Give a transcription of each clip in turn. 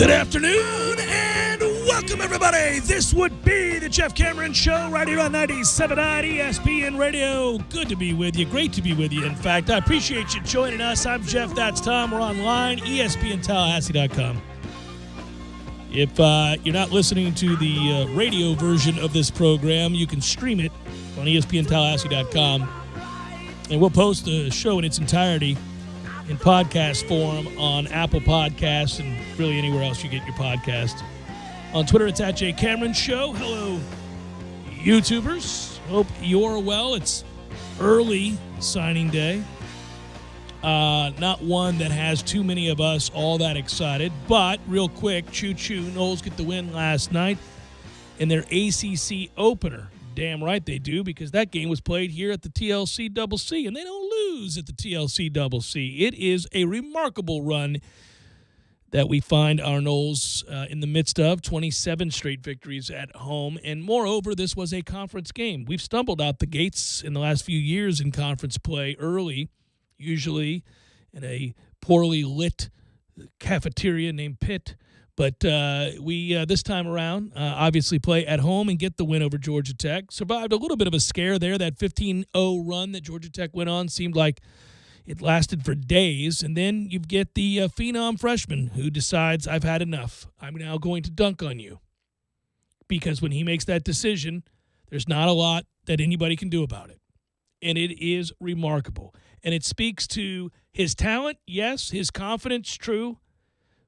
Good afternoon and welcome, everybody. This would be the Jeff Cameron Show right here on 97.9 ESPN Radio. Good to be with you. Great to be with you, in fact. I appreciate you joining us. I'm Jeff. That's Tom. We're online, ESPNTallahassee.com. If you're not listening to the radio version of this program, you can stream it on ESPNTallahassee.com. And we'll post the show in its entirety in podcast form on Apple Podcasts and really anywhere else you get your podcast. On Twitter, it's at J Cameron Show. Hello, YouTubers. Hope you're well. It's early signing day. Not one that has too many of us all that excited. But real quick, choo-choo, Noles get the win last night in their ACC opener. Damn right they do, because that game was played here at the TLC-CC, and they don't lose at the TLC-CC. It is a remarkable run that we find our Noles in the midst of, 27 straight victories at home. And moreover, this was a conference game. We've stumbled out the gates in the last few years in conference play early, usually in a poorly lit cafeteria named Pitt. But we, this time around, obviously play at home and get the win over Georgia Tech. Survived a little bit of a scare there. That 15-0 run that Georgia Tech went on seemed like it lasted for days. And then you get the phenom freshman who decides, I've had enough. I'm now going to dunk on you. Because when he makes that decision, there's not a lot that anybody can do about it. And it is remarkable. And it speaks to his talent, yes, his confidence, true.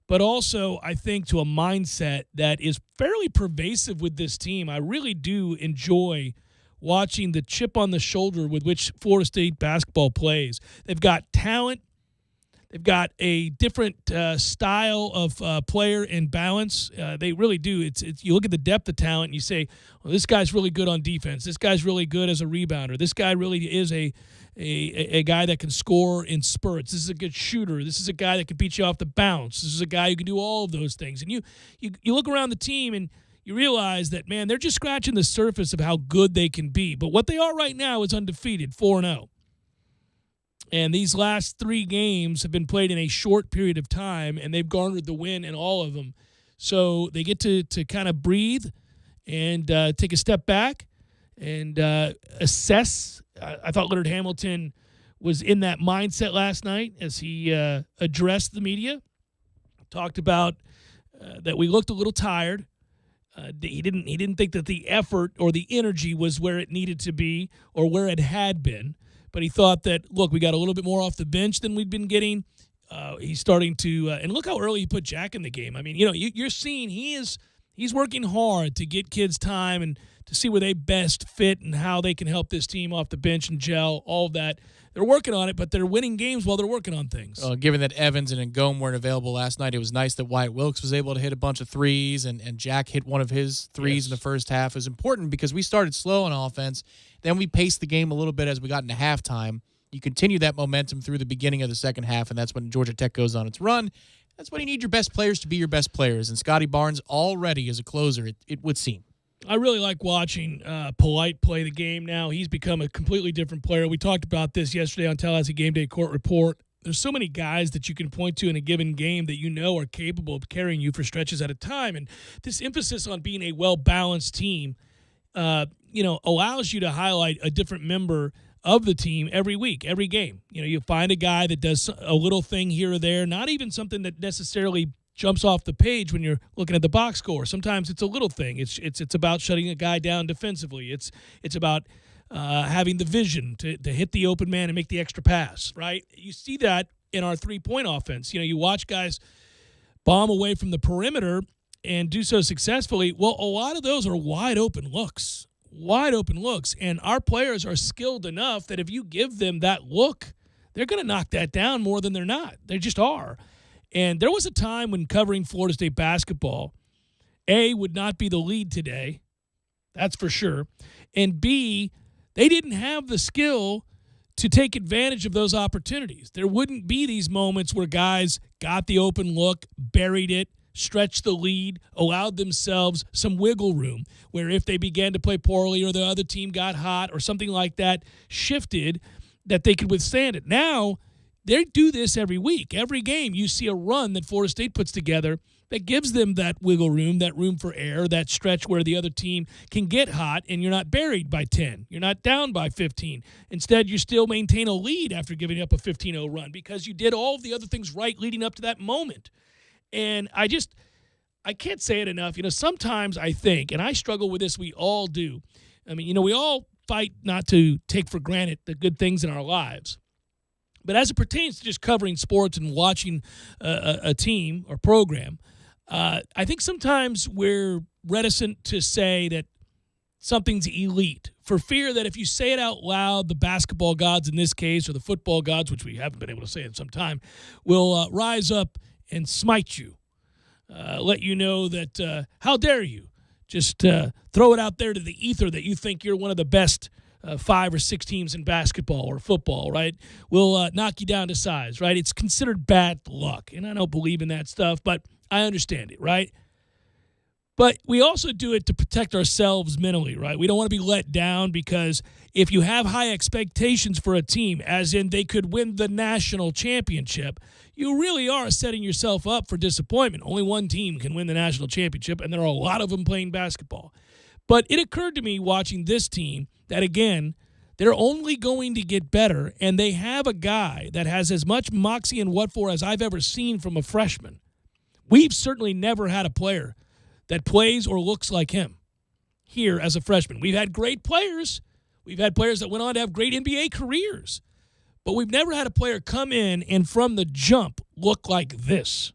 But also, I think, to a mindset that is fairly pervasive with this team. I really do enjoy watching the chip on the shoulder with which Florida State basketball plays. They've got talent. They've got a different style of player and balance. They really do. It's you look at the depth of talent and you say, well, this guy's really good on defense. This guy's really good as a rebounder. This guy really is a guy that can score in spurts. This is a good shooter. This is a guy that can beat you off the bounce. This is a guy who can do all of those things. And you look around the team and you realize that, man, they're just scratching the surface of how good they can be. But what they are right now is undefeated, 4-0. And these last 3 games have been played in a short period of time, and they've garnered the win in all of them. So they get to kind of breathe and take a step back and assess. I thought Leonard Hamilton was in that mindset last night as he addressed the media. Talked about that we looked a little tired. He didn't think that the effort or the energy was where it needed to be or where it had been. But he thought that, look, we got a little bit more off the bench than we'd been getting. He's starting to and look how early he put Jack in the game. I mean, you're seeing he's working hard to get kids time and to see where they best fit and how they can help this team off the bench and gel, all of that. They're working on it, but they're winning games while they're working on things. Given that Evans and Ngome weren't available last night, it was nice that Wyatt Wilkes was able to hit a bunch of threes, and Jack hit one of his threes in the first half. It was important because we started slow on offense. Then we paced the game a little bit as we got into halftime. You continue that momentum through the beginning of the second half, and that's when Georgia Tech goes on its run. That's when you need your best players to be your best players, and Scotty Barnes already is a closer, it would seem. I really like watching Polite play the game now. He's become a completely different player. We talked about this yesterday on Tallahassee Game Day Court Report. There's so many guys that you can point to in a given game that you know are capable of carrying you for stretches at a time. And this emphasis on being a well-balanced team, allows you to highlight a different member of the team every week, every game. You find a guy that does a little thing here or there, not even something that necessarily jumps off the page when you're looking at the box score. Sometimes it's a little thing. It's about shutting a guy down defensively. It's about having the vision to hit the open man and make the extra pass, right? You see that in our three-point offense. You watch guys bomb away from the perimeter and do so successfully. Well, a lot of those are wide open looks. And our players are skilled enough that if you give them that look, they're going to knock that down more than they're not. They just are. And there was a time when covering Florida State basketball, A, would not be the lead today. That's for sure. And B, they didn't have the skill to take advantage of those opportunities. There wouldn't be these moments where guys got the open look, buried it, stretched the lead, allowed themselves some wiggle room, where if they began to play poorly or the other team got hot or something like that shifted, that they could withstand it. Now, they do this every week. Every game, you see a run that Florida State puts together that gives them that wiggle room, that room for error, that stretch where the other team can get hot and you're not buried by 10. You're not down by 15. Instead, you still maintain a lead after giving up a 15-0 run because you did all of the other things right leading up to that moment. And I can't say it enough. Sometimes I think, and I struggle with this, we all do. I mean, we all fight not to take for granted the good things in our lives. But as it pertains to just covering sports and watching a team or program, I think sometimes we're reticent to say that something's elite for fear that if you say it out loud, the basketball gods in this case, or the football gods, which we haven't been able to say in some time, will rise up and smite you, let you know that how dare you just throw it out there to the ether that you think you're one of the best 5 or 6 teams in basketball or football, right? Will knock you down to size, right? It's considered bad luck, and I don't believe in that stuff, but I understand it, right? But we also do it to protect ourselves mentally, right? We don't want to be let down because if you have high expectations for a team, as in they could win the national championship, you really are setting yourself up for disappointment. Only one team can win the national championship, and there are a lot of them playing basketball. But it occurred to me watching this team that, again, they're only going to get better, and they have a guy that has as much moxie and what for as I've ever seen from a freshman. We've certainly never had a player that plays or looks like him here as a freshman. We've had great players. We've had players that went on to have great NBA careers. But we've never had a player come in and from the jump look like this.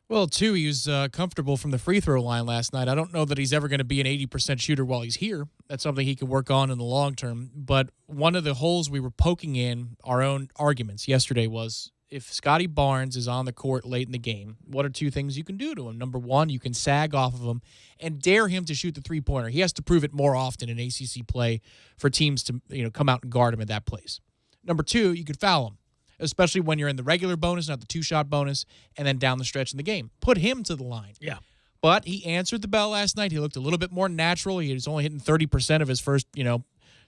Well, too, he was comfortable from the free throw line last night. I don't know that he's ever going to be an 80% shooter while he's here. That's something he can work on in the long term. But one of the holes we were poking in our own arguments yesterday was if Scotty Barnes is on the court late in the game, what are 2 things you can do to him? Number 1, you can sag off of him and dare him to shoot the three-pointer. He has to prove it more often in ACC play for teams to come out and guard him at that place. Number 2, you could foul him, especially when you're in the regular bonus, not the 2-shot bonus, and then down the stretch in the game. Put him to the line. Yeah. But he answered the bell last night. He looked a little bit more natural. He was only hitting 30% of his first,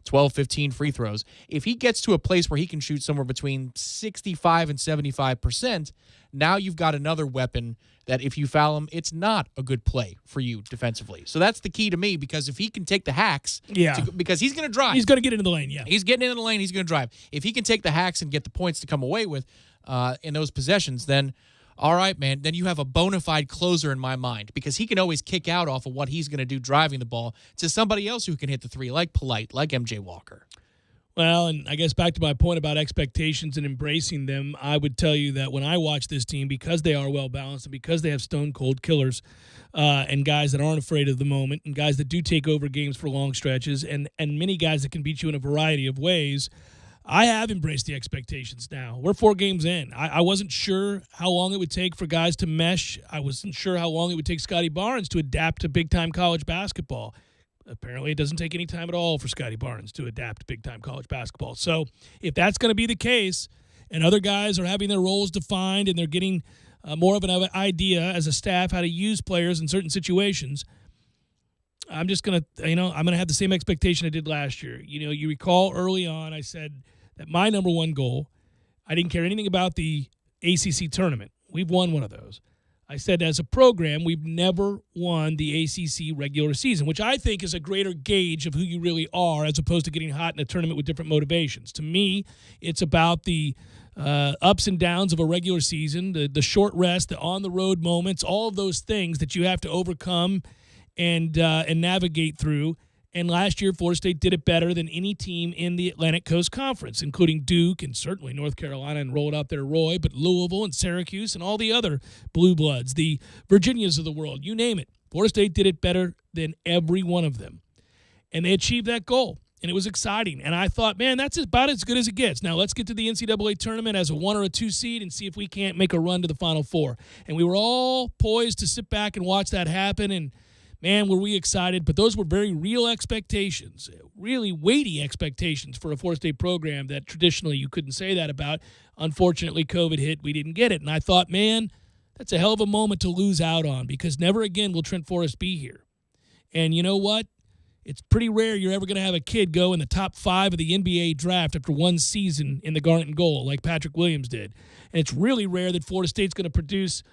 12, 15 free throws. If he gets to a place where he can shoot somewhere between 65 and 75%, now you've got another weapon that if you foul him, it's not a good play for you defensively. So that's the key to me, because if he can take the hacks, because he's going to drive. He's going to get into the lane, yeah. He's getting into the lane, he's going to drive. If he can take the hacks and get the points to come away with in those possessions, then all right, man, then you have a bona fide closer in my mind, because he can always kick out off of what he's going to do driving the ball to somebody else who can hit the 3, like Polite, like MJ Walker. Well, and I guess back to my point about expectations and embracing them, I would tell you that when I watch this team, because they are well-balanced and because they have stone-cold killers and guys that aren't afraid of the moment and guys that do take over games for long stretches and many guys that can beat you in a variety of ways, I have embraced the expectations now. We're 4 games in. I wasn't sure how long it would take for guys to mesh. I wasn't sure how long it would take Scotty Barnes to adapt to big-time college basketball. Apparently, it doesn't take any time at all for Scotty Barnes to adapt to big-time college basketball. So if that's going to be the case and other guys are having their roles defined and they're getting more of an idea as a staff how to use players in certain situations, I'm just going to, I'm going to have the same expectation I did last year. You recall early on I said that my number one goal, I didn't care anything about the ACC tournament. We've won one of those. I said as a program, we've never won the ACC regular season, which I think is a greater gauge of who you really are as opposed to getting hot in a tournament with different motivations. To me, it's about the ups and downs of a regular season, the short rest, the on-the-road moments, all of those things that you have to overcome and navigate through. And last year, Florida State did it better than any team in the Atlantic Coast Conference, including Duke and certainly North Carolina and rolled out there Roy, but Louisville and Syracuse and all the other blue bloods, the Virginias of the world, you name it. Florida State did it better than every one of them. And they achieved that goal, and it was exciting. And I thought, man, that's about as good as it gets. Now let's get to the NCAA tournament as a 1 or a 2 seed and see if we can't make a run to the Final Four. And we were all poised to sit back and watch that happen, and man, were we excited, but those were very real expectations, really weighty expectations for a Florida State program that traditionally you couldn't say that about. Unfortunately, COVID hit. We didn't get it. And I thought, man, that's a hell of a moment to lose out on because never again will Trent Forrest be here. And you know what? It's pretty rare you're ever going to have a kid go in the top 5 of the NBA draft after one season in the Garnet and Gold like Patrick Williams did. And it's really rare that Florida State's going to produce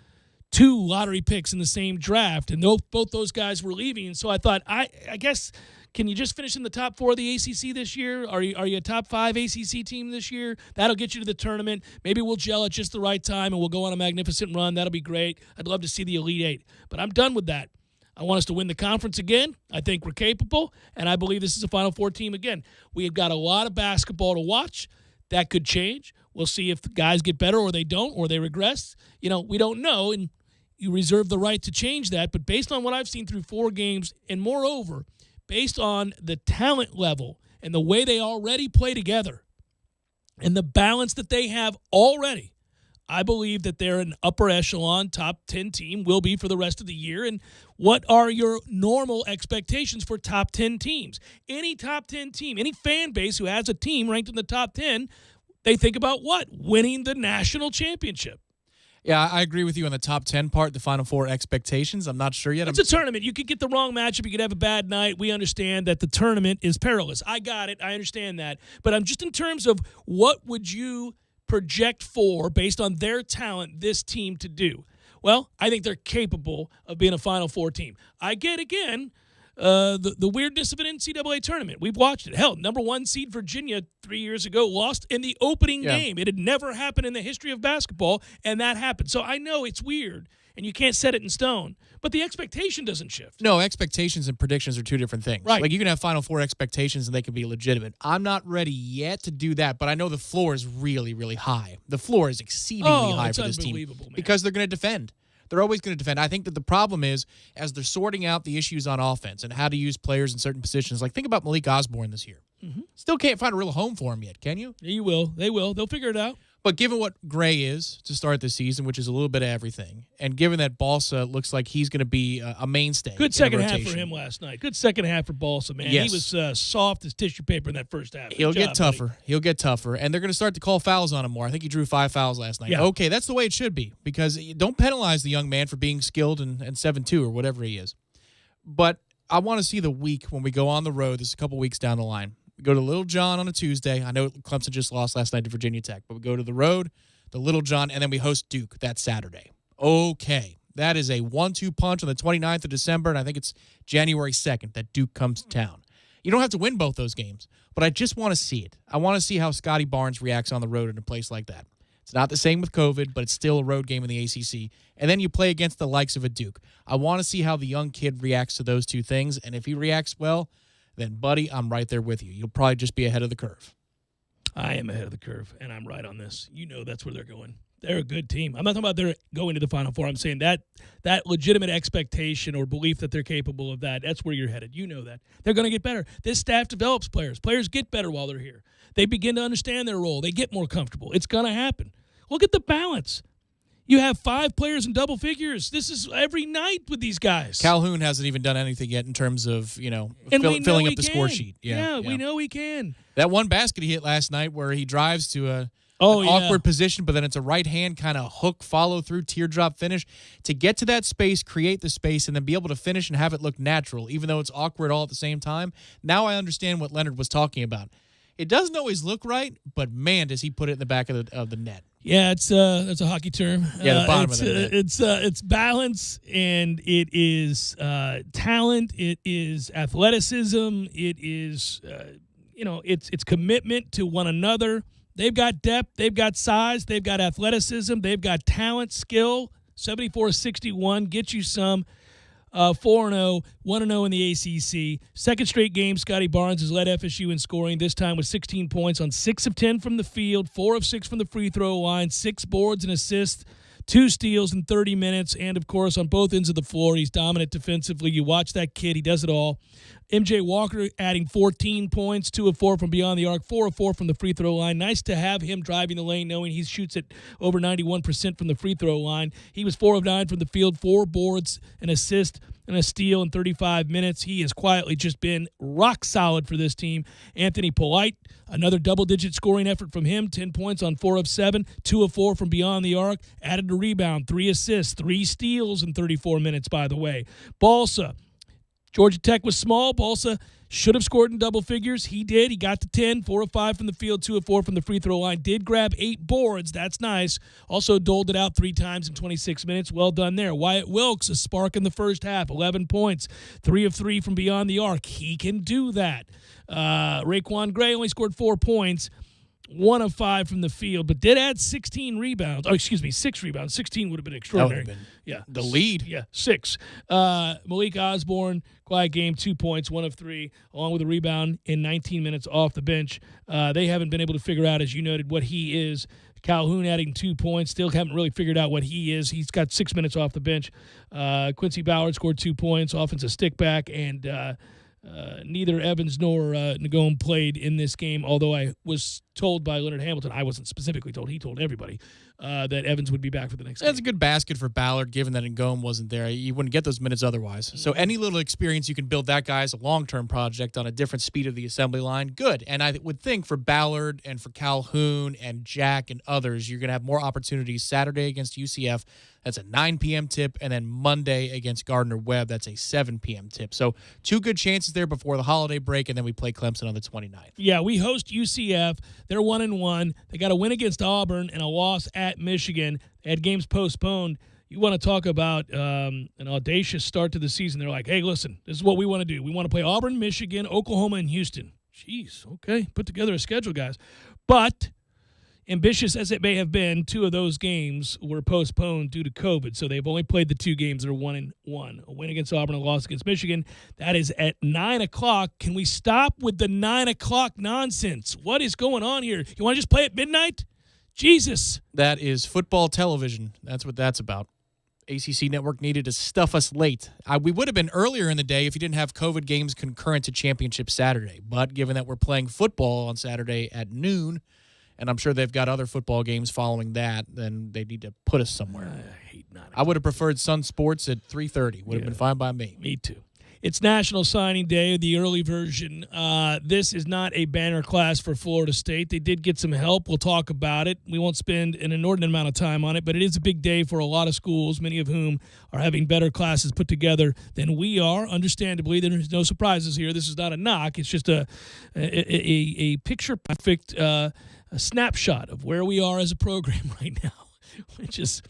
2 lottery picks in the same draft, and both those guys were leaving. And so I thought, I guess, can you just finish in the top 4 of the ACC this year? Are you a top 5 ACC team this year? That'll get you to the tournament. Maybe we'll gel at just the right time, and we'll go on a magnificent run. That'll be great. I'd love to see the Elite 8. But I'm done with that. I want us to win the conference again. I think we're capable, and I believe this is a Final Four team again. We have got a lot of basketball to watch. That could change. We'll see if the guys get better or they don't or they regress. We don't know, and you reserve the right to change that. But based on what I've seen through 4 games, and moreover, based on the talent level and the way they already play together and the balance that they have already, I believe that they're an upper echelon top 10 team, will be for the rest of the year. And what are your normal expectations for top 10 teams? Any top 10 team, any fan base who has a team ranked in the top 10, they think about what? Winning the national championship. Yeah, I agree with you on the top 10 part, the Final Four expectations. I'm not sure yet. It's a tournament. You could get the wrong matchup. You could have a bad night. We understand that the tournament is perilous. I got it. I understand that. But I'm just in terms of what would you project for, based on their talent, this team to do? Well, I think they're capable of being a Final Four team. I get, again, the weirdness of an NCAA tournament. We've watched it. Hell, number 1 seed Virginia 3 years ago lost in the opening game. It had never happened in the history of basketball, and that happened. So I know it's weird, and you can't set it in stone, but the expectation doesn't shift. No, expectations and predictions are 2 different things. Right. Like, you can have Final Four expectations, and they can be legitimate. I'm not ready yet to do that, but I know the floor is really, really high. The floor is exceedingly high for this team man. because they're going to defend. They're always going to defend. I think that the problem is, as they're sorting out the issues on offense and how to use players in certain positions, like think about Malik Osborne this year. Mm-hmm. Still can't find a real home for him yet, can you? Yeah, you will. They will. They'll figure it out. But given what Gray is to start the season, which is a little bit of everything, and given that Balsa looks like he's going to be a mainstay. Good second half for him last night. Good second half for Balsa, man. Yes. He was soft as tissue paper in that first half. He'll get tougher. Buddy. He'll get tougher. And they're going to start to call fouls on him more. I think he drew 5 fouls last night. Yeah. Okay, that's the way it should be, because don't penalize the young man for being skilled and 7'2" or whatever he is. But I want to see the week when we go on the road. This is a couple weeks down the line. We go to Little John on a Tuesday. I know Clemson just lost last night to Virginia Tech, but we go to the road, the Little John, and then we host Duke that Saturday. Okay, that is a 1-2 punch on the 29th of December, and I think it's January 2nd that Duke comes to town. You don't have to win both those games, but I just want to see it. I want to see how Scotty Barnes reacts on the road in a place like that. It's not the same with COVID, but it's still a road game in the ACC. And then you play against the likes of a Duke. I want to see how the young kid reacts to those 2 things, and if he reacts well, then, buddy, I'm right there with you. You'll probably just be ahead of the curve. I am ahead of the curve, and I'm right on this. You know that's where they're going. They're a good team. I'm not talking about they're going to the Final Four. I'm saying that legitimate expectation or belief that they're capable of that's where you're headed. You know that. They're going to get better. This staff develops players. Players get better while they're here. They begin to understand their role. They get more comfortable. It's going to happen. Look at the balance. You have 5 players in double figures. This is every night with these guys. Calhoun hasn't even done anything yet in terms of, filling up the score sheet. Yeah, we know he can. That one basket he hit last night where he drives to an awkward position, but then it's a right-hand kind of hook, follow-through, teardrop finish. To get to that space, create the space, and then be able to finish and have it look natural, even though it's awkward all at the same time. Now I understand what Leonard was talking about. It doesn't always look right, but, man, does he put it in the back of the net. Yeah, that's a hockey term. Yeah, the bottom of the net. It's balance, and it is talent. It is athleticism. It is it's commitment to one another. They've got depth. They've got size. They've got athleticism. They've got talent, skill. 74-61 gets you some. 4-0, 1-0 in the ACC. Second straight game, Scotty Barnes has led FSU in scoring, this time with 16 points on 6 of 10 from the field, 4 of 6 from the free throw line, 6 boards and assists, 2 steals in 30 minutes, and, of course, on both ends of the floor, he's dominant defensively. You watch that kid. He does it all. MJ Walker adding 14 points, 2 of 4 from beyond the arc, 4 of 4 from the free throw line. Nice to have him driving the lane, knowing he shoots at over 91% from the free throw line. He was 4 of 9 from the field, 4 boards, an assist, and a steal in 35 minutes. He has quietly just been rock solid for this team. Anthony Polite, another double-digit scoring effort from him, 10 points on 4 of 7, 2 of 4 from beyond the arc, added a rebound, 3 assists, 3 steals in 34 minutes, by the way. Balsa, Georgia Tech was small. Balsa Should have scored in double figures. He did. He got to 10, 4 of 5 from the field, 2 of 4 from the free throw line. Did grab 8 boards. That's nice. Also doled it out 3 times in 26 minutes. Well done there. Wyatt Wilkes, a spark in the first half, 11 points, 3 of 3 from beyond the arc. He can do that. Raekwon Gray only scored 4 points. 1 of 5 from the field, but did add 16 rebounds. Oh, excuse me, 6 rebounds. 16 would have been extraordinary. That would have been yeah, the lead. Yeah, 6. Malik Osborne, quiet game, 2 points, 1 of 3, along with a rebound in 19 minutes off the bench. They haven't been able to figure out, as you noted, what he is. Calhoun adding 2 points. Still haven't really figured out what he is. He's got 6 minutes off the bench. Quincy Ballard scored 2 points, offensive stickback, and neither Evans nor Ngom played in this game, although I was told by Leonard Hamilton, I wasn't specifically told, he told everybody, that Evans would be back for the next game. That's a good basket for Ballard, given that Ngom wasn't there. You wouldn't get those minutes otherwise. So any little experience you can build that guy as a long-term project on a different speed of the assembly line, good. And I would think for Ballard and for Calhoun and Jack and others, you're going to have more opportunities Saturday against UCF. That's a 9 p.m. tip, and then Monday against Gardner-Webb, that's a 7 p.m. tip. So 2 good chances there before the holiday break, and then we play Clemson on the 29th. Yeah, we host UCF. They're 1-1. They got a win against Auburn and a loss at Michigan. They had games postponed. You want to talk about an audacious start to the season. They're like, hey, listen, this is what we want to do. We want to play Auburn, Michigan, Oklahoma, and Houston. Jeez, okay, put together a schedule, guys. But ambitious as it may have been, 2 of those games were postponed due to COVID, so they've only played the 2 games that are 1-1. A win against Auburn, a loss against Michigan. That is at 9 o'clock. Can we stop with the 9 o'clock nonsense? What is going on here? You want to just play at midnight? Jesus. That is football television. That's what that's about. ACC Network needed to stuff us late. We would have been earlier in the day if you didn't have COVID games concurrent to Championship Saturday. But given that we're playing football on Saturday at noon, and I'm sure they've got other football games following that, then they need to put us somewhere. I hate 9 o'clock. I would have preferred Sun Sports at 3:30. Would have been fine by me. Me too. It's National Signing Day, the early version. This is not a banner class for Florida State. They did get some help. We'll talk about it. We won't spend an inordinate amount of time on it, but it is a big day for a lot of schools, many of whom are having better classes put together than we are. Understandably, there's no surprises here. This is not a knock. It's just a picture-perfect a snapshot of where we are as a program right now, which is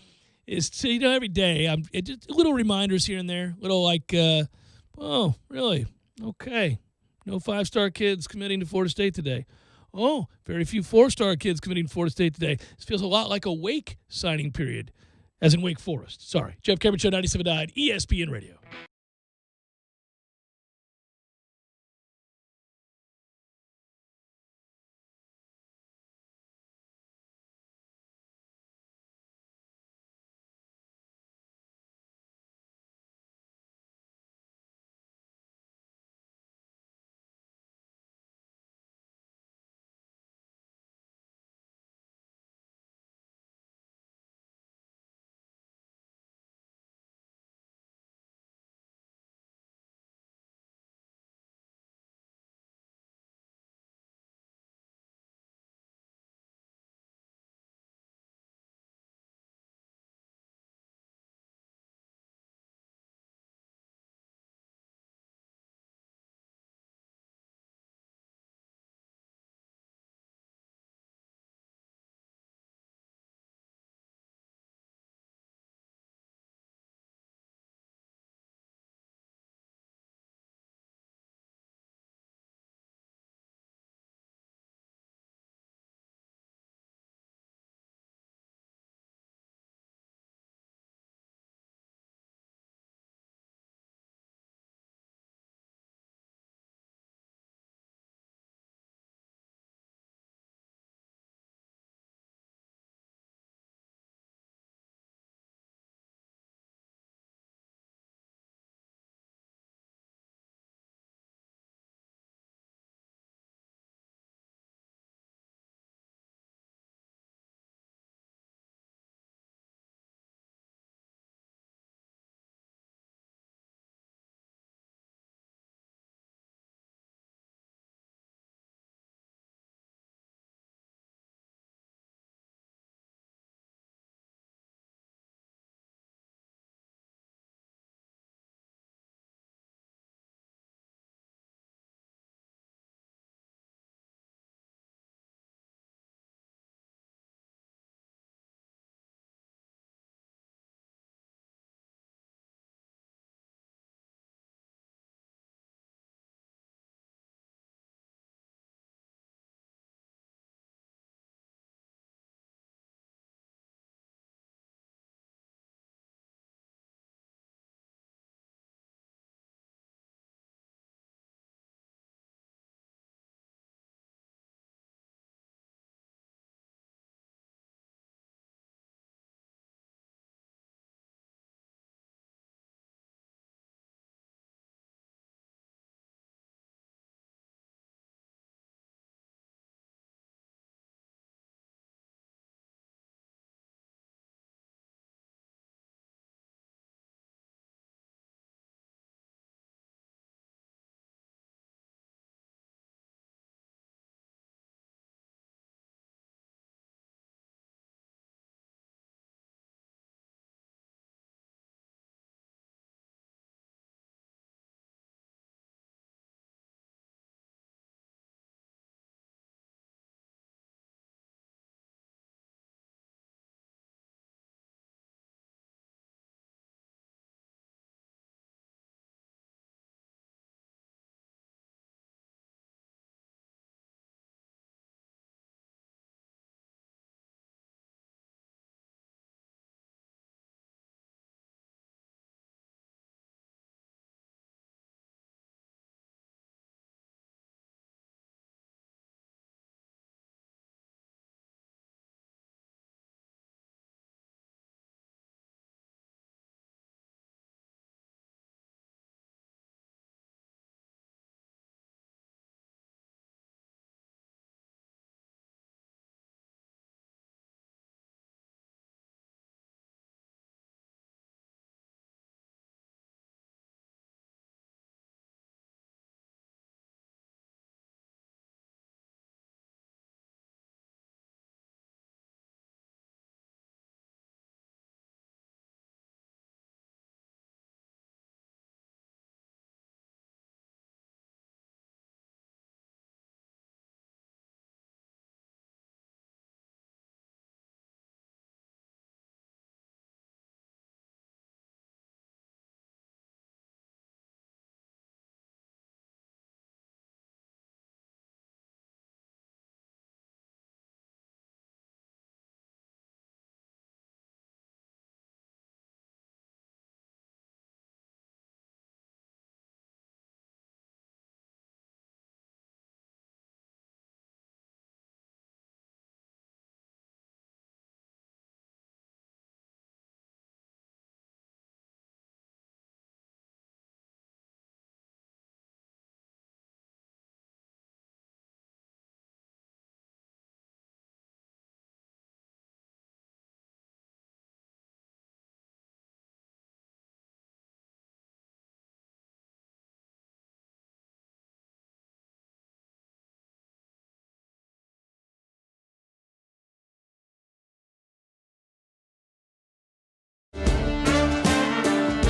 every day. Just little reminders here and there, little like, oh, really? Okay. No 5-star kids committing to Florida State today. Oh, very few 4-star kids committing to Florida State today. This feels a lot like a Wake signing period, as in Wake Forest. Sorry. Jeff Cameron Show, 97.9 ESPN Radio.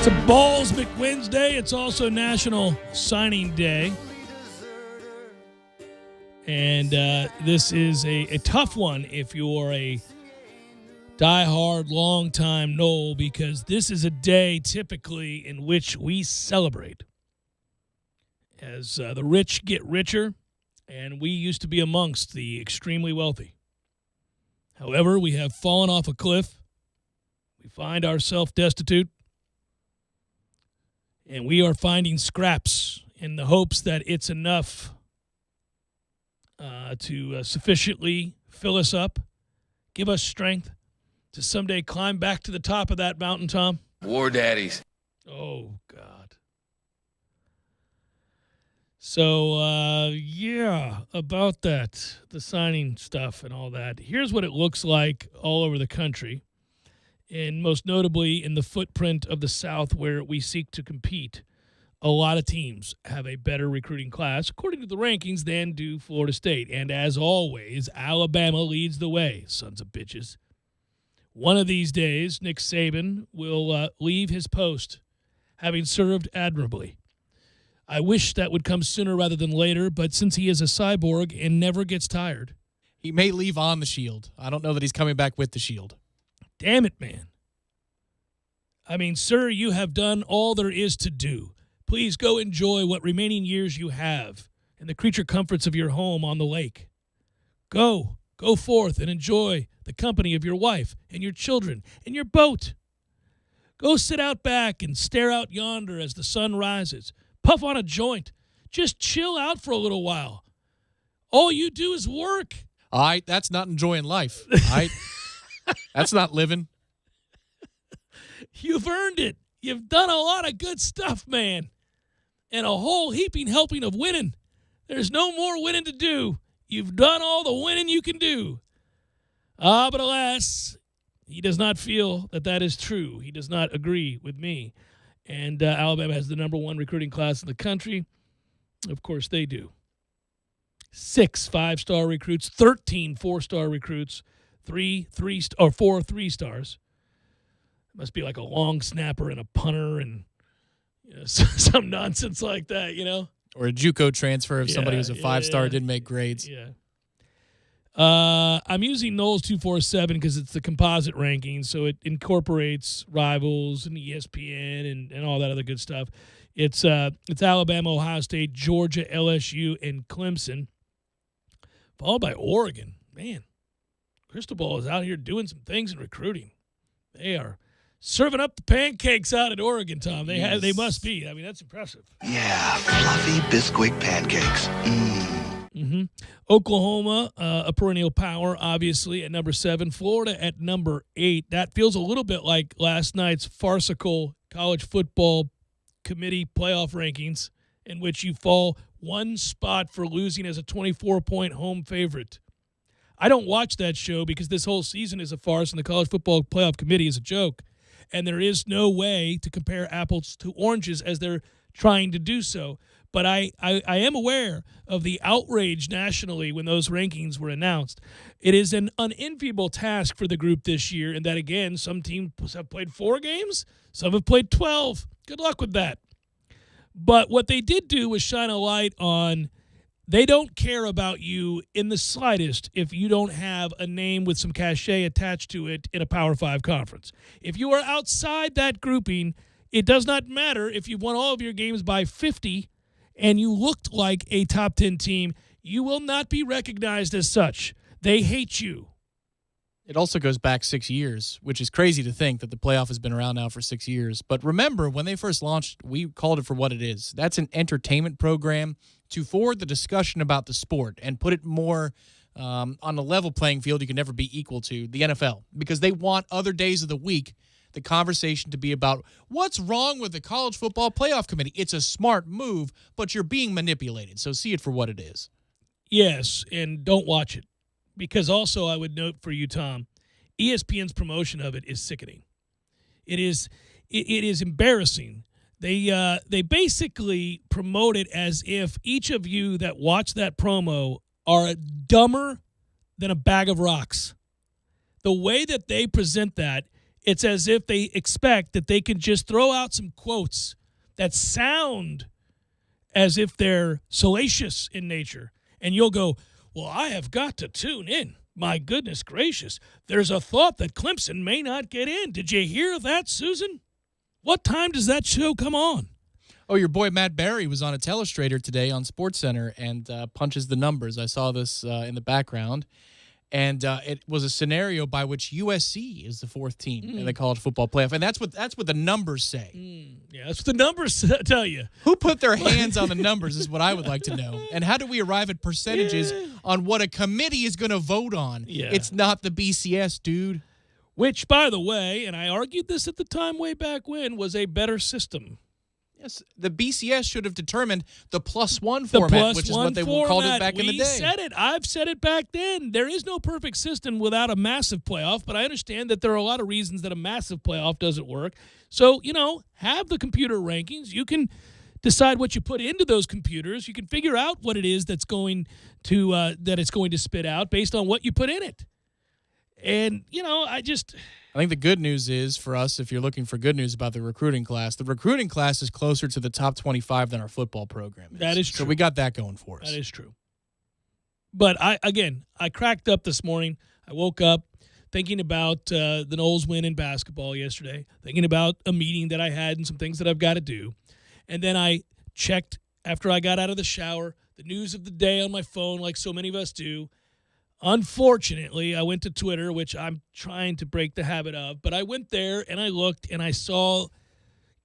It's a Balls McWednesday. It's also National Signing Day. And this is a tough one if you're a diehard, long-time Knoll, because this is a day typically in which we celebrate as the rich get richer, and we used to be amongst the extremely wealthy. However, we have fallen off a cliff. We find ourselves destitute. And we are finding scraps in the hopes that it's enough to sufficiently fill us up, give us strength to someday climb back to the top of that mountain, Tom. War daddies. Oh, God. So, yeah, about that, the signing stuff and all that. Here's what it looks like all over the country, and most notably in the footprint of the South where we seek to compete. A lot of teams have a better recruiting class, according to the rankings, than do Florida State. And as always, Alabama leads the way, sons of bitches. One of these days, Nick Saban will leave his post, having served admirably. I wish that would come sooner rather than later, but since he is a cyborg and never gets tired. He may leave on the shield. I don't know that he's coming back with the shield. Damn it, man. I mean, sir, you have done all there is to do. Please go enjoy what remaining years you have in the creature comforts of your home on the lake. Go forth and enjoy the company of your wife and your children and your boat. Go sit out back and stare out yonder as the sun rises. Puff on a joint. Just chill out for a little while. All you do is work. All right, that's not enjoying life. All right? That's not living. You've earned it. You've done a lot of good stuff, man. And a whole heaping helping of winning. There's no more winning to do. You've done all the winning you can do. But alas, he does not feel that is true. He does not agree with me. And Alabama has the number one recruiting class in the country. Of course they do. 6 5-star recruits, 13 4-star recruits, 4 3-stars. Must be like a long snapper and a punter and some nonsense like that, Or a JUCO transfer if somebody who's a 5-star didn't make grades. Yeah. I'm using Knowles 247 because it's the composite ranking, so it incorporates Rivals and ESPN and all that other good stuff. It's Alabama, Ohio State, Georgia, LSU, and Clemson, followed by Oregon. Man, Cristobal is out here doing some things in recruiting. They are serving up the pancakes out at Oregon, Tom. They must be. I mean, that's impressive. Yeah, fluffy Bisquick pancakes. Mm-hmm. Oklahoma, a perennial power, obviously, at number 7. Florida at number 8. That feels a little bit like last night's farcical college football committee playoff rankings in which you fall one spot for losing as a 24-point home favorite. I don't watch that show because this whole season is a farce and the college football playoff committee is a joke. And there is no way to compare apples to oranges as they're trying to do so. But I am aware of the outrage nationally when those rankings were announced. It is an unenviable task for the group this year, and that, again, some teams have played 4 games, some have played 12. Good luck with that. But what they did do was shine a light on they don't care about you in the slightest if you don't have a name with some cachet attached to it in a Power 5 conference. If you are outside that grouping, it does not matter if you've won all of your games by 50 and you looked like a top 10 team, you will not be recognized as such. They hate you. It also goes back 6 years, which is crazy to think that the playoff has been around now for 6 years. But remember, when they first launched, we called it for what it is. That's an entertainment program to forward the discussion about the sport and put it more on a level playing field you can never be equal to, the NFL, because they want other days of the week the conversation to be about what's wrong with the college football playoff committee. It's a smart move, but you're being manipulated, so see it for what it is. Yes, and don't watch it. Because also I would note for you, Tom, ESPN's promotion of it is sickening. It is embarrassing. They basically promote it as if each of you that watch that promo are dumber than a bag of rocks. The way that they present that It's as if they expect that they can just throw out some quotes that sound as if they're salacious in nature. And you'll go, well, I have got to tune in. My goodness gracious. There's a thought that Clemson may not get in. Did you hear that, Susan? What time does that show come on? Oh, your boy Matt Barry was on a telestrator today on SportsCenter and punches the numbers. I saw this in the background. And it was a scenario by which USC is the fourth team in the college football playoff. And that's what the numbers say. Yeah, that's what the numbers tell you. Who put their hands on the numbers is what I would like to know. And how do we arrive at percentages on what a committee is going to vote on? Yeah. It's not the BCS, dude. Which, by the way, and I argued this at the time way back when, was a better system. Yes, the BCS should have determined the +1 format, which is what they called it back in the day. We said it. I've said it back then. There is no perfect system without a massive playoff, but I understand that there are a lot of reasons that a massive playoff doesn't work. So, have the computer rankings. You can decide what you put into those computers. You can figure out what it is that's going to that it's going to spit out based on what you put in it. And, I think the good news is for us, if you're looking for good news about the recruiting class is closer to the top 25 than our football program is. That is true. So we got that going for us. That is true. But I cracked up this morning. I woke up thinking about the Noles win in basketball yesterday, thinking about a meeting that I had and some things that I've got to do. And then I checked, after I got out of the shower, the news of the day on my phone like so many of us do. Unfortunately, I went to Twitter, which I'm trying to break the habit of, but I went there and I looked and I saw,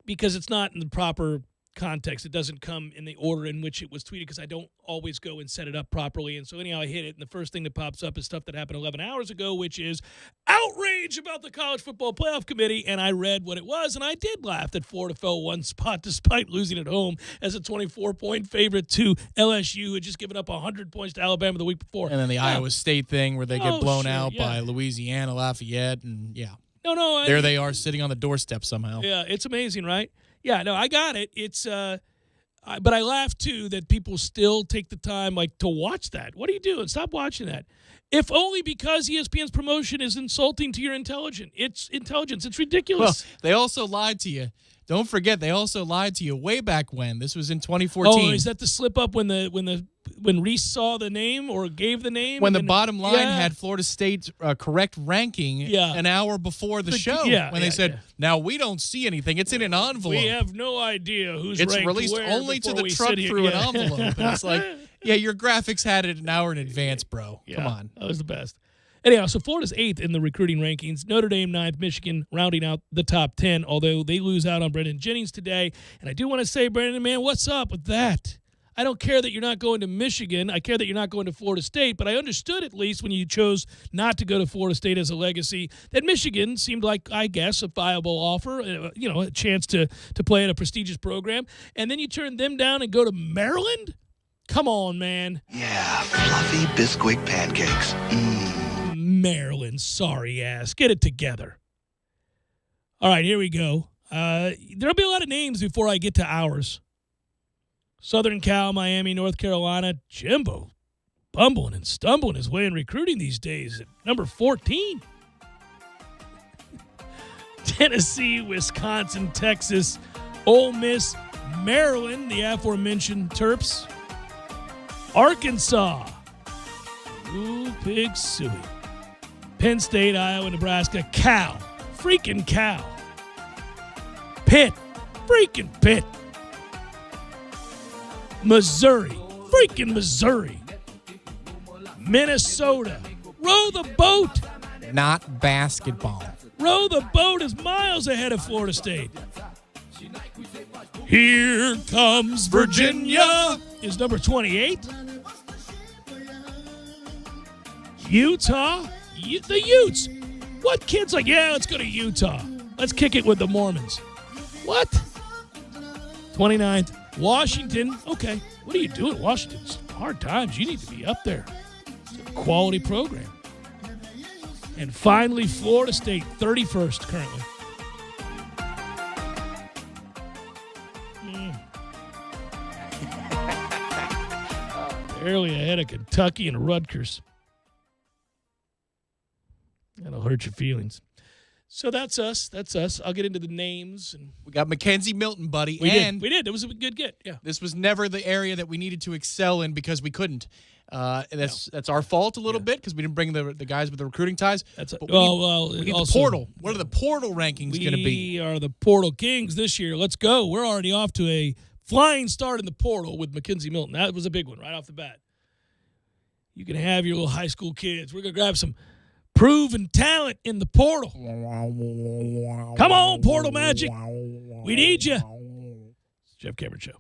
because it's not in the proper context, it doesn't come in the order in which it was tweeted because I don't always go and set it up properly. And so anyhow, I hit it, and the first thing that pops up is stuff that happened 11 hours ago, which is outrage about the College Football Playoff Committee. And I read what it was, and I did laugh that Florida fell one spot despite losing at home as a 24-point favorite to LSU, who had just given up 100 points to Alabama the week before. And then the Iowa State thing where they get blown out by Louisiana, Lafayette, and No, there they are sitting on the doorstep somehow. Yeah, it's amazing, right? Yeah, no, I got it. It's but I laugh too that people still take the time to watch that. What are you doing? Stop watching that. If only because ESPN's promotion is insulting to your intelligence. It's ridiculous. Well, they also lied to you. Don't forget, they also lied to you way back when. This was in 2014. Oh, is that the slip up when Reese saw the name or gave the name? When the bottom line had Florida State's correct ranking an hour before the show. When they said, now we don't see anything. It's in an envelope. We have no idea who's ranked where. It's released only to the truck through an envelope. And it's like, your graphics had it an hour in advance, bro. Yeah, come on. That was the best. Anyhow, so Florida's 8th in the recruiting rankings. Notre Dame 9th, Michigan rounding out the top 10, although they lose out on Brendan Jennings today. And I do want to say, Brendan, man, what's up with that? I don't care that you're not going to Michigan. I care that you're not going to Florida State. But I understood, at least when you chose not to go to Florida State as a legacy, that Michigan seemed like, I guess, a viable offer, a chance to play at a prestigious program. And then you turn them down and go to Maryland? Come on, man. Yeah, fluffy Bisquick pancakes. Maryland, sorry ass. Get it together. All right, here we go. There'll be a lot of names before I get to ours. Southern Cal, Miami, North Carolina, Jimbo bumbling and stumbling his way in recruiting these days at number 14. Tennessee, Wisconsin, Texas, Ole Miss, Maryland, the aforementioned Terps, Arkansas, Ooh, Pig Suey, Penn State, Iowa, Nebraska, Cal, freaking Cal, Pitt, freaking Pitt, Missouri, freaking Missouri, Minnesota, row the boat. Not basketball. Row the boat is miles ahead of Florida State. Here comes Virginia is number 28. Utah, the Utes. What kid's like, let's go to Utah. Let's kick it with the Mormons. What? 29th. Washington. Okay. What are you doing, Washington? It's hard times. You need to be up there. It's a quality program. And finally, Florida State, 31st currently. Barely ahead of Kentucky and Rutgers. That'll hurt your feelings. So that's us. That's us. I'll get into the names. And We got Mackenzie Milton, buddy. we and did. It was a good get. Yeah. this was never the area that we needed to excel in because we couldn't. That's our fault a little bit because we didn't bring the guys with the recruiting ties. We need also, the portal. What are the portal rankings going to be? We are the Portal Kings this year. Let's go. We're already off to a flying start in the portal with Mackenzie Milton. That was a big one right off the bat. You can have your little high school kids. We're going to grab some proven talent in the portal. Come on, Portal Magic. We need you. It's the Jeff Cameron Show.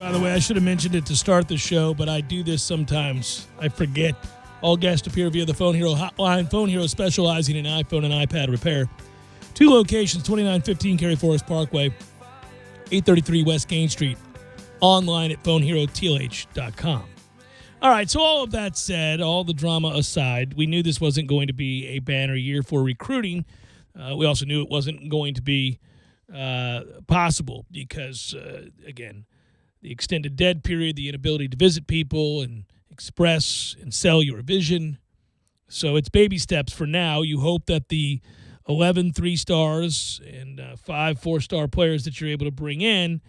By the way, I should have mentioned it to start the show, but I do this sometimes. I forget. All guests appear via the Phone Hero hotline. Phone Hero specializing in iPhone and iPad repair. 2 locations, 2915 Cary Forest Parkway, 833 West Gain Street. Online at phoneherotlh.com. All right, so all of that said, all the drama aside, we knew this wasn't going to be a banner year for recruiting. We also knew it wasn't going to be possible because, again, the extended dead period, the inability to visit people and express and sell your vision. So it's baby steps for now. You hope that the 11 3-stars and 5 4-star players that you're able to bring in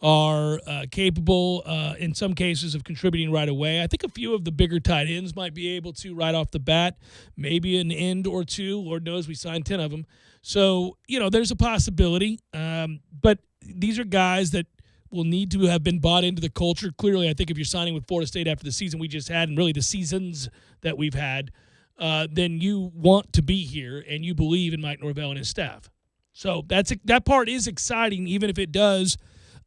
are capable, in some cases, of contributing right away. I think a few of the bigger tight ends might be able to right off the bat, maybe an end or two. Lord knows we signed 10 of them. So, there's a possibility. But these are guys that will need to have been bought into the culture. Clearly, I think if you're signing with Florida State after the season we just had and really the seasons that we've had, then you want to be here and you believe in Mike Norvell and his staff. So that part is exciting, even if it does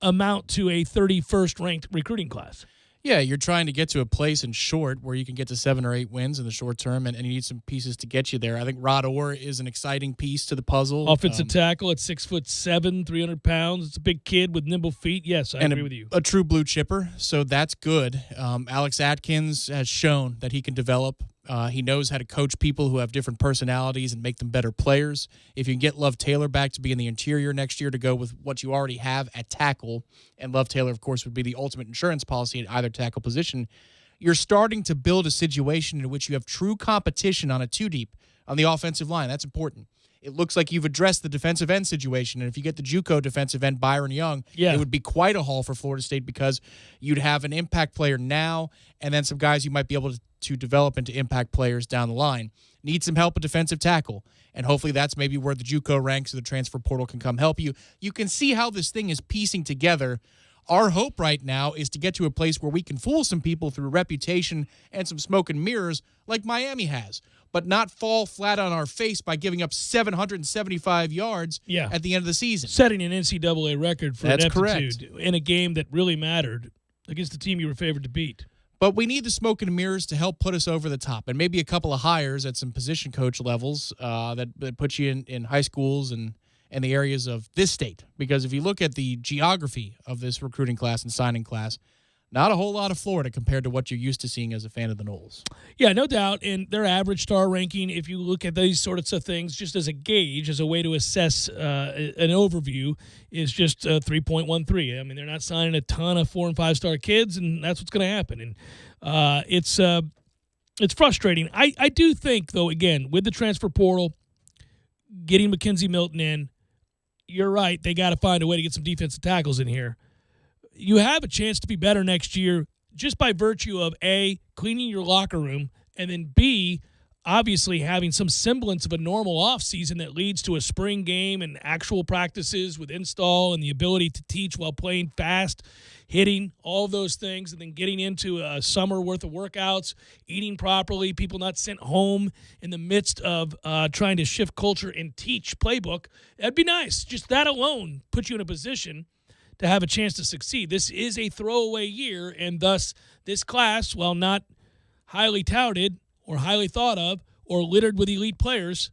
amount to a 31st ranked recruiting class. Yeah, you're trying to get to a place in short where you can get to 7 or 8 wins in the short term, and you need some pieces to get you there. I think Rod Orr is an exciting piece to the puzzle. Offensive tackle at 6'7", 300 pounds. It's a big kid with nimble feet. Yes, I agree with you. A true blue chipper, so that's good. Alex Atkins has shown that he can develop. He knows how to coach people who have different personalities and make them better players. If you can get Love Taylor back to be in the interior next year to go with what you already have at tackle, and Love Taylor, of course, would be the ultimate insurance policy at either tackle position, you're starting to build a situation in which you have true competition on a 2-deep on the offensive line. That's important. It looks like you've addressed the defensive end situation, and if you get the JUCO defensive end Byron Young, it would be quite a haul for Florida State because you'd have an impact player now and then some guys you might be able to develop into impact players down the line. Need some help at defensive tackle, and hopefully that's maybe where the JUCO ranks or the transfer portal can come help you. You can see how this thing is piecing together. Our hope right now is to get to a place where we can fool some people through reputation and some smoke and mirrors like Miami has, but not fall flat on our face by giving up 775 yards at the end of the season. Setting an NCAA record for That's ineptitude correct. In a game that really mattered against the team you were favored to beat. But we need the smoke and mirrors to help put us over the top, and maybe a couple of hires at some position coach levels that put you in high schools and the areas of this state. Because if you look at the geography of this recruiting class and signing class, not a whole lot of Florida compared to what you're used to seeing as a fan of the Noles. Yeah, no doubt. And their average star ranking, if you look at these sorts of things just as a gauge, as a way to assess an overview, is just 3.13. I mean, they're not signing a ton of 4- and 5-star kids, and that's what's going to happen. And it's frustrating. I do think, though, again, with the transfer portal, getting Mackenzie Milton in, you're right, they got to find a way to get some defensive tackles in here. You have a chance to be better next year just by virtue of, A, cleaning your locker room, and then, B, obviously having some semblance of a normal offseason that leads to a spring game and actual practices with install and the ability to teach while playing fast, hitting, all of those things, and then getting into a summer worth of workouts, eating properly, people not sent home in the midst of trying to shift culture and teach playbook. That'd be nice. Just that alone puts you in a position to have a chance to succeed. This is a throwaway year, and thus this class, while not highly touted or highly thought of or littered with elite players,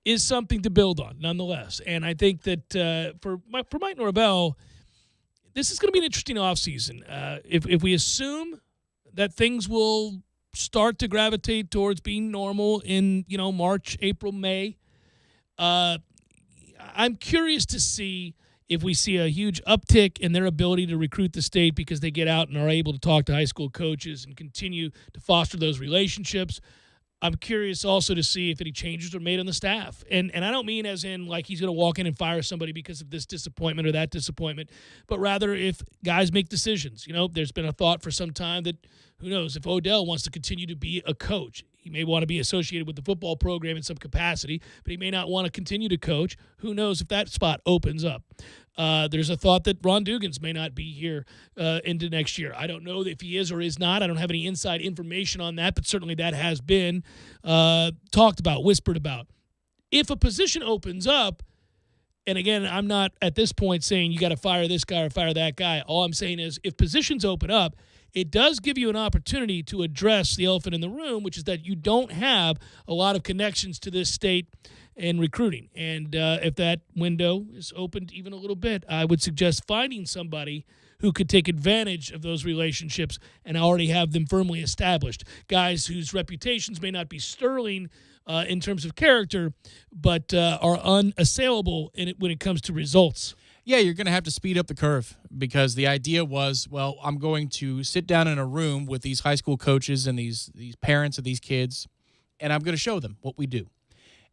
is something to build on nonetheless. And I think that for Mike Norvell, this is going to be an interesting offseason. If we assume that things will start to gravitate towards being normal in March, April, May, I'm curious to see if we see a huge uptick in their ability to recruit the state because they get out and are able to talk to high school coaches and continue to foster those relationships. I'm curious also to see if any changes are made on the staff. And I don't mean as in like he's going to walk in and fire somebody because of this disappointment or that disappointment, but rather if guys make decisions. There's been a thought for some time that, who knows, if Odell wants to continue to be a coach, he may want to be associated with the football program in some capacity, but he may not want to continue to coach. Who knows if that spot opens up? There's a thought that Ron Dugans may not be here into next year. I don't know if he is or is not. I don't have any inside information on that, but certainly that has been talked about, whispered about. If a position opens up, And again, I'm not at this point saying you got to fire this guy or fire that guy. All I'm saying is if positions open up, it does give you an opportunity to address the elephant in the room, which is that you don't have a lot of connections to this state in recruiting. And if that window is opened even a little bit, I would suggest finding somebody who could take advantage of those relationships and already have them firmly established. Guys whose reputations may not be sterling in terms of character, but are unassailable when it comes to results. Yeah, you're going to have to speed up the curve because the idea was, well, I'm going to sit down in a room with these high school coaches and these parents of these kids, and I'm going to show them what we do.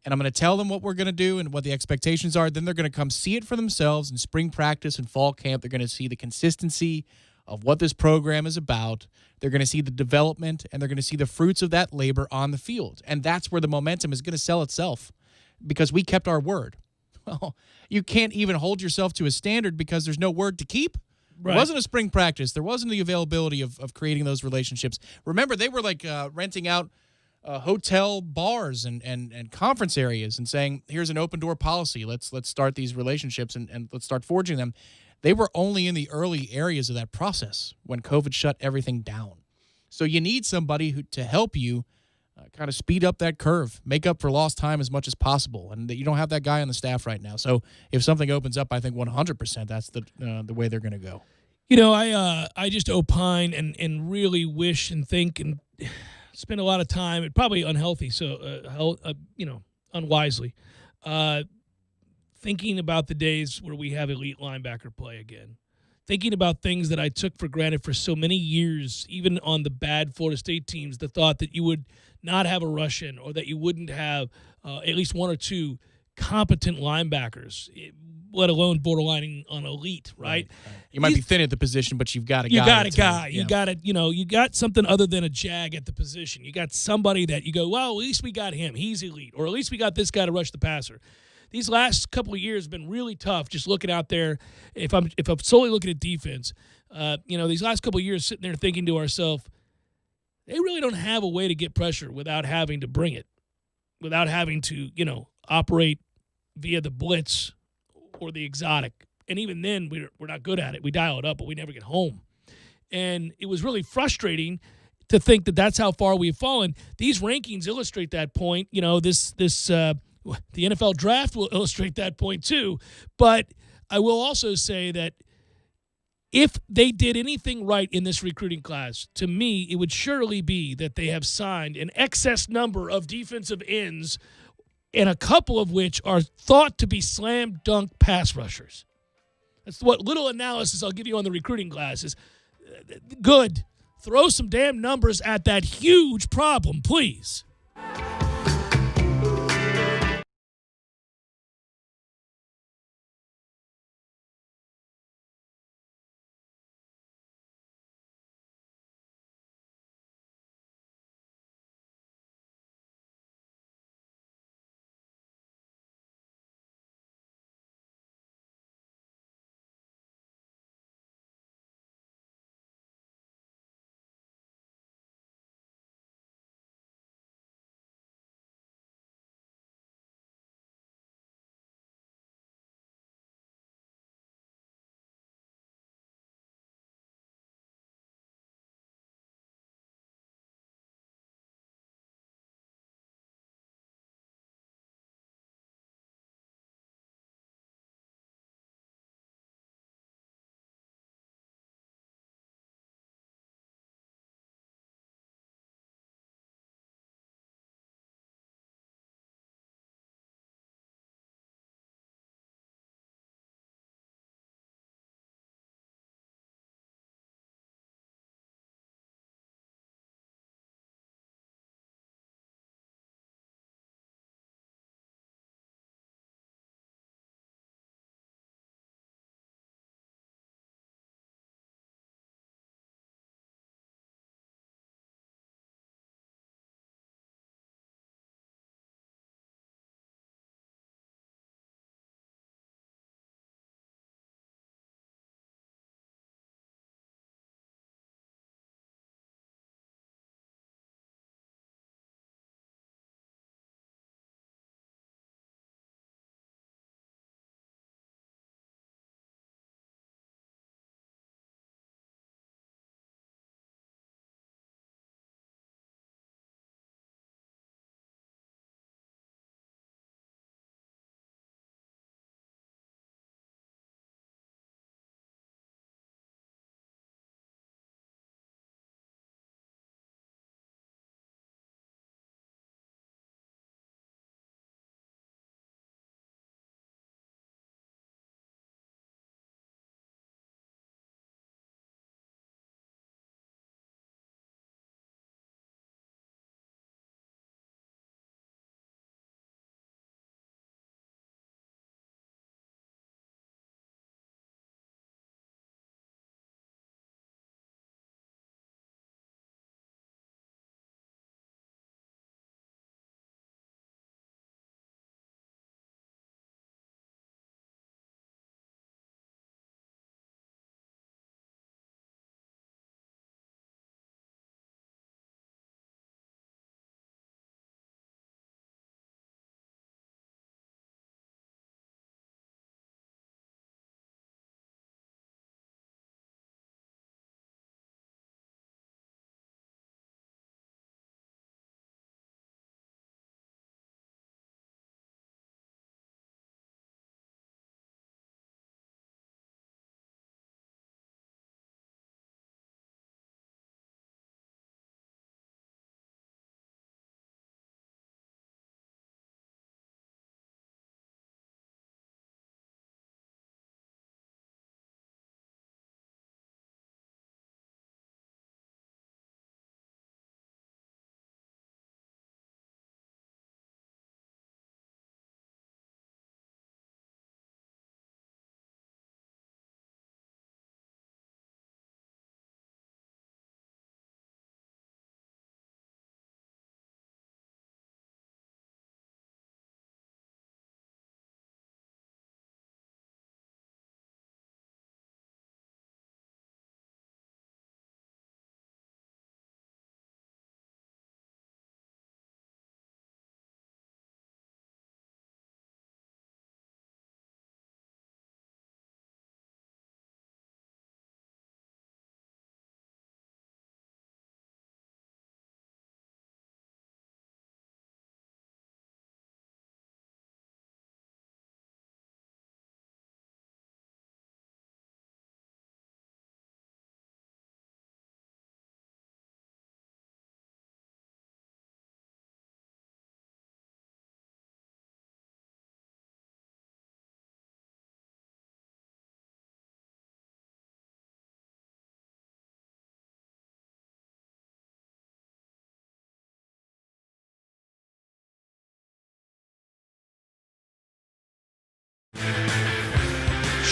And I'm going to tell them what we're going to do and what the expectations are. Then they're going to come see it for themselves in spring practice and fall camp. They're going to see the consistency of what this program is about. They're going to see the development, and they're going to see the fruits of that labor on the field. And that's where the momentum is going to sell itself because we kept our word. Well, you can't even hold yourself to a standard because there's no word to keep. Right. There wasn't a spring practice. There wasn't the availability of creating those relationships. Remember, they were like renting out hotel bars and conference areas and saying, here's an open door policy. Let's start these relationships and let's start forging them. They were only in the early areas of that process when COVID shut everything down. So you need somebody to help you kind of speed up that curve, make up for lost time as much as possible. And you don't have that guy on the staff right now. So if something opens up, I think 100% that's the way they're going to go. You know, I just opine and really wish and think and spend a lot of time, probably unhealthy, so, unwisely, thinking about the days where we have elite linebacker play again. Thinking about things that I took for granted for so many years, even on the bad Florida State teams, the thought that you would not have a Russian or that you wouldn't have at least one or two competent linebackers, let alone borderlining on elite, right? You might be thin at the position, but you've got a guy. You got a guy. You got it. You got something other than a jag at the position. You got somebody that you go, well, at least we got him. He's elite. Or at least we got this guy to rush the passer. These last couple of years have been really tough just looking out there. If I'm solely looking at defense, these last couple of years sitting there thinking to ourselves, they really don't have a way to get pressure without having to bring it, without having to, operate via the blitz or the exotic. And even then, we're not good at it. We dial it up, but we never get home. And it was really frustrating to think that that's how far we've fallen. These rankings illustrate that point. The NFL draft will illustrate that point too. But I will also say that if they did anything right in this recruiting class, to me, it would surely be that they have signed an excess number of defensive ends, and a couple of which are thought to be slam dunk pass rushers. That's what little analysis I'll give you on the recruiting class is good. Throw some damn numbers at that huge problem, please.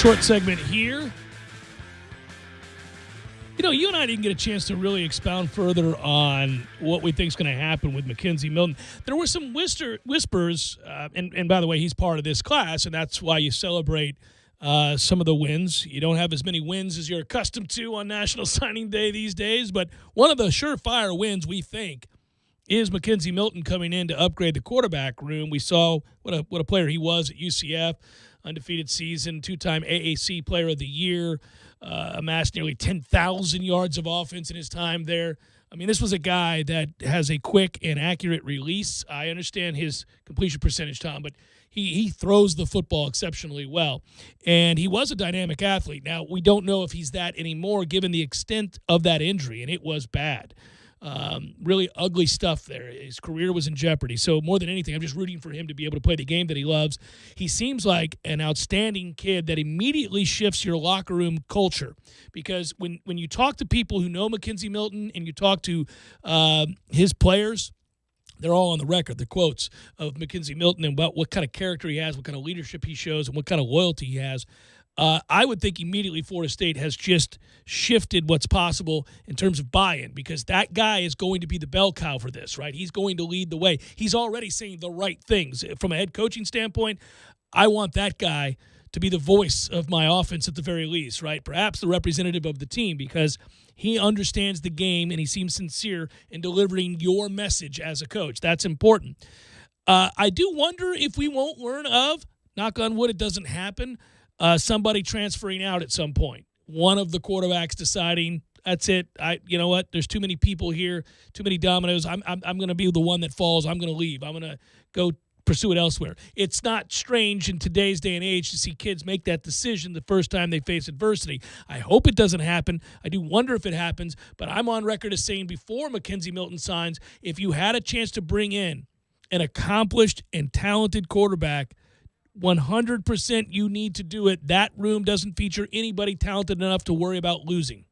Short segment here. You know, you and I didn't get a chance to really expound further on what we think is going to happen with Mackenzie Milton. There were some whispers, and by the way, he's part of this class, and that's why you celebrate some of the wins. You don't have as many wins as you're accustomed to on National Signing Day these days, but one of the surefire wins, we think, is Mackenzie Milton coming in to upgrade the quarterback room. We saw what a player he was at UCF, undefeated season, two-time AAC Player of the Year, amassed nearly 10,000 yards of offense in his time there. I mean, this was a guy that has a quick and accurate release. I understand his completion percentage, Tom, but he throws the football exceptionally well. And he was a dynamic athlete. Now, we don't know if he's that anymore given the extent of that injury, and it was bad. Really ugly stuff there. His career was in jeopardy. So more than anything, I'm just rooting for him to be able to play the game that he loves. He seems like an outstanding kid that immediately shifts your locker room culture, because when you talk to people who know Mackenzie Milton and you talk to his players, they're all on the record, the quotes of Mackenzie Milton and about what kind of character he has, what kind of leadership he shows, and what kind of loyalty he has. I would think immediately Florida State has just shifted what's possible in terms of buy-in, because that guy is going to be the bell cow for this, right? He's going to lead the way. He's already saying the right things. From a head coaching standpoint, I want that guy to be the voice of my offense at the very least, right? Perhaps the representative of the team, because he understands the game and he seems sincere in delivering your message as a coach. That's important. I do wonder if we won't learn of, knock on wood, it doesn't happen, somebody transferring out at some point. One of the quarterbacks deciding, that's it. You know what? There's too many people here, too many dominoes. I'm going to be the one that falls. I'm going to leave. I'm going to go pursue it elsewhere. It's not strange in today's day and age to see kids make that decision the first time they face adversity. I hope it doesn't happen. I do wonder if it happens, but I'm on record as saying before Mackenzie Milton signs, if you had a chance to bring in an accomplished and talented quarterback, 100% you need to do it. That room doesn't feature anybody talented enough to worry about losing.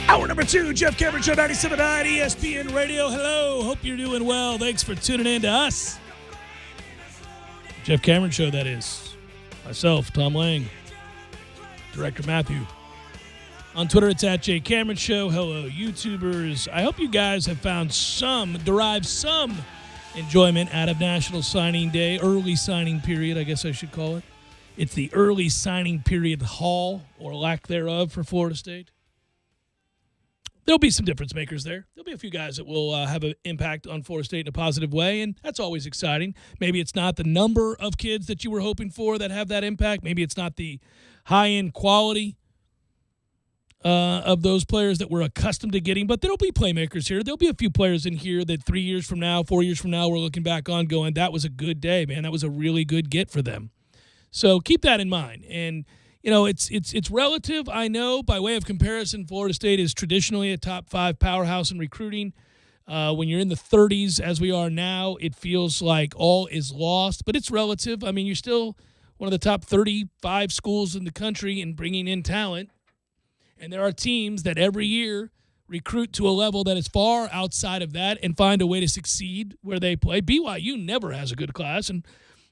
Hour number 2, Jeff Cameron Show, 97.9 ESPN Radio. Hello, hope you're doing well. Thanks for tuning in to us. Jeff Cameron Show, that is. Myself, Tom Lang, Director Matthew. On Twitter, it's at J Cameron Show. Hello, YouTubers. I hope you guys have derived some enjoyment out of National Signing Day, early signing period, I guess I should call it. It's the early signing period haul, or lack thereof, for Florida State. There'll be some difference makers there. There'll be a few guys that will have an impact on Florida State in a positive way, and that's always exciting. Maybe it's not the number of kids that you were hoping for that have that impact. Maybe it's not the high-end quality of those players that we're accustomed to getting, but there'll be playmakers here. There'll be a few players in here that 3 years from now, 4 years from now, we're looking back on going, that was a good day, man. That was a really good get for them. So keep that in mind. And you know, it's relative, I know. By way of comparison, Florida State is traditionally a top 5 powerhouse in recruiting. When you're in the 30s, as we are now, it feels like all is lost. But it's relative. I mean, you're still one of the top 35 schools in the country in bringing in talent. And there are teams that every year recruit to a level that is far outside of that and find a way to succeed where they play. BYU never has a good class, and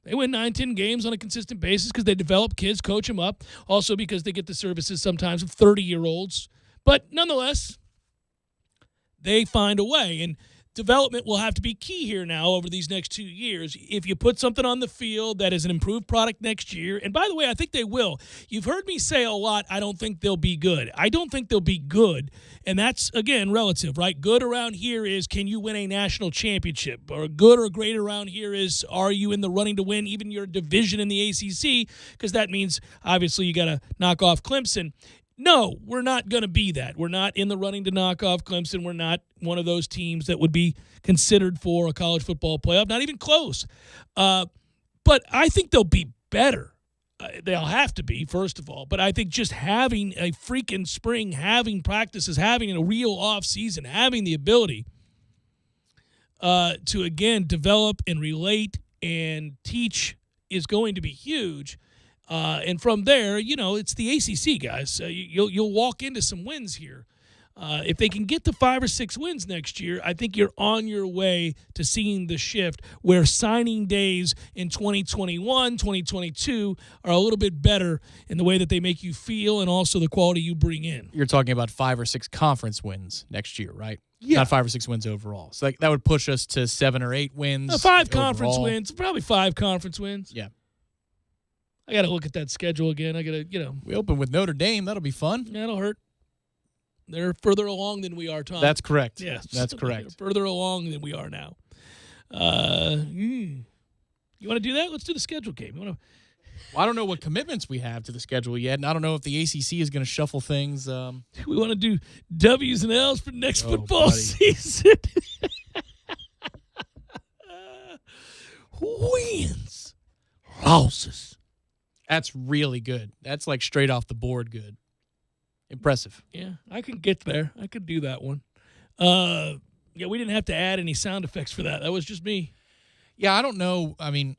they win 9-10 games on a consistent basis because they develop kids, coach them up. Also because they get the services sometimes of 30-year-olds. But nonetheless, they find a way. And development will have to be key here now over these next 2 years. If you put something on the field that is an improved product next year, and by the way, I think they will. You've heard me say a lot, I don't think they'll be good. I don't think they'll be good. And that's, again, relative, right? Good around here is, can you win a national championship? Or good or great around here is, are you in the running to win even your division in the ACC? Because that means, obviously, you got to knock off Clemson. No, we're not going to be that. We're not in the running to knock off Clemson. We're not one of those teams that would be considered for a college football playoff, not even close. But I think they'll be better. They'll have to be, first of all. But I think just having a freaking spring, having practices, having a real off season, having the ability to, again, develop and relate and teach is going to be huge. And from there, you know, it's the ACC, guys. You'll walk into some wins here. If they can get to 5 or 6 wins next year, I think you're on your way to seeing the shift where signing days in 2021, 2022 are a little bit better in the way that they make you feel and also the quality you bring in. You're talking about 5 or 6 conference wins next year, right? Yeah. Not 5 or 6 wins overall. So that would push us to 7 or 8 wins. 5 conference wins, probably 5 conference wins. Yeah. I got to look at that schedule again. I got to, you know. We open with Notre Dame. That'll be fun. That'll hurt. They're further along than we are, Tom. That's correct. Yes. That's correct. They're further along than we are now. You want to do that? Let's do the schedule game. You want to? Well, I don't know what commitments we have to the schedule yet, and I don't know if the ACC is going to shuffle things. We want to do W's and L's for next football season. Wins. Losses. That's really good. That's like straight off the board good. Impressive. Yeah, I could get there. I could do that one. Yeah, we didn't have to add any sound effects for that. That was just me. Yeah, I don't know. I mean,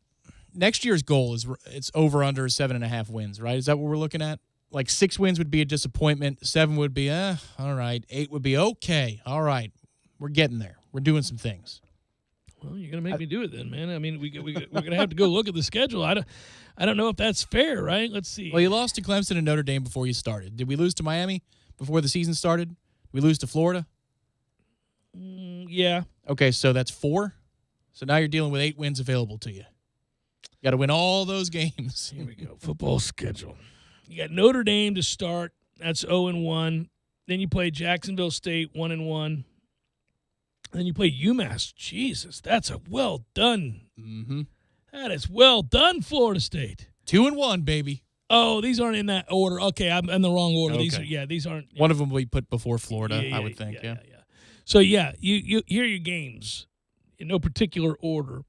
next year's goal is it's over under 7.5 wins, right? Is that what we're looking at? Like 6 wins would be a disappointment. 7 would be, all right. 8 would be okay. All right. We're getting there. We're doing some things. Well, you're gonna make me do it then, man. I mean, we're gonna have to go look at the schedule. I don't know if that's fair, right? Let's see. Well, you lost to Clemson and Notre Dame before you started. Did we lose to Miami before the season started? Did we lose to Florida? Yeah. Okay, so that's 4. So now you're dealing with 8 wins available to you. You got to win all those games. Here we go. Football schedule. You got Notre Dame to start. That's 0-1. Then you play Jacksonville State 1-1. Then you play UMass. Jesus, that's a well done. Mm-hmm. That is well done, Florida State. 2-1, baby. Oh, these aren't in that order. Okay, I'm in the wrong order. Okay. These aren't. One of them will be put before Florida, I would think. Yeah. So you here are your games in no particular order.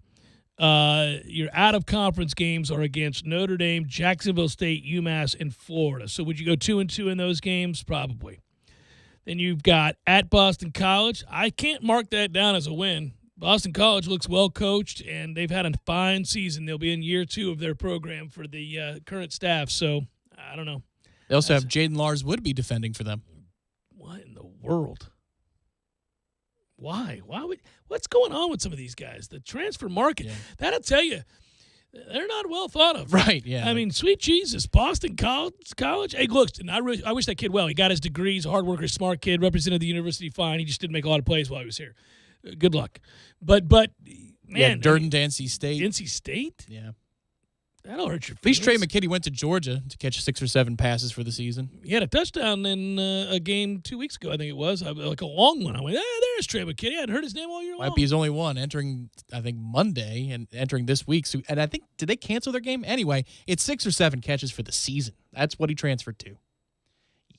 Your out-of-conference games are against Notre Dame, Jacksonville State, UMass, and Florida. So would you go 2-2 in those games? Probably. Then you've got at Boston College. I can't mark that down as a win. Boston College looks well coached, and they've had a fine season. They'll be in year 2 of their program for the current staff. So I don't know. They also have Jaden Lars Woodby defending for them. What in the world? Why? What's going on with some of these guys? The transfer market, that'll tell you, they're not well thought of. Right, yeah. I mean, sweet Jesus, Boston College. Hey, look, and I wish that kid well. He got his degrees, a hard worker, smart kid, represented the university fine. He just didn't make a lot of plays while he was here. Good luck. But man. Durden to NC State. NC State? Yeah. That'll hurt your At least Trey feelings. McKitty went to Georgia to catch 6 or 7 passes for the season. He had a touchdown in a game 2 weeks ago, I think it was, like a long one. I went, there's Trey McKitty. I hadn't heard his name all year long. Might be his only one entering, I think, Monday and entering this week. So, and I think, did they cancel their game? Anyway, it's 6 or 7 catches for the season. That's what he transferred to.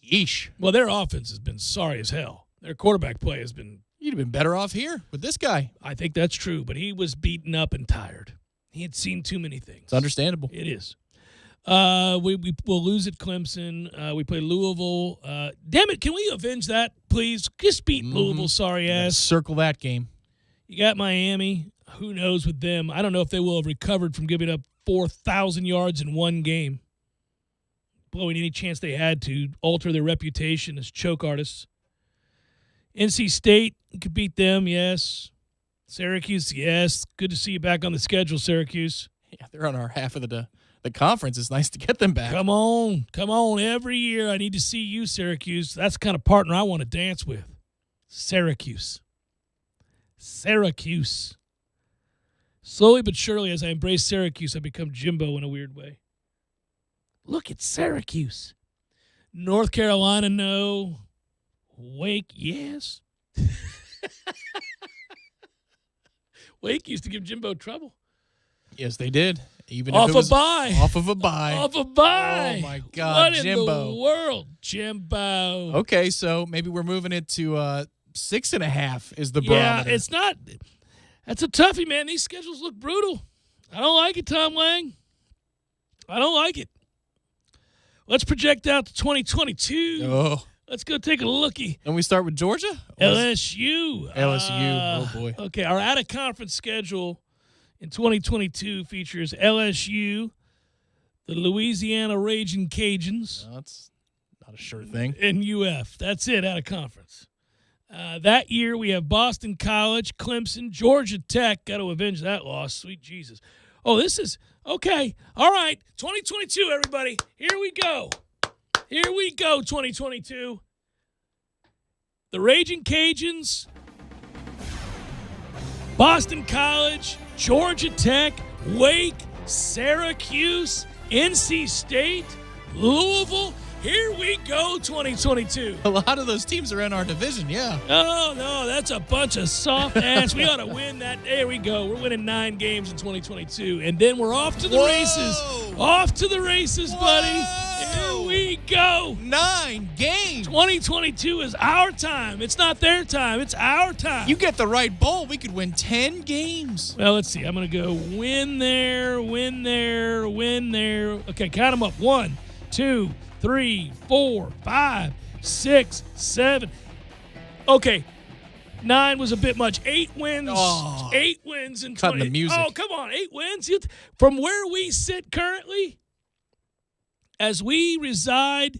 Yeesh. Well, their offense has been sorry as hell. Their quarterback play has been. You'd have been better off here with this guy. I think that's true, but he was beaten up and tired. He had seen too many things. It's understandable. It is. We'll lose at Clemson. We play Louisville. Damn it, can we avenge that, please? Just beat Louisville, sorry ass. Circle that game. You got Miami. Who knows with them? I don't know if they will have recovered from giving up 4,000 yards in one game, blowing any chance they had to alter their reputation as choke artists. NC State, you could beat them, yes. Syracuse, yes. Good to see you back on the schedule, Syracuse. Yeah, they're on our half of the conference. It's nice to get them back. Come on. Every year I need to see you, Syracuse. That's the kind of partner I want to dance with. Syracuse. Slowly but surely, as I embrace Syracuse, I become Jimbo in a weird way. Look at Syracuse. North Carolina, no. Wake, yes. Wake used to give Jimbo trouble. Yes, they did. Even Off if it was a bye. Off of a bye. Oh, my God, what Jimbo. in the world, Jimbo? Okay, so maybe we're moving it to 6.5 is the Yeah, barometer. it's not. That's a toughie, man. These schedules look brutal. I don't like it, Tom Lang. I don't like it. Let's project out to 2022. Oh. Let's go take a lookie. And we start with Georgia? LSU. LSU. Oh, boy. Okay, our out-of-conference schedule in 2022 features LSU, the Louisiana Raging Cajuns. No, that's not a sure thing. And UF. That's it, out of conference. That year, we have Boston College, Clemson, Georgia Tech. Got to avenge that loss. Sweet Jesus. Oh, this is – okay. All right. 2022, everybody. Here we go. 2022. The Raging Cajuns, Boston College, Georgia Tech, Wake, Syracuse, NC State, Louisville. Here we go, 2022. A lot of those teams are in our division, yeah. Oh, no, that's a bunch of soft ass. We ought to win that. There we go. We're winning 9 games in 2022. And then we're off to the races. Off to the races, buddy. Here we go. 9 games. 2022 is our time. It's not their time. It's our time. You get the right bowl, we could win 10 games. Well, let's see. I'm going to go win there, win there, win there. Okay, count them up. 1, 2, 3, 4, 5, 6, 7. Okay, 9 was a bit much. 8 wins. Oh. 8 wins in Cutting 20. the music. Oh, come on. 8 wins. From where we sit currently, as we reside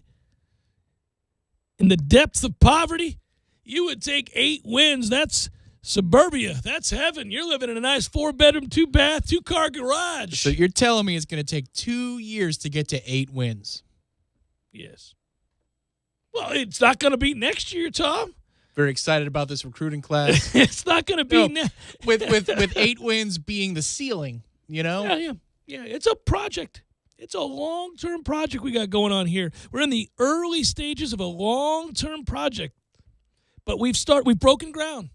in the depths of poverty, you would take 8 wins. That's suburbia. That's heaven. You're living in a nice 4-bedroom, 2-bath, 2-car garage. So you're telling me it's going to take 2 years to get to 8 wins? Yes. Well, it's not going to be next year, Tom. Very excited about this recruiting class. It's not going to be with 8 wins being the ceiling, you know? Yeah. It's a project. It's a long-term project we got going on here. We're in the early stages of a long-term project, but we've broken ground.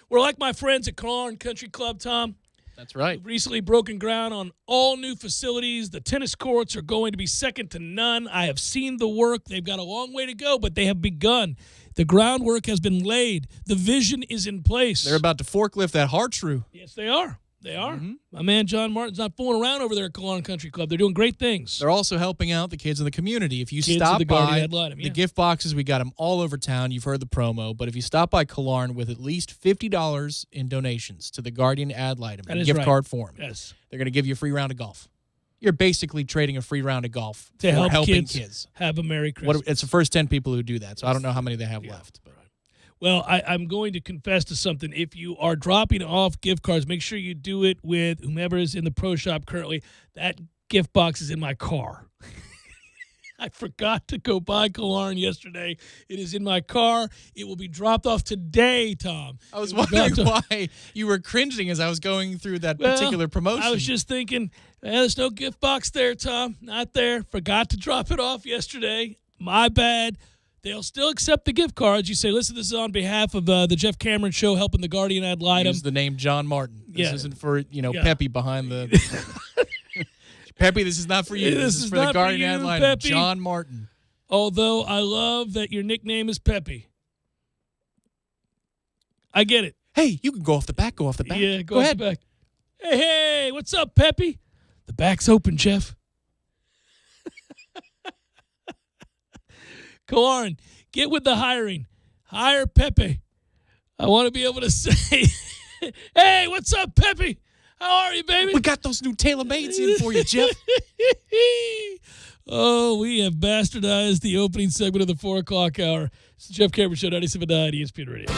We're like my friends at Clarn Country Club, Tom. That's right. We've recently broken ground on all new facilities. The tennis courts are going to be second to none. I have seen the work. They've got a long way to go, but they have begun. The groundwork has been laid. The vision is in place. They're about to forklift that Hartrue. Yes, they are. They are. Mm-hmm. My man John Martin's not fooling around over there at Clarn Country Club. They're doing great things. They're also helping out the kids in the community. If you Kids stop of the Guardian by Ad Litem, yeah. the gift boxes, we got them all over town. You've heard the promo. But if you stop by Clarn with at least $50 in donations to the Guardian Ad Litem, That a is gift right. card form, Yes. they're going to give you a free round of golf. You're basically trading a free round of golf To for help helping kids have a Merry Christmas. It's the first 10 people who do that, so I don't know how many they have left. But Well, I'm going to confess to something. If you are dropping off gift cards, make sure you do it with whomever is in the pro shop currently. That gift box is in my car. I forgot to go buy cologne yesterday. It is in my car. It will be dropped off today, Tom. I was wondering why you were cringing as I was going through that particular promotion. I was just thinking, there's no gift box there, Tom. Not there. Forgot to drop it off yesterday. My bad. They'll still accept the gift cards. You say, listen, this is on behalf of the Jeff Cameron Show, helping the Guardian ad litem. Use the name John Martin. This isn't for, Peppy behind the... Peppy, this is not for you. This is for the Guardian ad litem, John Martin. Although I love that your nickname is Peppy. I get it. Hey, you can go off the back. Yeah, go ahead. The back. Hey, what's up, Peppy? The back's open, Jeff. Kalarin, get with the hiring. Hire Pepe. I want to be able to say, hey, what's up, Pepe? How are you, baby? We got those new tailor-mades in for you, Jeff. Oh, we have bastardized the opening segment of the 4 o'clock hour. It's the Jeff Cameron Show, 97.9 ESPN Radio.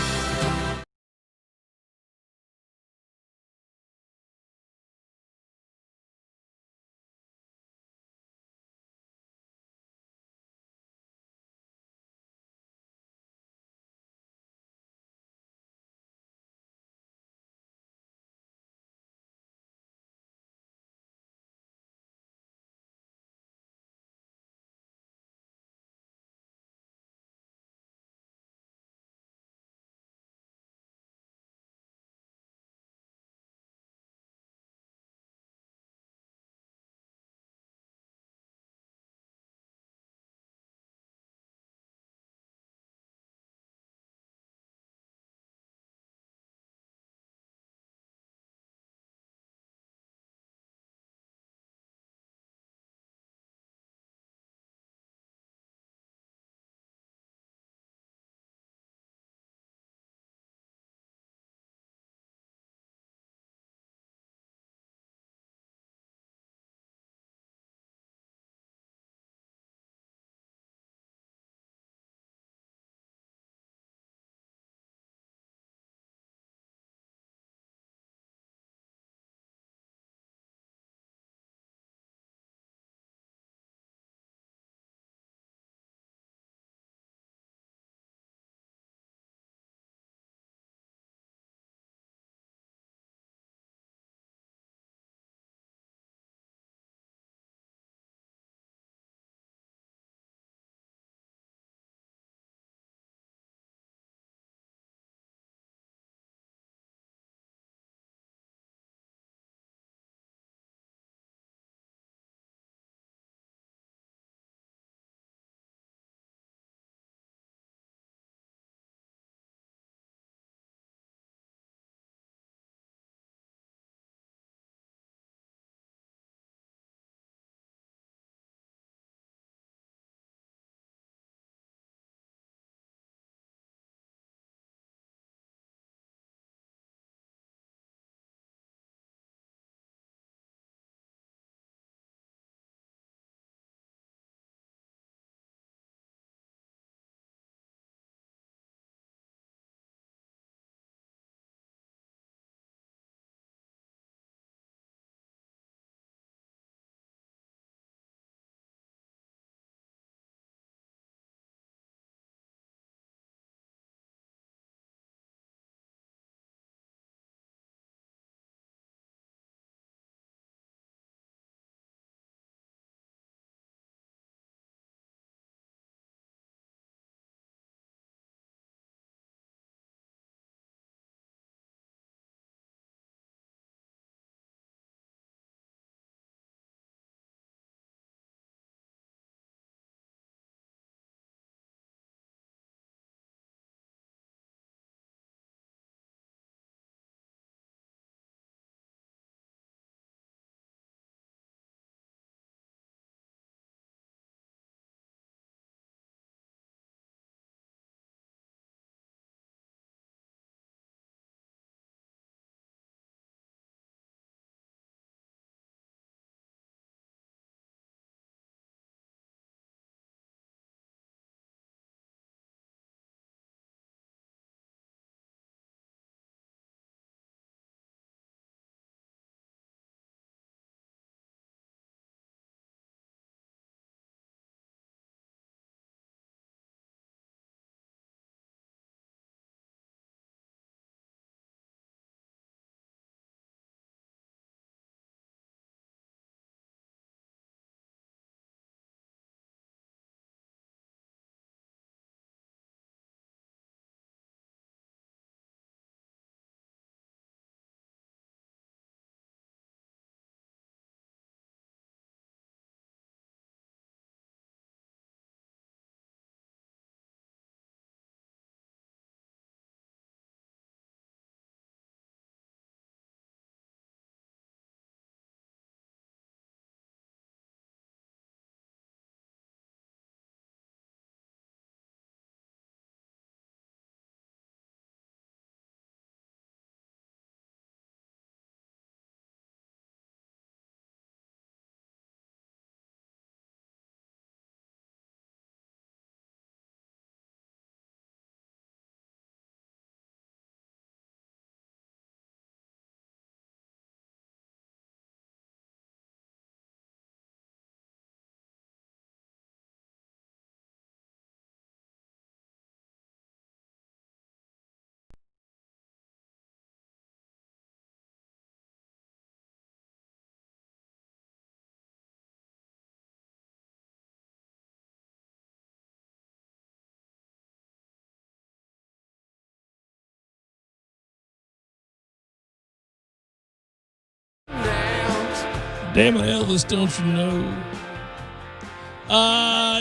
Damn it, Elvis, don't you know?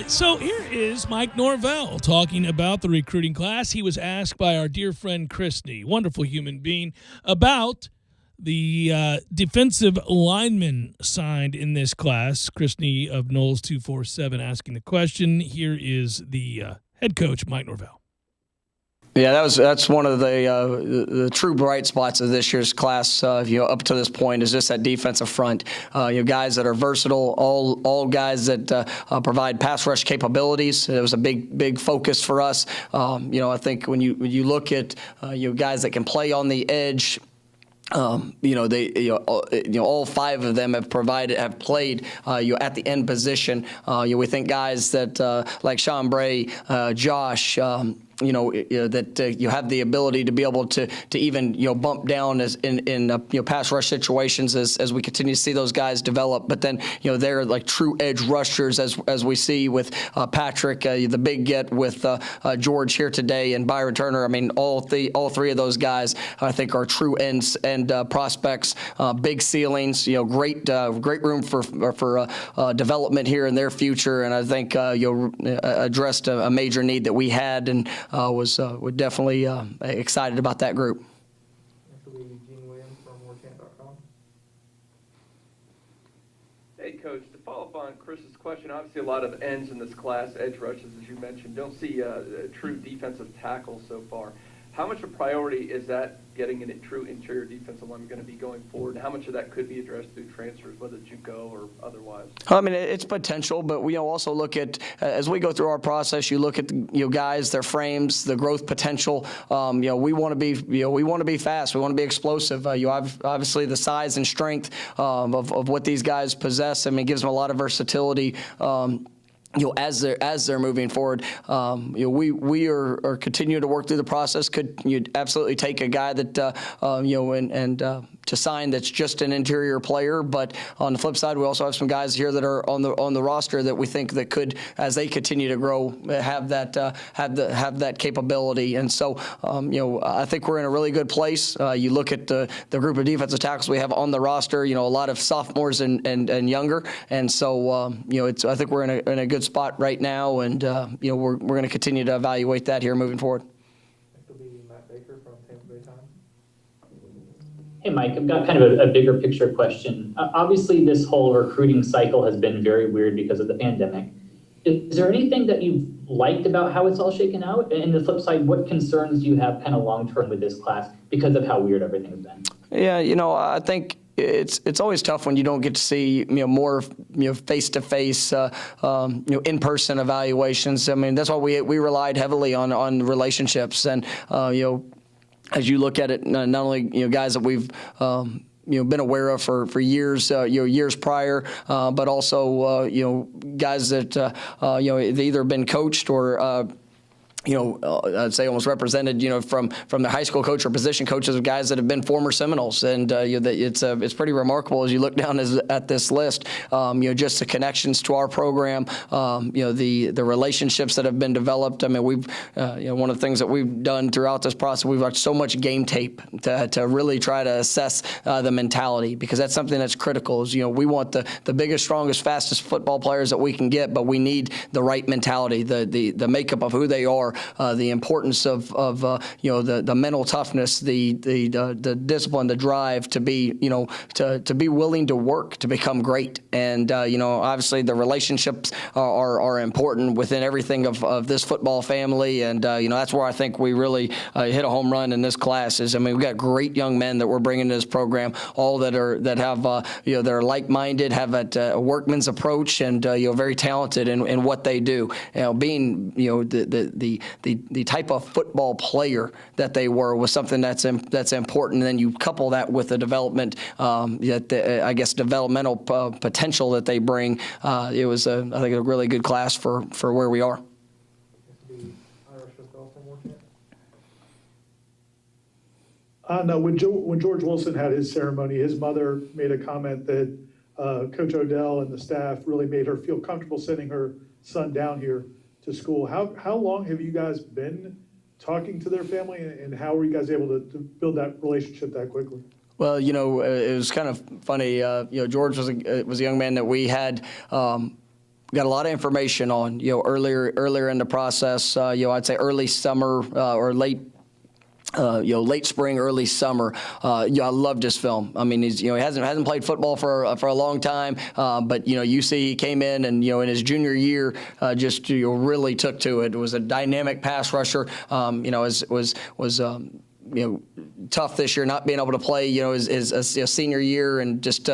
So here is Mike Norvell talking about the recruiting class. He was asked by our dear friend Christy, wonderful human being, about the defensive lineman signed in this class. Christy of Knowles 247 asking the question. Here is the head coach, Mike Norvell. Yeah, that's one of the true bright spots of this year's class. Up to this point, is just that defensive front. Guys that are versatile, all guys that provide pass rush capabilities. It was a big focus for us. I think when you look at guys that can play on the edge. All five of them have played at the end position. We think guys that like Sean Bray, Josh. That you have the ability to be able to even bump down as in pass rush situations as we continue to see those guys develop. But then they're like true edge rushers as we see with Patrick, the big get with George here today, and Byron Turner. I mean, all three of those guys I think are true ends and prospects, big ceilings. Great room for development here in their future, and I think addressed a major need that we had, and we're definitely excited about that group. Hey, Coach, to follow up on Chris's question, obviously a lot of ends in this class, edge rushes, as you mentioned. Don't see a true defensive tackle so far. How much a priority is that getting a true interior defensive line going to be going forward? And how much of that could be addressed through transfers, whether it's JUCO or otherwise? I mean, it's potential, but we also look at, as we go through our process, you look at guys, their frames, the growth potential. We want to be fast. We want to be explosive. Obviously the size and strength of what these guys possess. I mean, it gives them a lot of versatility. As they're moving forward, we are continuing to work through the process. Could you absolutely take a guy that to sign that's just an interior player, but on the flip side, we also have some guys here that are on the roster that we think that could, as they continue to grow, have that capability. And so, I think we're in a really good place. You look at the group of defensive tackles we have on the roster. A lot of sophomores and younger, and so I think we're in a good spot right now, and we're going to continue to evaluate that here moving forward. Hey, Mike, I've got kind of a bigger picture question. Obviously, this whole recruiting cycle has been very weird because of the pandemic. Is there anything that you've liked about how it's all shaken out? And the flip side, what concerns do you have kind of long-term with this class because of how weird everything's been? Yeah, I think it's always tough when you don't get to see more face-to-face in-person evaluations. I mean, that's why we relied heavily on relationships, and as you look at it, not only guys that we've been aware of for years, years prior, but also guys that they've either been coached or I'd say almost represented, from the high school coach or position coaches of guys that have been former Seminoles, and it's pretty remarkable as you look down at this list. Just the connections to our program, the relationships that have been developed. I mean, we've one of the things that we've done throughout this process, we've watched so much game tape to really try to assess the mentality, because that's something that's critical. Is we want the biggest, strongest, fastest football players that we can get, but we need the right mentality, the makeup of who they are. The importance of the mental toughness, the discipline, the drive to be to be willing to work to become great, and obviously the relationships are important within everything of this football family, and that's where I think we really hit a home run in this class. We've got great young men that we're bringing to this program, all that have that are like-minded, have a workman's approach, and very talented in what they do. Being the type of football player that they were was something that's important. And then you couple that with the development, developmental potential that they bring. It was, I think, a really good class for where we are. No, when George Wilson had his ceremony, his mother made a comment that Coach Odell and the staff really made her feel comfortable sending her son down here to school. How long have you guys been talking to their family, and how were you guys able to build that relationship that quickly? Well, it was kind of funny. George was a young man that we had. Got a lot of information on, earlier in the process. I'd say early summer or late spring, early summer. I loved his film. I mean, he hasn't played football for a long time, but you see he came in and in his junior year just really took to it. It was a dynamic pass rusher. Was tough this year, not being able to play, his senior year, and just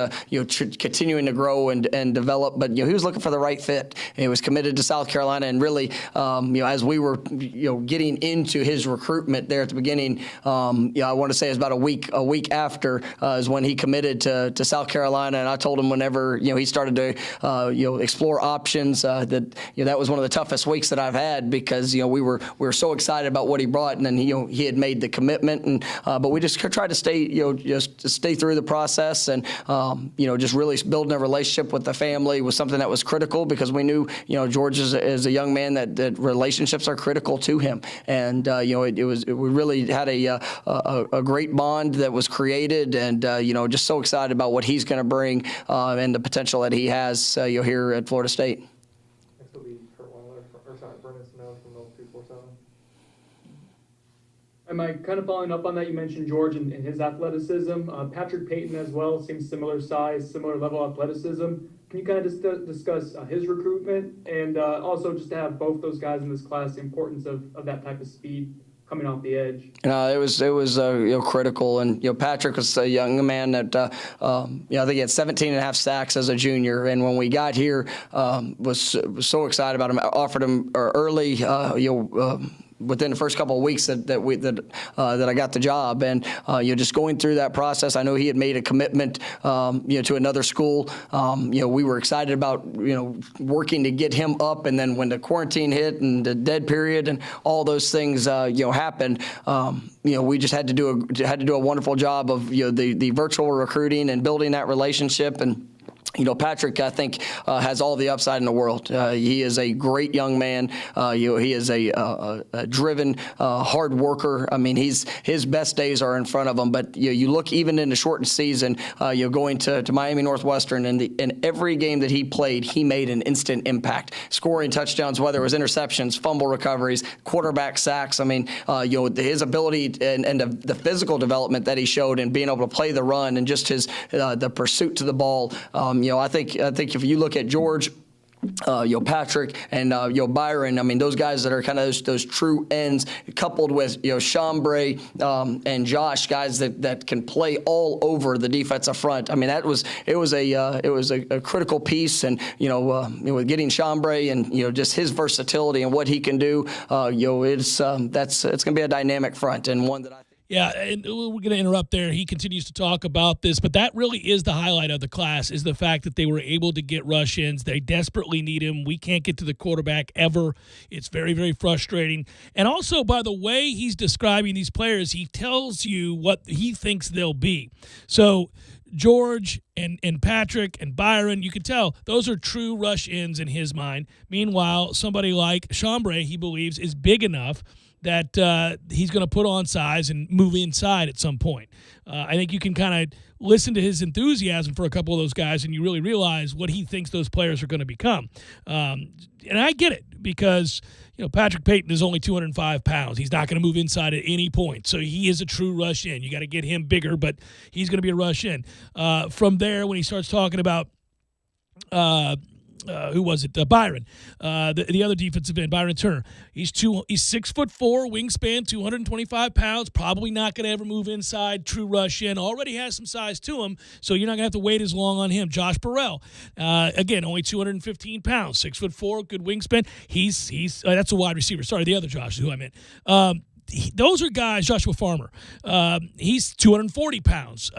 continuing to grow and develop. But he was looking for the right fit. And he was committed to South Carolina, and really, as we were getting into his recruitment there at the beginning, I want to say it was about a week after is when he committed to South Carolina. And I told him whenever he started to explore options that that was one of the toughest weeks that I've had, because we were so excited about what he brought, and then he had made the commitment. And but we just tried to stay, just to stay through the process, and just really building a relationship with the family was something that was critical, because we knew, George is a young man that relationships are critical to him, and we really had a great bond that was created, and just so excited about what he's going to bring and the potential that he has here at Florida State. Next will be Brennan Snow from the 247. Am I kind of following up on that? You mentioned George and his athleticism. Patrick Payton as well seems similar size, similar level of athleticism. Can you kind of just discuss his recruitment, and also just to have both those guys in this class, the importance of that type of speed coming off the edge? It was critical, and Patrick was a young man that I think he had 17 and a half sacks as a junior, and when we got here, was so excited about him. Offered him early, within the first couple of weeks that I got the job, and just going through that process, I know he had made a commitment to another school. We were excited about working to get him up, and then when the quarantine hit and the dead period and all those things happened, we just had to do a wonderful job of the virtual recruiting and building that relationship. And Patrick, I think, has all the upside in the world. He is a great young man. He is a driven, hard worker. I mean, his best days are in front of him. But you look even in the shortened season, going to Miami Northwestern, and in every game that he played, he made an instant impact, scoring touchdowns, whether it was interceptions, fumble recoveries, quarterback sacks. I mean, his ability and the physical development that he showed in being able to play the run, and just his the pursuit to the ball. I think if you look at George, Patrick, and Byron, I mean, those guys that are kind of those true ends, coupled with Chambray and Josh, guys that can play all over the defensive front. I mean, it was a critical piece, and with getting Chambray and just his versatility and what he can do, it's going to be a dynamic front, and one that I think. Yeah, and we're going to interrupt there. He continues to talk about this, but that really is the highlight of the class, is the fact that they were able to get rush-ins. They desperately need him. We can't get to the quarterback ever. It's very, very frustrating. And also, by the way he's describing these players, he tells you what he thinks they'll be. So George and Patrick and Byron, you can tell those are true rush-ins in his mind. Meanwhile, somebody like Chambray, he believes, is big enough that he's going to put on size and move inside at some point. I think you can kind of listen to his enthusiasm for a couple of those guys, and you really realize what he thinks those players are going to become. And I get it, because Patrick Payton is only 205 pounds. He's not going to move inside at any point. So he is a true rush in. You got to get him bigger, but he's going to be a rush in. From there, when he starts talking about who was it? Byron, the other defensive end, Byron Turner. He's 6'4", wingspan, 225 pounds. Probably not going to ever move inside. True rush in. Already has some size to him, so you're not going to have to wait as long on him. Josh Burrell, again, only 215 pounds, 6'4", good wingspan. He's that's a wide receiver. Sorry, the other Josh is who I meant. Those are guys. Joshua Farmer, he's 240 pounds.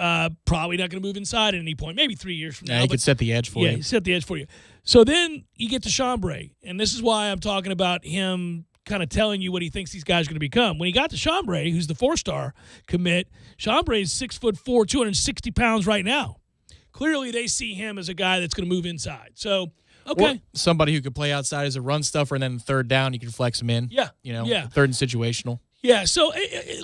Probably not going to move inside at any point. Maybe 3 years from now. Yeah, he could set the edge for you. Yeah, he set the edge for you. So then you get to Chambray, and this is why I'm talking about him kind of telling you what he thinks these guys are going to become. When he got to Chambray, who's the 4-star commit, Chambray is 6'4", 260 pounds right now. Clearly, they see him as a guy that's going to move inside. So, okay. Or somebody who could play outside as a run stuffer, and then third down, you can flex him in. Yeah. Third and situational. Yeah, so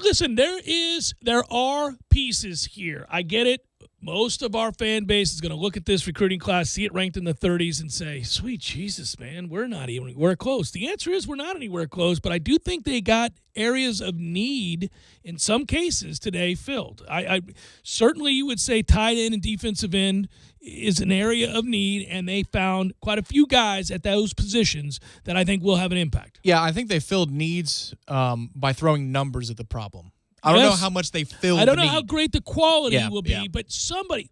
listen, there are pieces here. I get it. Most of our fan base is going to look at this recruiting class, see it ranked in the 30s, and say, sweet Jesus, man, we're not anywhere close. The answer is we're not anywhere close, but I do think they got areas of need in some cases today filled. I certainly you would say tight end and defensive end is an area of need, and they found quite a few guys at those positions that I think will have an impact. Yeah, I think they filled needs by throwing numbers at the problem. I don't know how much they filled. I don't know need. how great the quality will be, yeah. but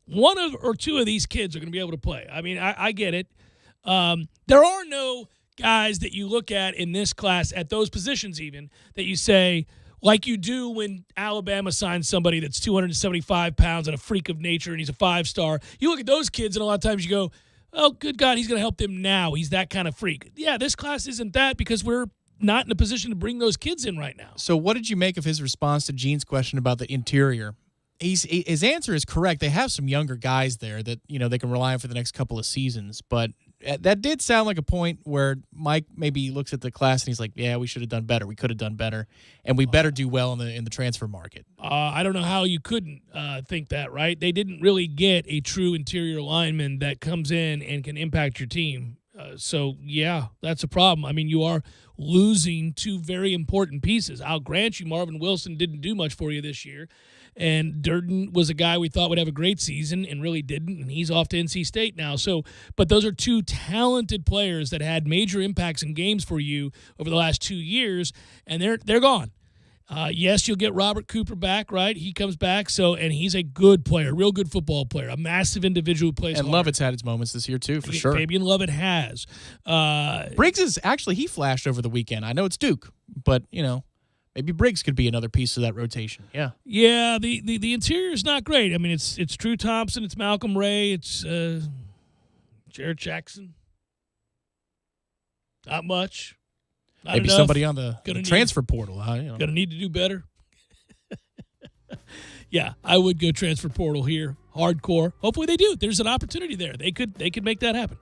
one or two of these kids are going to be able to play. I mean, I get it. There are no guys that you look at in this class at those positions even that you say, like you do when Alabama signs somebody that's 275 pounds and a freak of nature and he's a 5-star. You look at those kids and a lot of times you go, oh, good God, he's going to help them now. He's that kind of freak. Yeah, this class isn't that because we're not in a position to bring those kids in right now. So what did you make of his response to Gene's question about the interior? His answer is correct. They have some younger guys there that they can rely on for the next couple of seasons. But that did sound like a point where Mike maybe looks at the class and he's like, yeah, we should have done better. We could have done better. And we better do well in the transfer market. I don't know how you couldn't think that, right? They didn't really get a true interior lineman that comes in and can impact your team. So, yeah, that's a problem. I mean, you are losing two very important pieces. I'll grant you Marvin Wilson didn't do much for you this year. And Durden was a guy we thought would have a great season and really didn't, and he's off to NC State now. So, but those are two talented players that had major impacts in games for you over the last 2 years, and they're gone. Yes, you'll get Robert Cooper back, right? He comes back, and he's a good player, real good football player, a massive individual who plays and hard. Lovett's had his moments this year too, for sure. Fabian Lovett has. Briggs is actually he flashed over the weekend. I know it's Duke, but maybe Briggs could be another piece of that rotation. Yeah. Yeah, the interior is not great. I mean, it's Drew Thompson, it's Malcolm Ray, it's Jared Jackson. Not much. Not maybe enough. somebody on the transfer portal. Going to need to do better. Yeah, I would go transfer portal here, hardcore. Hopefully they do. There's an opportunity there. They could make that happen.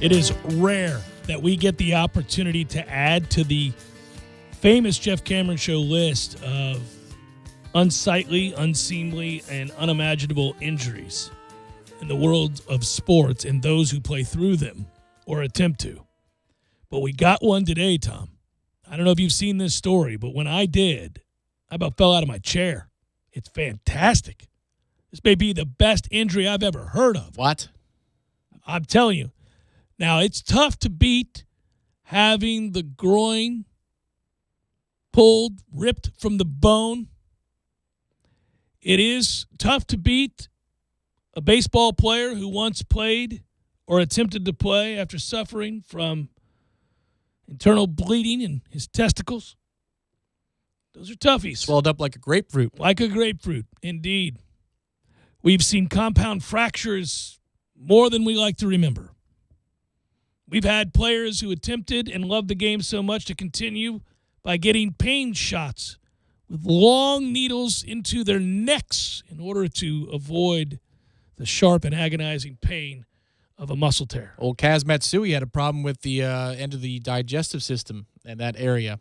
It is rare that we get the opportunity to add to the famous Jeff Cameron Show list of unsightly, unseemly, and unimaginable injuries in the world of sports and those who play through them or attempt to. But we got one today, Tom. I don't know if you've seen this story, but when I did, I about fell out of my chair. It's fantastic. This may be the best injury I've ever heard of. What? I'm telling you. Now, it's tough to beat having the groin pulled, ripped from the bone. It is tough to beat a baseball player who once played or attempted to play after suffering from internal bleeding in his testicles. Those are toughies. Swelled up like a grapefruit. Like a grapefruit, indeed. We've seen compound fractures more than we like to remember. We've had players who attempted and loved the game so much to continue by getting pain shots with long needles into their necks in order to avoid the sharp and agonizing pain of a muscle tear. Old Kaz Matsui had a problem with the end of the digestive system in that area.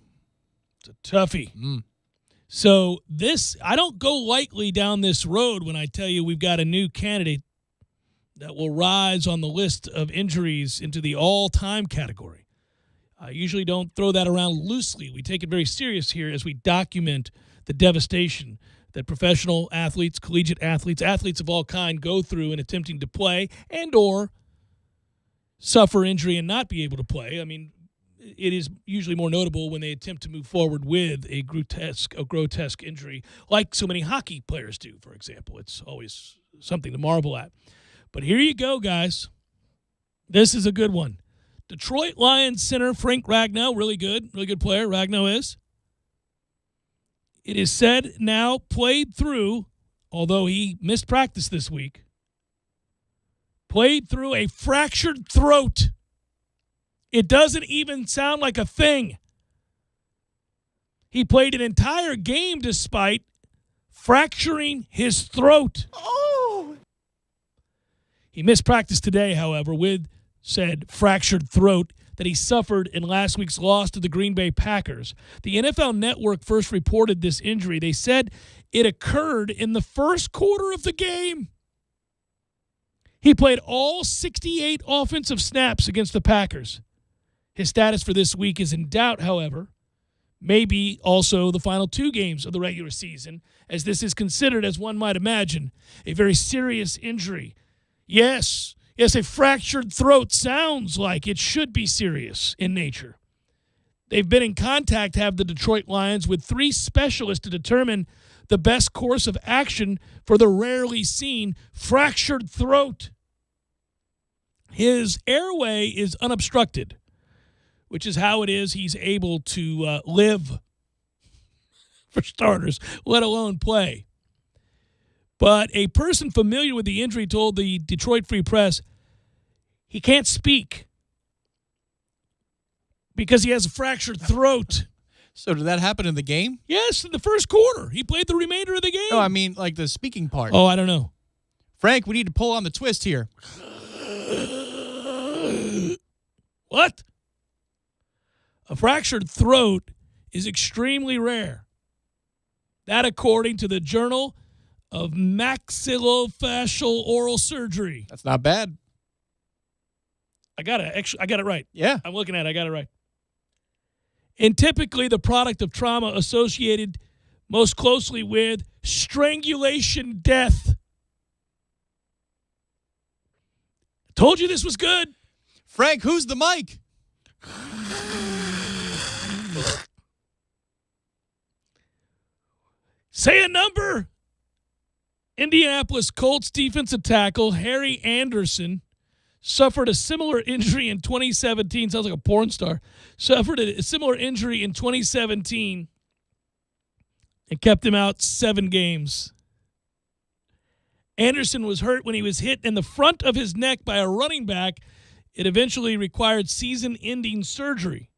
It's a toughie. So I don't go lightly down this road when I tell you we've got a new candidate that will rise on the list of injuries into the all-time category. I usually don't throw that around loosely. We take it very serious here as we document the devastation that professional athletes, collegiate athletes, athletes of all kind go through in attempting to play and or suffer injury and not be able to play. I mean, it is usually more notable when they attempt to move forward with a grotesque injury, like so many hockey players do, for example. It's always something to marvel at. But here you go, guys. This is a good one. Detroit Lions center Frank Ragnow, really good player, Ragnow is. It is said now played through, although he missed practice this week, played through a fractured throat. It doesn't even sound like a thing. He played an entire game despite fracturing his throat. Oh! He missed practice today, however, with said fractured throat that he suffered in last week's loss to the Green Bay Packers. The NFL Network first reported this injury. They said it occurred in the first quarter of the game. He played all 68 offensive snaps against the Packers. His status for this week is in doubt, however. Maybe also the final 2 games of the regular season, as this is considered, as one might imagine, a very serious injury. Yes, a fractured throat sounds like it should be serious in nature. They've been in contact, have the Detroit Lions, with 3 specialists to determine the best course of action for the rarely seen fractured throat. His airway is unobstructed, which is how it is he's able to live, for starters, let alone play. But a person familiar with the injury told the Detroit Free Press he can't speak because he has a fractured throat. So did that happen in the game? Yes, in the first quarter. He played the remainder of the game. No, I mean like the speaking part. Oh, I don't know. Frank, we need to pull on the twist here. What? A fractured throat is extremely rare. That according to the Journal of Maxillofacial Oral Surgery. That's not bad. I got it right. Yeah. I'm looking at it. I got it right. And typically the product of trauma associated most closely with strangulation death. Told you this was good. Frank, who's the mic? Say a number. Indianapolis Colts defensive tackle Harry Anderson suffered a similar injury in 2017. Sounds like a porn star. Suffered a similar injury in 2017 and kept him out 7 games. Anderson was hurt when he was hit in the front of his neck by a running back. It eventually required season-ending surgery.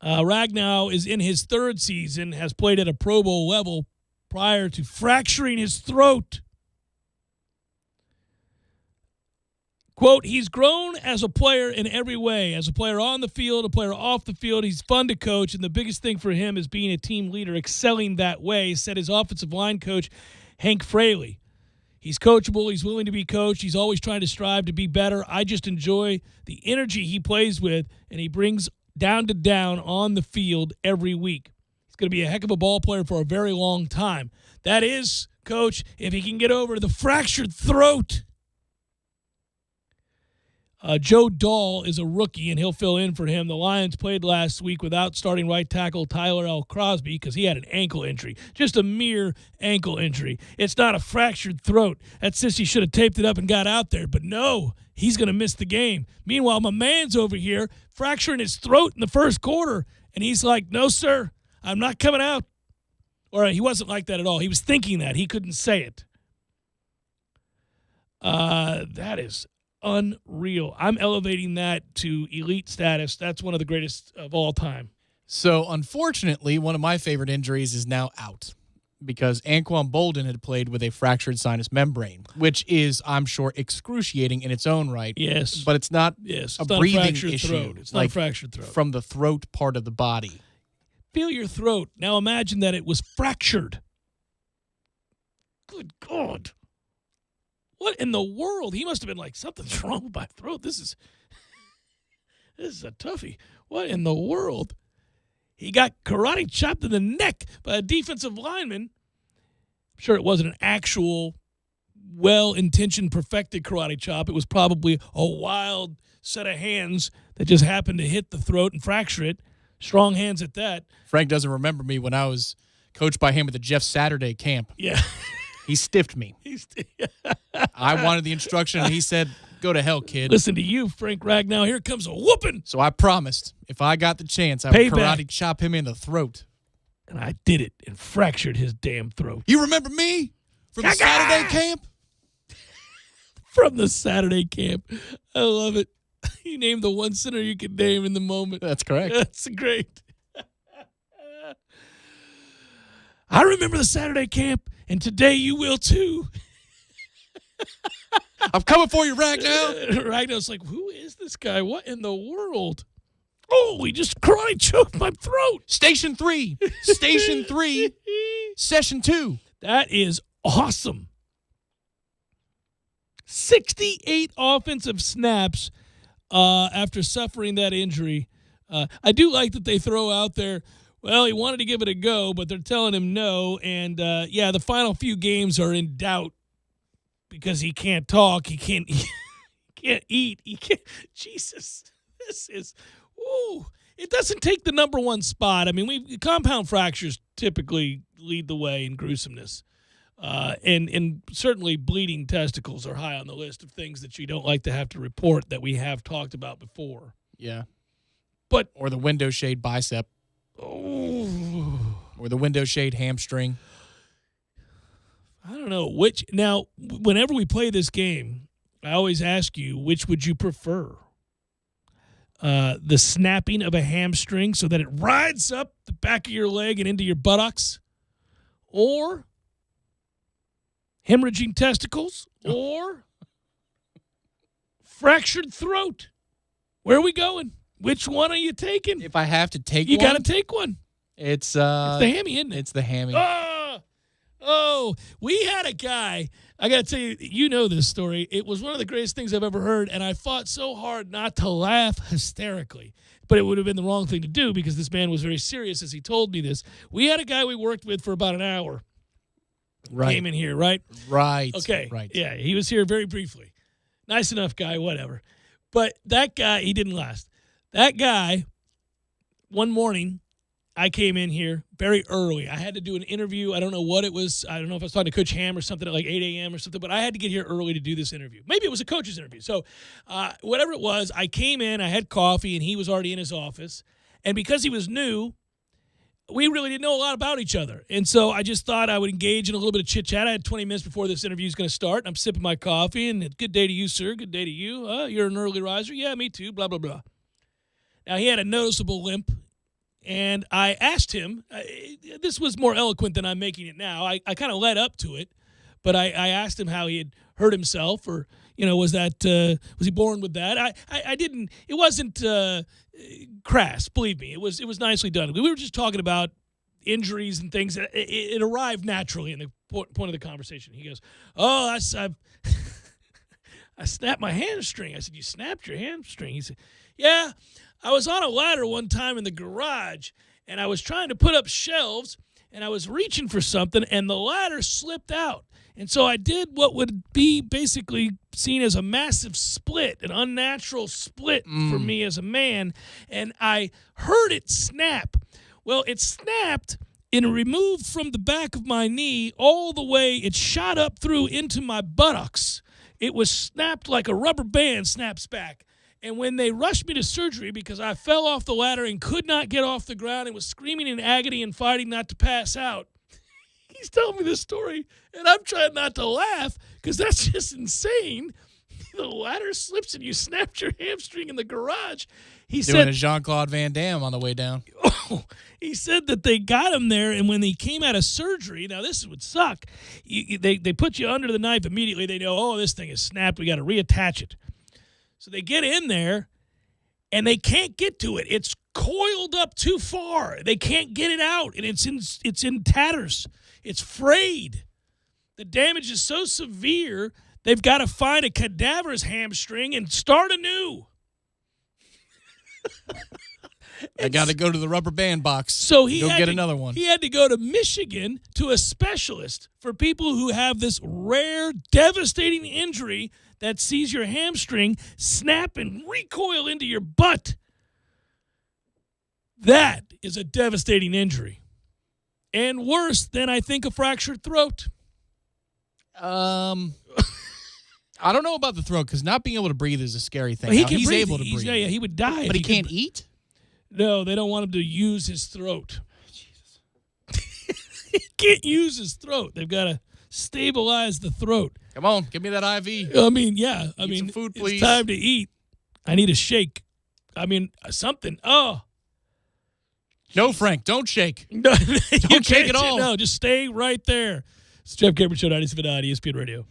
Ragnow is in his 3rd season, has played at a Pro Bowl level prior to fracturing his throat. Quote, he's grown as a player in every way, as a player on the field, a player off the field. He's fun to coach, and the biggest thing for him is being a team leader, excelling that way, said his offensive line coach, Hank Fraley. He's coachable. He's willing to be coached. He's always trying to strive to be better. I just enjoy the energy he plays with, and he brings down to down on the field every week. He's going to be a heck of a ball player for a very long time. That is, Coach, if he can get over the fractured throat. Joe Dahl is a rookie, and he'll fill in for him. The Lions played last week without starting right tackle Tyler L. Crosby because he had an ankle injury, just a mere ankle injury. It's not a fractured throat. That sissy should have taped it up and got out there, but no, he's going to miss the game. Meanwhile, my man's over here fracturing his throat in the first quarter, and he's like, no, sir, I'm not coming out. Or he wasn't like that at all. He was thinking that. He couldn't say it. That is unreal. I'm elevating that to elite status. That's one of the greatest of all time. So, unfortunately, one of my favorite injuries is now out because Anquan Bolden had played with a fractured sinus membrane, which is, I'm sure, excruciating in its own right. Yes. But it's not Yes. a It's not breathing a fractured issue. throat. It's not a fractured throat. From the throat part of the body. Feel your throat. Now imagine that it was fractured. Good God. What in the world? He must have been like, something's wrong with my throat. This is a toughie. What in the world? He got karate chopped in the neck by a defensive lineman. I'm sure it wasn't an actual well-intentioned, perfected karate chop. It was probably a wild set of hands that just happened to hit the throat and fracture it. Strong hands at that. Frank doesn't remember me when I was coached by him at the Jeff Saturday camp. Yeah. He stiffed me. I wanted the instruction, and he said, go to hell, kid. Listen to you, Frank Ragnow. Here comes a whooping. So I promised, if I got the chance, I would Payback. karate chop him in the throat. And I did it and fractured his damn throat. You remember me from the Saturday camp? From the Saturday camp. I love it. You named the one center you could name in the moment. That's correct. That's great. I remember the Saturday camp, and today you will too. I'm coming for you, Ragnow. Ragnow's like, who is this guy? What in the world? Oh, he just karate choked my throat. Station 3. Station 3. Session 2. That is awesome. 68 offensive snaps after suffering that injury. I do like that they throw out there, well, he wanted to give it a go, but they're telling him no. And, the final few games are in doubt because he can't talk. He can't eat. He can't. Jesus, this is, ooh. It doesn't take the number one spot. I mean, compound fractures typically lead the way in gruesomeness. And certainly bleeding testicles are high on the list of things that you don't like to have to report that we have talked about before. Yeah. But or the window shade bicep. Oh. Or the window shade hamstring. I don't know which. Now, whenever we play this game, I always ask you, which would you prefer? The snapping of a hamstring so that it rides up the back of your leg and into your buttocks, or hemorrhaging testicles, or fractured throat. Where are we going? Which one are you taking? If I have to take you one, got to take one. It's the hammy, isn't it? It's the hammy. Oh, we had a guy. I got to tell you, you know this story. It was one of the greatest things I've ever heard, and I fought so hard not to laugh hysterically. But it would have been the wrong thing to do because this man was very serious as he told me this. We had a guy we worked with for about an hour. Right. Came in here, right? Right. Okay. Right. Yeah, he was here very briefly. Nice enough guy, whatever. But that guy, he didn't last. That guy, one morning, I came in here very early. I had to do an interview. I don't know what it was. I don't know if I was talking to Coach Ham or something at like 8 a.m. or something, but I had to get here early to do this interview. Maybe it was a coach's interview. So whatever it was, I came in, I had coffee, and he was already in his office. And because he was new, we really didn't know a lot about each other. And so I just thought I would engage in a little bit of chit-chat. I had 20 minutes before this interview was going to start. I'm sipping my coffee, and good day to you, sir. Good day to you. You're an early riser. Yeah, me too, blah, blah, blah. Now, he had a noticeable limp, and I asked him, this was more eloquent than I'm making it now. I kind of led up to it, but I asked him how he had hurt himself or, Was he born with that? I didn't. It wasn't crass. Believe me, it was nicely done. We were just talking about injuries and things. It arrived naturally in the point of the conversation. He goes, "Oh, I snapped my hamstring." I said, "You snapped your hamstring?" He said, "Yeah, I was on a ladder one time in the garage, and I was trying to put up shelves, and I was reaching for something, and the ladder slipped out. And so I did what would be basically seen as a massive split, an unnatural split for me as a man, and I heard it snap. Well, it snapped and removed from the back of my knee all the way. It shot up through into my buttocks. It was snapped like a rubber band snaps back. And when they rushed me to surgery because I fell off the ladder and could not get off the ground and was screaming in agony and fighting not to pass out," he's telling me this story, and I'm trying not to laugh because that's just insane. The ladder slips and you snapped your hamstring in the garage. He Doing said, a Jean-Claude Van Damme on the way down. Oh, he said that they got him there, and when he came out of surgery, now this would suck. They put you under the knife immediately. They know, oh, this thing is snapped. We got to reattach it. So they get in there, and they can't get to it. It's coiled up too far. They can't get it out, and it's in tatters. It's frayed. The damage is so severe, they've got to find a cadaver's hamstring and start anew. I got to go to the rubber band box. So he go had get to, another one. He had to go to Michigan to a specialist for people who have this rare, devastating injury that sees your hamstring snap and recoil into your butt. That is a devastating injury. And worse than, I think, a fractured throat. I don't know about the throat because not being able to breathe is a scary thing. Well, He's breathe. able to breathe. Yeah, he would die. But he can't eat? No, they don't want him to use his throat. Jesus. He can't use his throat. They've got to stabilize the throat. Come on, give me that IV. I mean, yeah. Eat some food, please. It's time to eat. I need a shake. I mean, something. Oh. No, Frank, don't shake. No, Don't shake at all. No, just stay right there. It's Jeff Cameron Show, 97.9 ESPN Radio.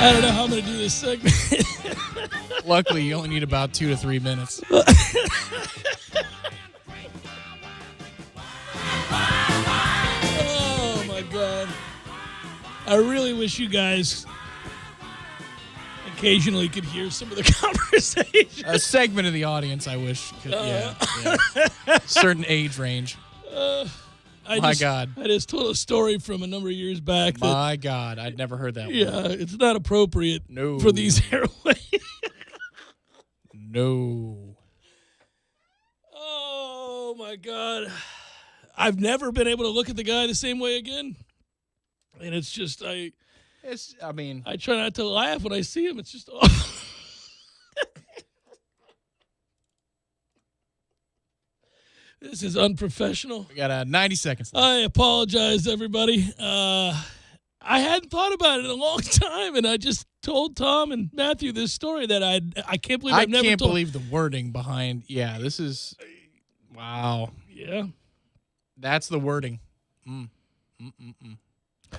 I don't know how I'm going to do this segment. Luckily, you only need about 2 to 3 minutes. Oh, my God. I really wish you guys occasionally could hear some of the conversation. A segment of the audience, I wish. Yeah. Certain age range. My God. I just told a story from a number of years back. My God. I'd never heard that one. Yeah, it's not appropriate No. for these airways. No. Oh, my God. I've never been able to look at the guy the same way again. And it's just, I try not to laugh when I see him. It's just awful. This is unprofessional. We got 90 seconds left. I apologize, everybody. I hadn't thought about it in a long time, and I just told Tom and Matthew this story that I can't believe I've never can't told. believe the wording behind. Yeah, this is. Wow. Yeah. That's the wording.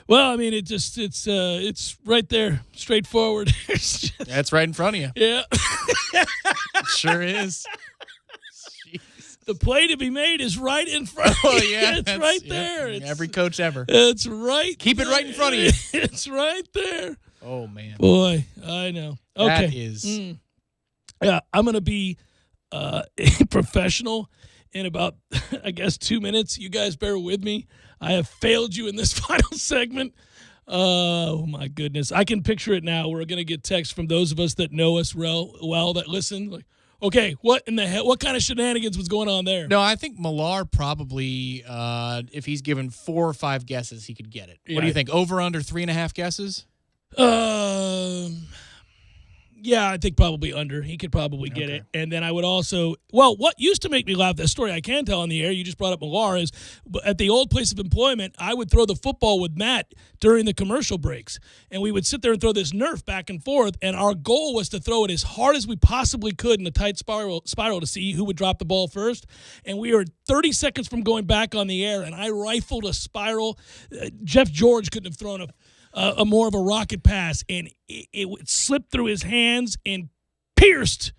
Well, I mean, it's right there, straightforward. That's right in front of you. Yeah. It sure is. The play to be made is right in front of you. Oh, yeah. It's right there. It's, every coach ever. It's right. Keep it right in front of you. It's right there. Oh, man. Boy, I know. Okay. That is. Yeah, I'm going to be professional in about, I guess, 2 minutes. You guys bear with me. I have failed you in this final segment. Oh, my goodness. I can picture it now. We're going to get texts from those of us that know us well that listen. Like, okay, what in the hell? What kind of shenanigans was going on there? No, I think Millar probably, if he's given 4 or 5 guesses, he could get it. Yeah. What do you think? Over, under 3.5 guesses? Yeah, I think probably under. He could probably get it. And then I would also, well, what used to make me laugh, that story I can tell on the air, you just brought up Millar, is at the old place of employment, I would throw the football with Matt during the commercial breaks. And we would sit there and throw this Nerf back and forth. And our goal was to throw it as hard as we possibly could in a tight spiral to see who would drop the ball first. And we were 30 seconds from going back on the air, and I rifled a spiral. Jeff George couldn't have thrown a more of a rocket pass, and it would slip through his hands and pierced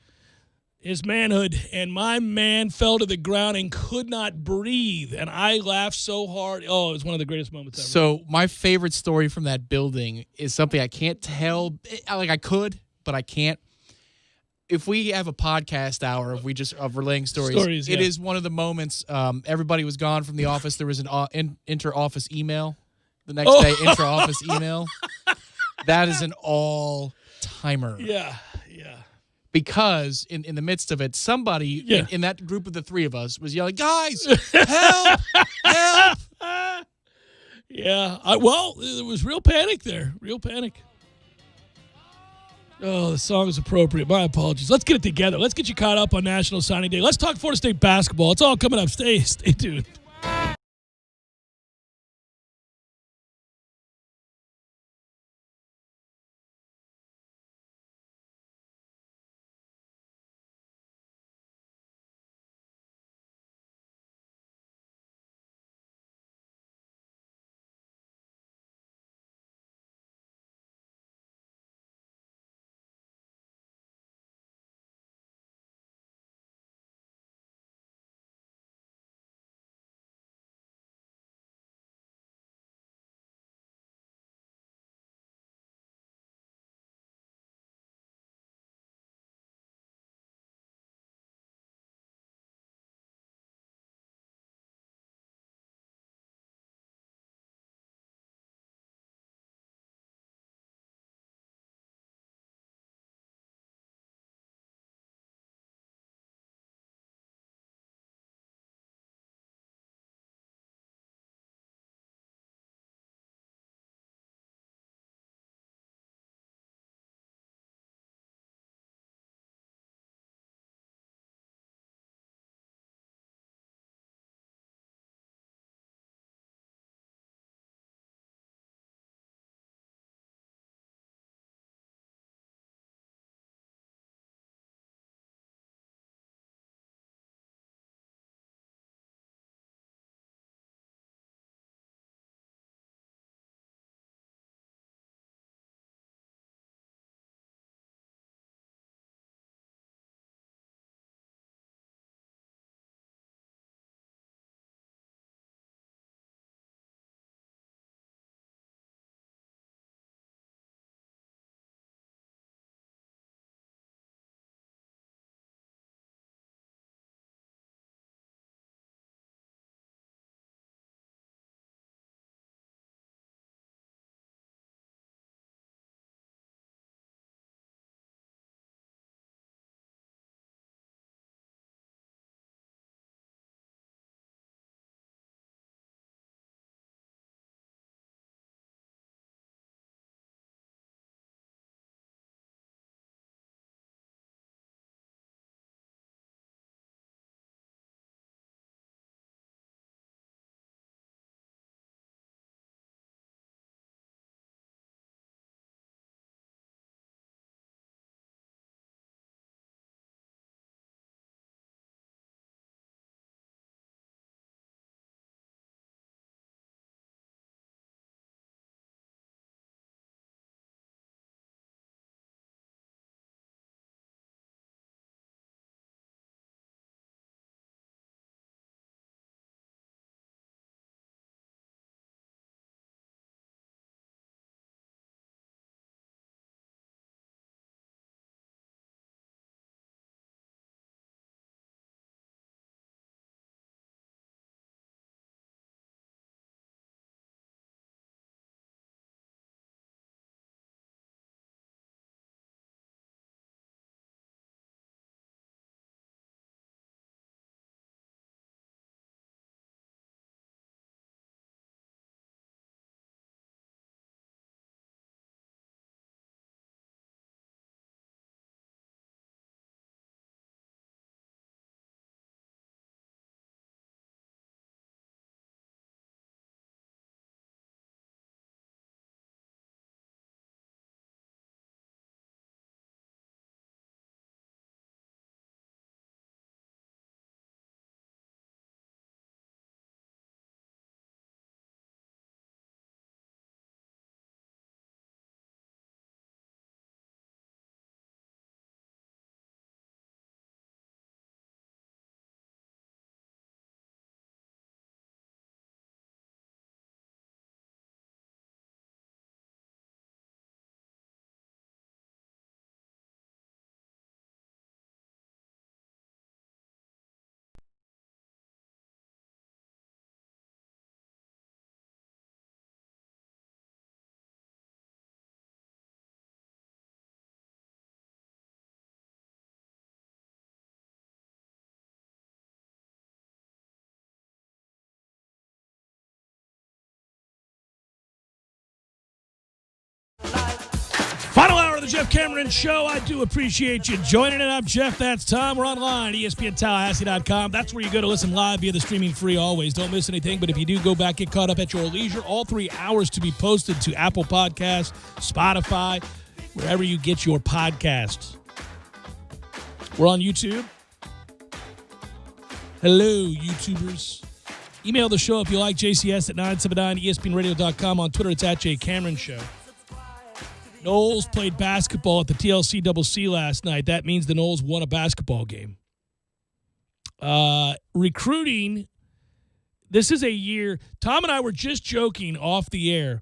his manhood, and my man fell to the ground and could not breathe, and I laughed so hard. Oh, it was one of the greatest moments ever. So my favorite story from that building is something I can't tell. Like, I could, but I can't. If we have a podcast hour of relaying stories, yeah. It is one of the moments. Everybody was gone from the office. There was an inter-office email. The next day, intra-office email. That is an all-timer. Yeah. Because in the midst of it, somebody in that group of the 3 of us was yelling, "Guys, help! Help!" Yeah. Well, there was real panic there. Real panic. Oh, the song is appropriate. My apologies. Let's get it together. Let's get you caught up on National Signing Day. Let's talk Florida State basketball. It's all coming up. Stay tuned. of the Jeff Cameron Show. I do appreciate you joining it. I'm Jeff. That's Tom. We're online, ESPNTallahassee.com. That's where you go to listen live via the streaming free always. Don't miss anything, but if you do go back, get caught up at your leisure. All 3 hours to be posted to Apple Podcasts, Spotify, wherever you get your podcasts. We're on YouTube. Hello, YouTubers. Email the show if you like, JCS at 979ESPNradio.com. On Twitter, it's at JCameronShow. Noles played basketball at the TLC-CC last night. That means the Noles won a basketball game. Recruiting, this is a year. Tom and I were just joking off the air.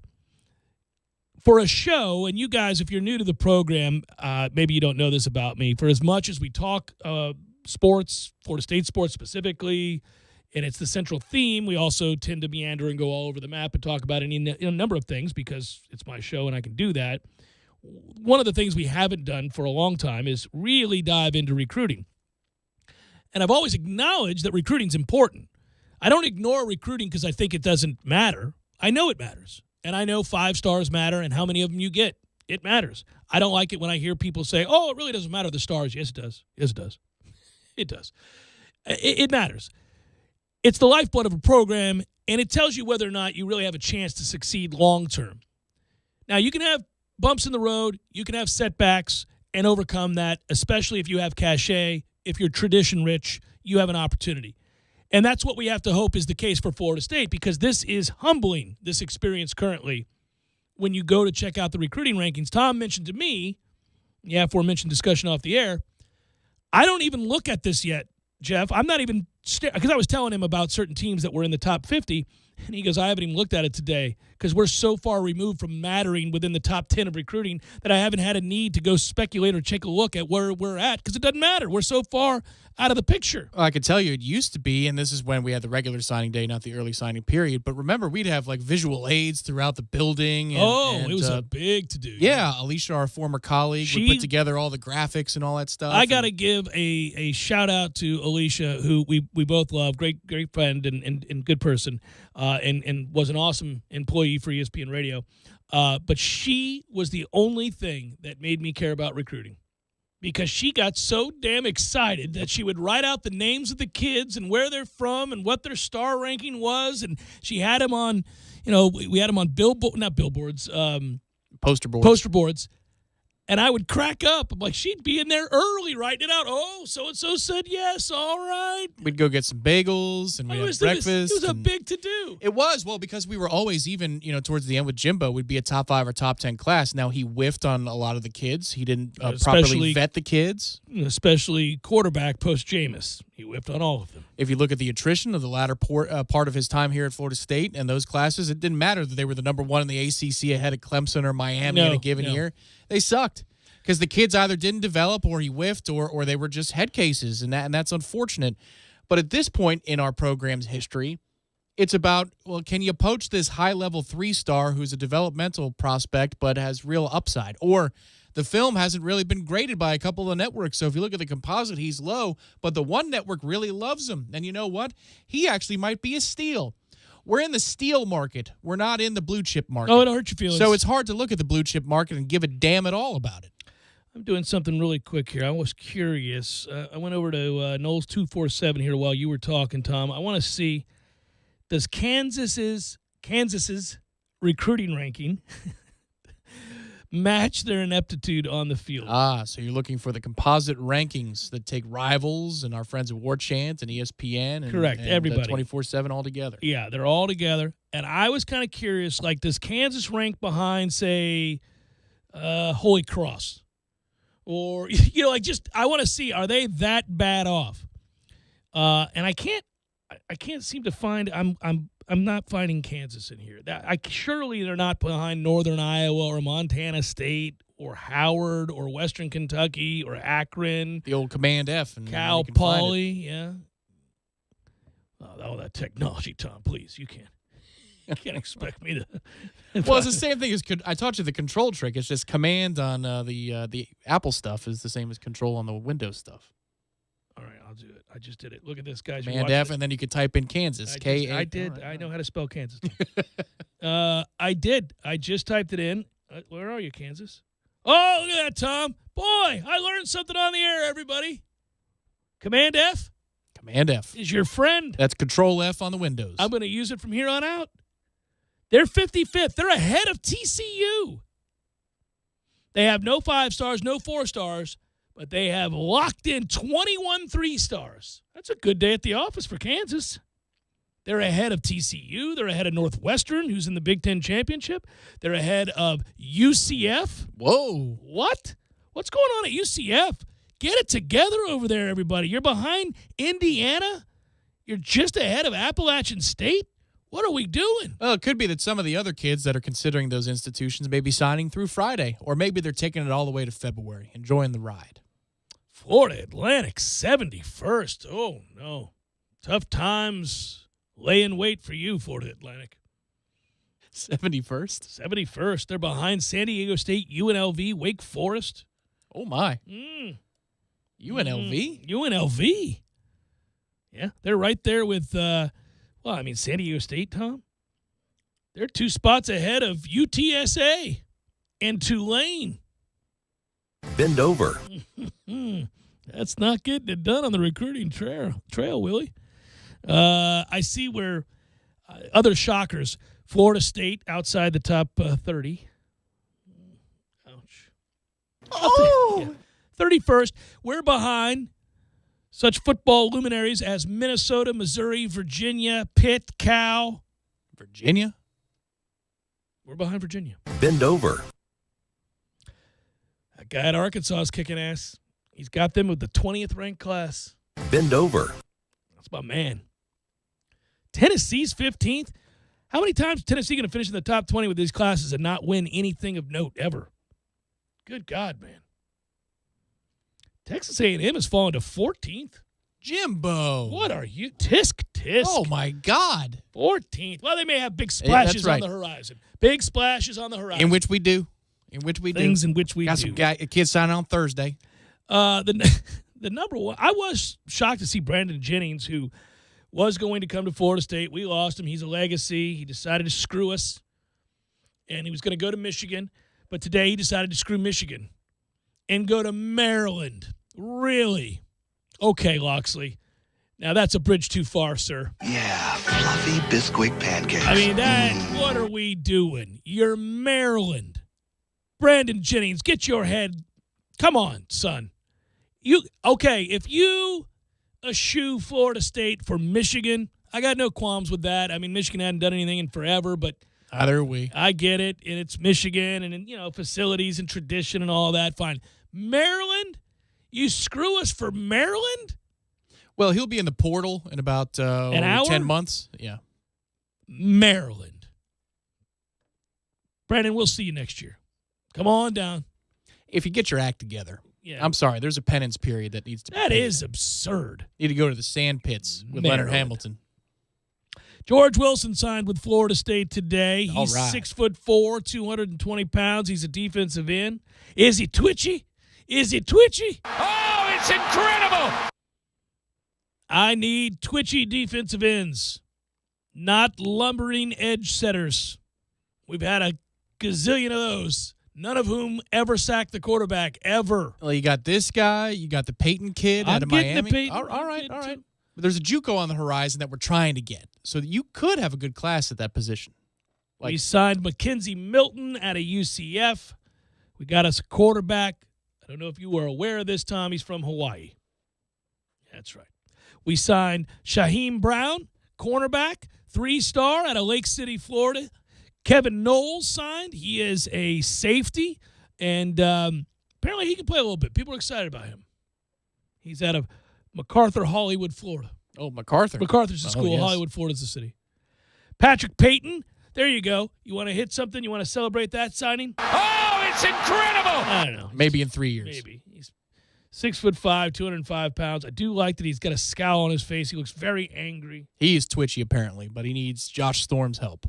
For a show, and you guys, if you're new to the program, maybe you don't know this about me. For as much as we talk sports, Florida State sports specifically, and it's the central theme, we also tend to meander and go all over the map and talk about a number of things because it's my show and I can do that. One of the things we haven't done for a long time is really dive into recruiting. And I've always acknowledged that recruiting's important. I don't ignore recruiting because I think it doesn't matter. I know it matters. And I know 5 stars matter and how many of them you get. It matters. I don't like it when I hear people say, oh, it really doesn't matter the stars. Yes, it does. Yes, it does. It does. It matters. It's the lifeblood of a program, and it tells you whether or not you really have a chance to succeed long term. Now, you can have bumps in the road. You can have setbacks and overcome that, especially if you have cachet. If you're tradition rich, you have an opportunity. And that's what we have to hope is the case for Florida State, because this is humbling, this experience currently, when you go to check out the recruiting rankings. Tom mentioned to me, aforementioned discussion off the air, I don't even look at this yet, Jeff. I'm not even because I was telling him about certain teams that were in the top 50, and he goes, I haven't even looked at it today because we're so far removed from mattering within the top 10 of recruiting that I haven't had a need to go speculate or take a look at where we're at because it doesn't matter. We're so far out of the picture. Well, I can tell you it used to be, and this is when we had the regular signing day, not the early signing period. But remember, we'd have like visual aids throughout the building. And, it was a big to do. Yeah, Alicia, our former colleague, would put together all the graphics and all that stuff. I got to give a shout out to Alicia, who we both love, great friend and good person, and was an awesome employee for ESPN Radio. But she was the only thing that made me care about recruiting. Because she got so damn excited that she would write out the names of the kids and where they're from and what their star ranking was. And she had them on, we had them on poster boards. And I would crack up. I'm like, she'd be in there early writing it out. Oh, so-and-so said yes. All right. We'd go get some bagels and we had breakfast. It was a big to-do. It was. Well, because we were always even, towards the end with Jimbo, we'd be a top 5 or top 10 class. Now, he whiffed on a lot of the kids. He didn't properly vet the kids. Especially quarterback post-Jameis. He whiffed on all of them. If you look at the attrition of the latter part of his time here at Florida State and those classes, it didn't matter that they were the number 1 in the ACC ahead of Clemson or Miami in a given year. They sucked because the kids either didn't develop or he whiffed or they were just head cases, and that's unfortunate. But at this point in our program's history, it's about, well, can you poach this high-level 3-star who's a developmental prospect but has real upside? Or the film hasn't really been graded by a couple of networks, so if you look at the composite, he's low, but the one network really loves him. And you know what? He actually might be a steal. We're in the steal market. We're not in the blue chip market. Oh, it'll hurt your feelings. So it's hard to look at the blue chip market and give a damn at all about it. I'm doing something really quick here. I was curious. I went over to Knowles 247 here while you were talking, Tom. I want to see, does Kansas's recruiting ranking match their ineptitude on the field? So you're looking for the composite rankings that take Rivals and our friends at War Chant and ESPN and, correct, everybody 24/7 all together. Yeah, they're all together. And I was kind of curious, like, does Kansas rank behind, say, Holy Cross? Or, I want to see, are they that bad off? And I can't seem to find, I'm not finding Kansas in here. Surely they're not behind Northern Iowa or Montana State or Howard or Western Kentucky or Akron. The old Command F. And Cal Poly, yeah. Oh, that technology, Tom, please. You can't expect me to. Well, it's the same thing as I taught you the control trick. It's just Command on the Apple stuff is the same as Control on the Windows stuff. All right, I'll do it. I just did it. Look at this, guys. Command F, and then you could type in Kansas. K-A. I did. Right, I know how to spell Kansas. I did. I just typed it in. Where are you, Kansas? Oh, look at that, Tom. Boy, I learned something on the air, everybody. Command F Command F. is your friend. That's Control F on the Windows. I'm going to use it from here on out. They're 55th. They're ahead of TCU. They have no 5 stars, no 4 stars, but they have locked in 21 3 stars. That's a good day at the office for Kansas. They're ahead of TCU. They're ahead of Northwestern, who's in the Big Ten Championship. They're ahead of UCF. Whoa. What? What's going on at UCF? Get it together over there, everybody. You're behind Indiana. You're just ahead of Appalachian State. What are we doing? Well, it could be that some of the other kids that are considering those institutions may be signing through Friday, or maybe they're taking it all the way to February, enjoying the ride. Florida Atlantic, 71st. Oh, no. Tough times lay in wait for you, Florida Atlantic. 71st? 71st. They're behind San Diego State, UNLV, Wake Forest. Oh, my. UNLV. UNLV? Yeah, they're right there with, San Diego State, Tom. They're 2 spots ahead of UTSA and Tulane. Bend over. That's not getting it done on the recruiting trail, Willie. I see where other shockers, Florida State outside the top 30. Ouch. Oh! 31st. We're behind such football luminaries as Minnesota, Missouri, Virginia, Pitt, Cal. Virginia? We're behind Virginia. Bend over. That guy at Arkansas is kicking ass. He's got them with the 20th ranked class. Bend over. That's my man. Tennessee's 15th. How many times is Tennessee going to finish in the top 20 with these classes and not win anything of note ever? Good God, man. Texas A&M has fallen to 14th. Jimbo. What are you? Tisk. Oh, my God. 14th. Well, they may have big splashes that's right. on the horizon. Big splashes on the horizon. In which we do. Things in which we Got do. some kids signing on Thursday. The number one, I was shocked to see Brandon Jennings, who was going to come to Florida State. We lost him. He's a legacy. He decided to screw us, and he was going to go to Michigan. But today he decided to screw Michigan and go to Maryland. Really? Okay, Loxley. Now, that's a bridge too far, sir. Yeah, fluffy Bisquick pancakes. I mean, what are we doing? You're Maryland. Brandon Jennings, get your head. Come on, son. If you eschew Florida State for Michigan, I got no qualms with that. I mean, Michigan hadn't done anything in forever, but Either are we. I get it, and it's Michigan, and facilities and tradition and all that. Fine. Maryland? You screw us for Maryland? Well, he'll be in the portal in about An hour? 10 months. Yeah. Maryland. Brandon, we'll see you next year. Come on down. If you get your act together. Yeah. I'm sorry. There's a penance period that needs to be That paid. is absurd. Need to go to the sand pits with Maryland. Leonard Hamilton. George Wilson signed with Florida State today. All He's right. 6'4", 220 pounds. He's a defensive end. Is he twitchy? Oh, it's incredible! I need twitchy defensive ends, not lumbering edge setters. We've had a gazillion of those, none of whom ever sacked the quarterback, ever. Well, you got this guy. You got the Peyton kid I'm out of getting the Miami. Peyton all right. kid, too. But there's a JUCO on the horizon that we're trying to get. So that you could have a good class at that position. We signed Mackenzie Milton out of UCF. We got us a quarterback. I don't know if you were aware of this, Tom. He's from Hawaii. That's right. We signed Shaheem Brown, cornerback, 3-star out of Lake City, Florida. Kevin Knowles signed. He is a safety, and apparently he can play a little bit. People are excited about him. He's out of MacArthur, Hollywood, Florida. Oh, MacArthur. MacArthur's the school. yes. Hollywood, Florida's the city. Patrick Payton. There you go. You want to hit something? You want to celebrate that signing? Oh, it's incredible! I don't know. Maybe in 3 years. Maybe. He's 6'5", 205 pounds. I do like that he's got a scowl on his face. He looks very angry. He is twitchy, apparently, but he needs Josh Storm's help.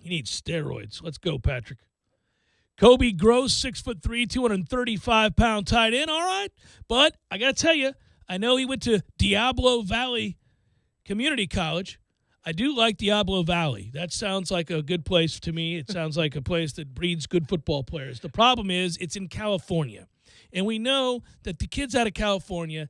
He needs steroids. Let's go, Patrick. Kobe Gross, 6'3", 235-pound tight end. All right. But I got to tell you, I know he went to Diablo Valley Community College. I do like Diablo Valley. That sounds like a good place to me. It sounds like a place that breeds good football players. The problem is it's in California. And we know that the kids out of California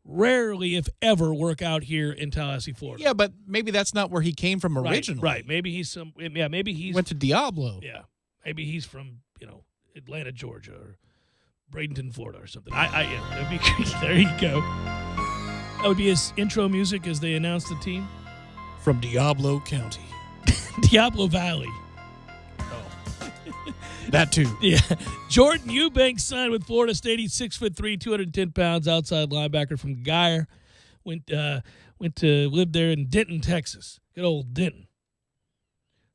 rarely, if ever, work out here in Tallahassee, Florida. Yeah, but maybe that's not where he came from originally. Right. Maybe he's maybe he's went to Diablo. Yeah. Maybe he's from, Atlanta, Georgia, or Bradenton, Florida, or something. That'd be there you go. That would be his intro music as they announce the team. From Diablo County. Diablo Valley. That too. Yeah. Jordan Eubanks signed with Florida State. He's 6'3", 210 pounds, outside linebacker from Geyer. Went to live there in Denton, Texas. Good old Denton.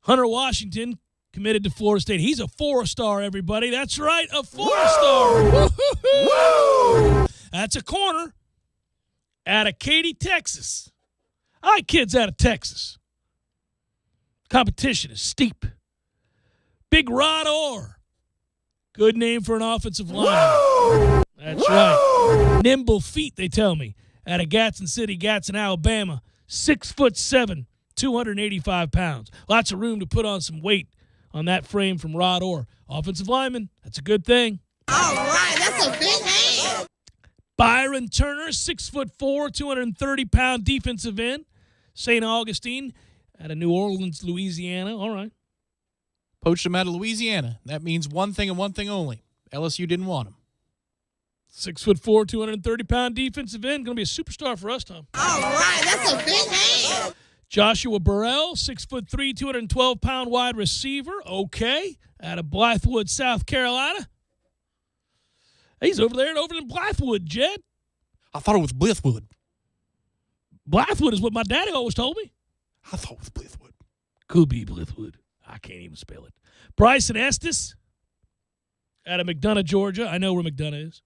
Hunter Washington committed to Florida State. He's a 4-star, everybody. That's right, a 4-star. Woo! That's a corner out of Katy, Texas. I like kids out of Texas. Competition is steep. Big Rod Orr. Good name for an offensive lineman. That's right. Nimble feet, they tell me. Out of Gatson City, Gatson, Alabama. 6'7", 285 pounds. Lots of room to put on some weight on that frame from Rod Orr. Offensive lineman, that's a good thing. All right, that's a big hand. Byron Turner, 6'4", 230-pound defensive end. St. Augustine out of New Orleans, Louisiana. All right. Poached him out of Louisiana. That means one thing and one thing only. LSU didn't want him. 6'4", 230-pound defensive end. Going to be a superstar for us, Tom. All right, that's a big hand. Joshua Burrell, 6'3", 212-pound wide receiver. Okay. Out of Blythewood, South Carolina. He's over there in Blythewood, Jed. I thought it was Blythewood. Blythewood is what my daddy always told me. I thought it was Blythewood. Could be Blythewood. I can't even spell it. Bryson Estes out of McDonough, Georgia. I know where McDonough is.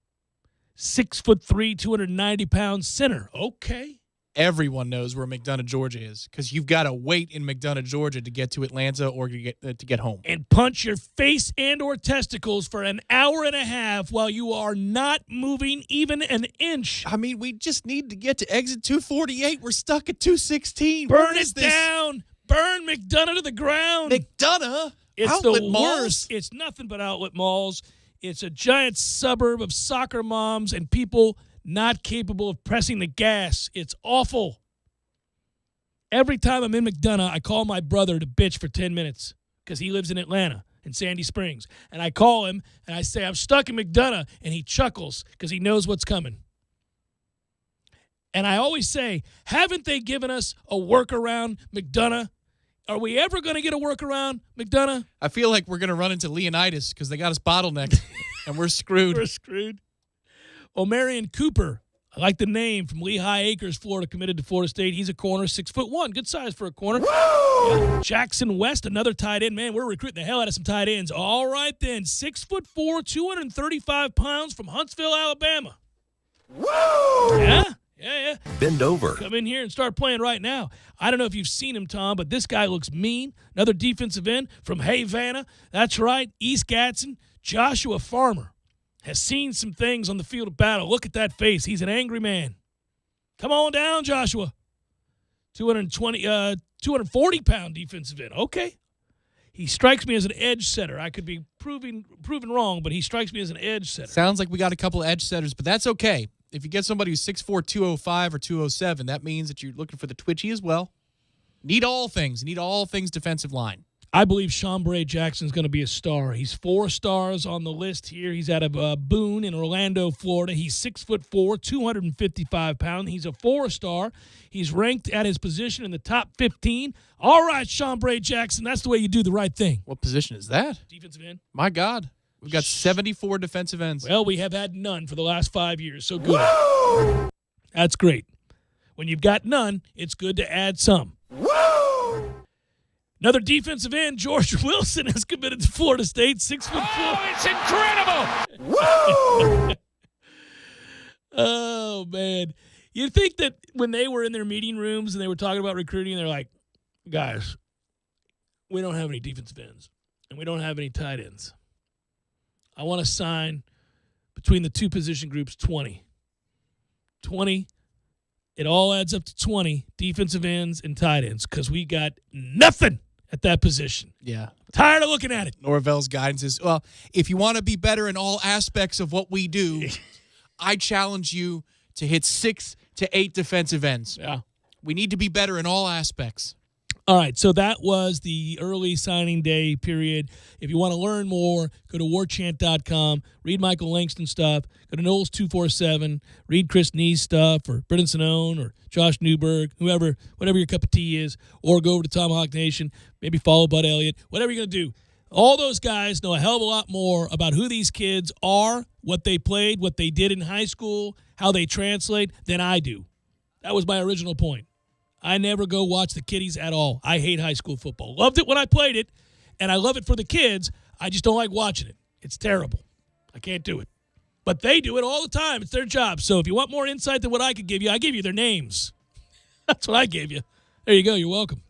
6'3", 290-pound center. Okay. Everyone knows where McDonough, Georgia is because you've got to wait in McDonough, Georgia to get to Atlanta or to get home. And punch your face and or testicles for an hour and a half while you are not moving even an inch. I mean, we just need to get to exit 248. We're stuck at 216. Burn it down. Burn McDonough to the ground. McDonough? It's outlet the malls? worst. It's nothing but outlet malls. It's a giant suburb of soccer moms and people not capable of pressing the gas. It's awful. Every time I'm in McDonough, I call my brother to bitch for 10 minutes because he lives in Atlanta, in Sandy Springs. And I call him, and I say, I'm stuck in McDonough, and he chuckles because he knows what's coming. And I always say, haven't they given us a workaround, McDonough? Are we ever going to get a workaround, McDonough? I feel like we're going to run into Leonidas because they got us bottlenecked, and we're screwed. We're screwed. O'Marion Cooper, I like the name, from Lehigh Acres, Florida, committed to Florida State. He's a corner, 6'1", good size for a corner. Yeah. Jackson West, another tight end. Man, we're recruiting the hell out of some tight ends. All right then, 6'4", 235 pounds from Huntsville, Alabama. Woo! Yeah. Bend over. Come in here and start playing right now. I don't know if you've seen him, Tom, but this guy looks mean. Another defensive end from Havana. That's right, East Gadsden. Joshua Farmer has seen some things on the field of battle. Look at that face. He's an angry man. Come on down, Joshua. 240-pound defensive end. Okay. He strikes me as an edge setter. I could be proven wrong, but he strikes me as an edge setter. Sounds like we got a couple of edge setters, but that's okay. If you get somebody who's 6'4", 205 or 207, that means that you're looking for the twitchy as well. Need all things defensive line. I believe Chambray Jackson's going to be a star. He's 4 stars on the list here. He's out of Boone in Orlando, Florida. He's 6'4", 255 pounds. He's a 4-star. He's ranked at his position in the top 15. All right, Chambray Jackson, that's the way you do the right thing. What position is that? Defensive end. My God. We've got 74 defensive ends. Well, we have had none for the last 5 years, so good. Woo! That's great. When you've got none, it's good to add some. Woo! Another defensive end, George Wilson, has committed to Florida State, 6'4". Oh, it's incredible! Woo! Oh, man. You'd think that when they were in their meeting rooms and they were talking about recruiting, they're like, guys, we don't have any defensive ends, and we don't have any tight ends. I want to sign between the two position groups 20 it all adds up to 20 defensive ends and tight ends because we got nothing at that position. Yeah. Tired of looking at it. Norvell's guidance is, well, if you want to be better in all aspects of what we do, I challenge you to hit 6 to 8 defensive ends. Yeah. We need to be better in all aspects. All right, so that was the early signing day period. If you want to learn more, go to warchant.com, read Michael Langston stuff, go to Knowles 247, read Chris Nee's stuff, or Brendan Sinone, or Josh Newberg, whoever, whatever your cup of tea is, or go over to Tomahawk Nation, maybe follow Bud Elliott, whatever you're going to do. All those guys know a hell of a lot more about who these kids are, what they played, what they did in high school, how they translate, than I do. That was my original point. I never go watch the kiddies at all. I hate high school football. Loved it when I played it, and I love it for the kids. I just don't like watching it. It's terrible. I can't do it. But they do it all the time. It's their job. So if you want more insight than what I could give you, I give you their names. That's what I gave you. There you go. You're welcome.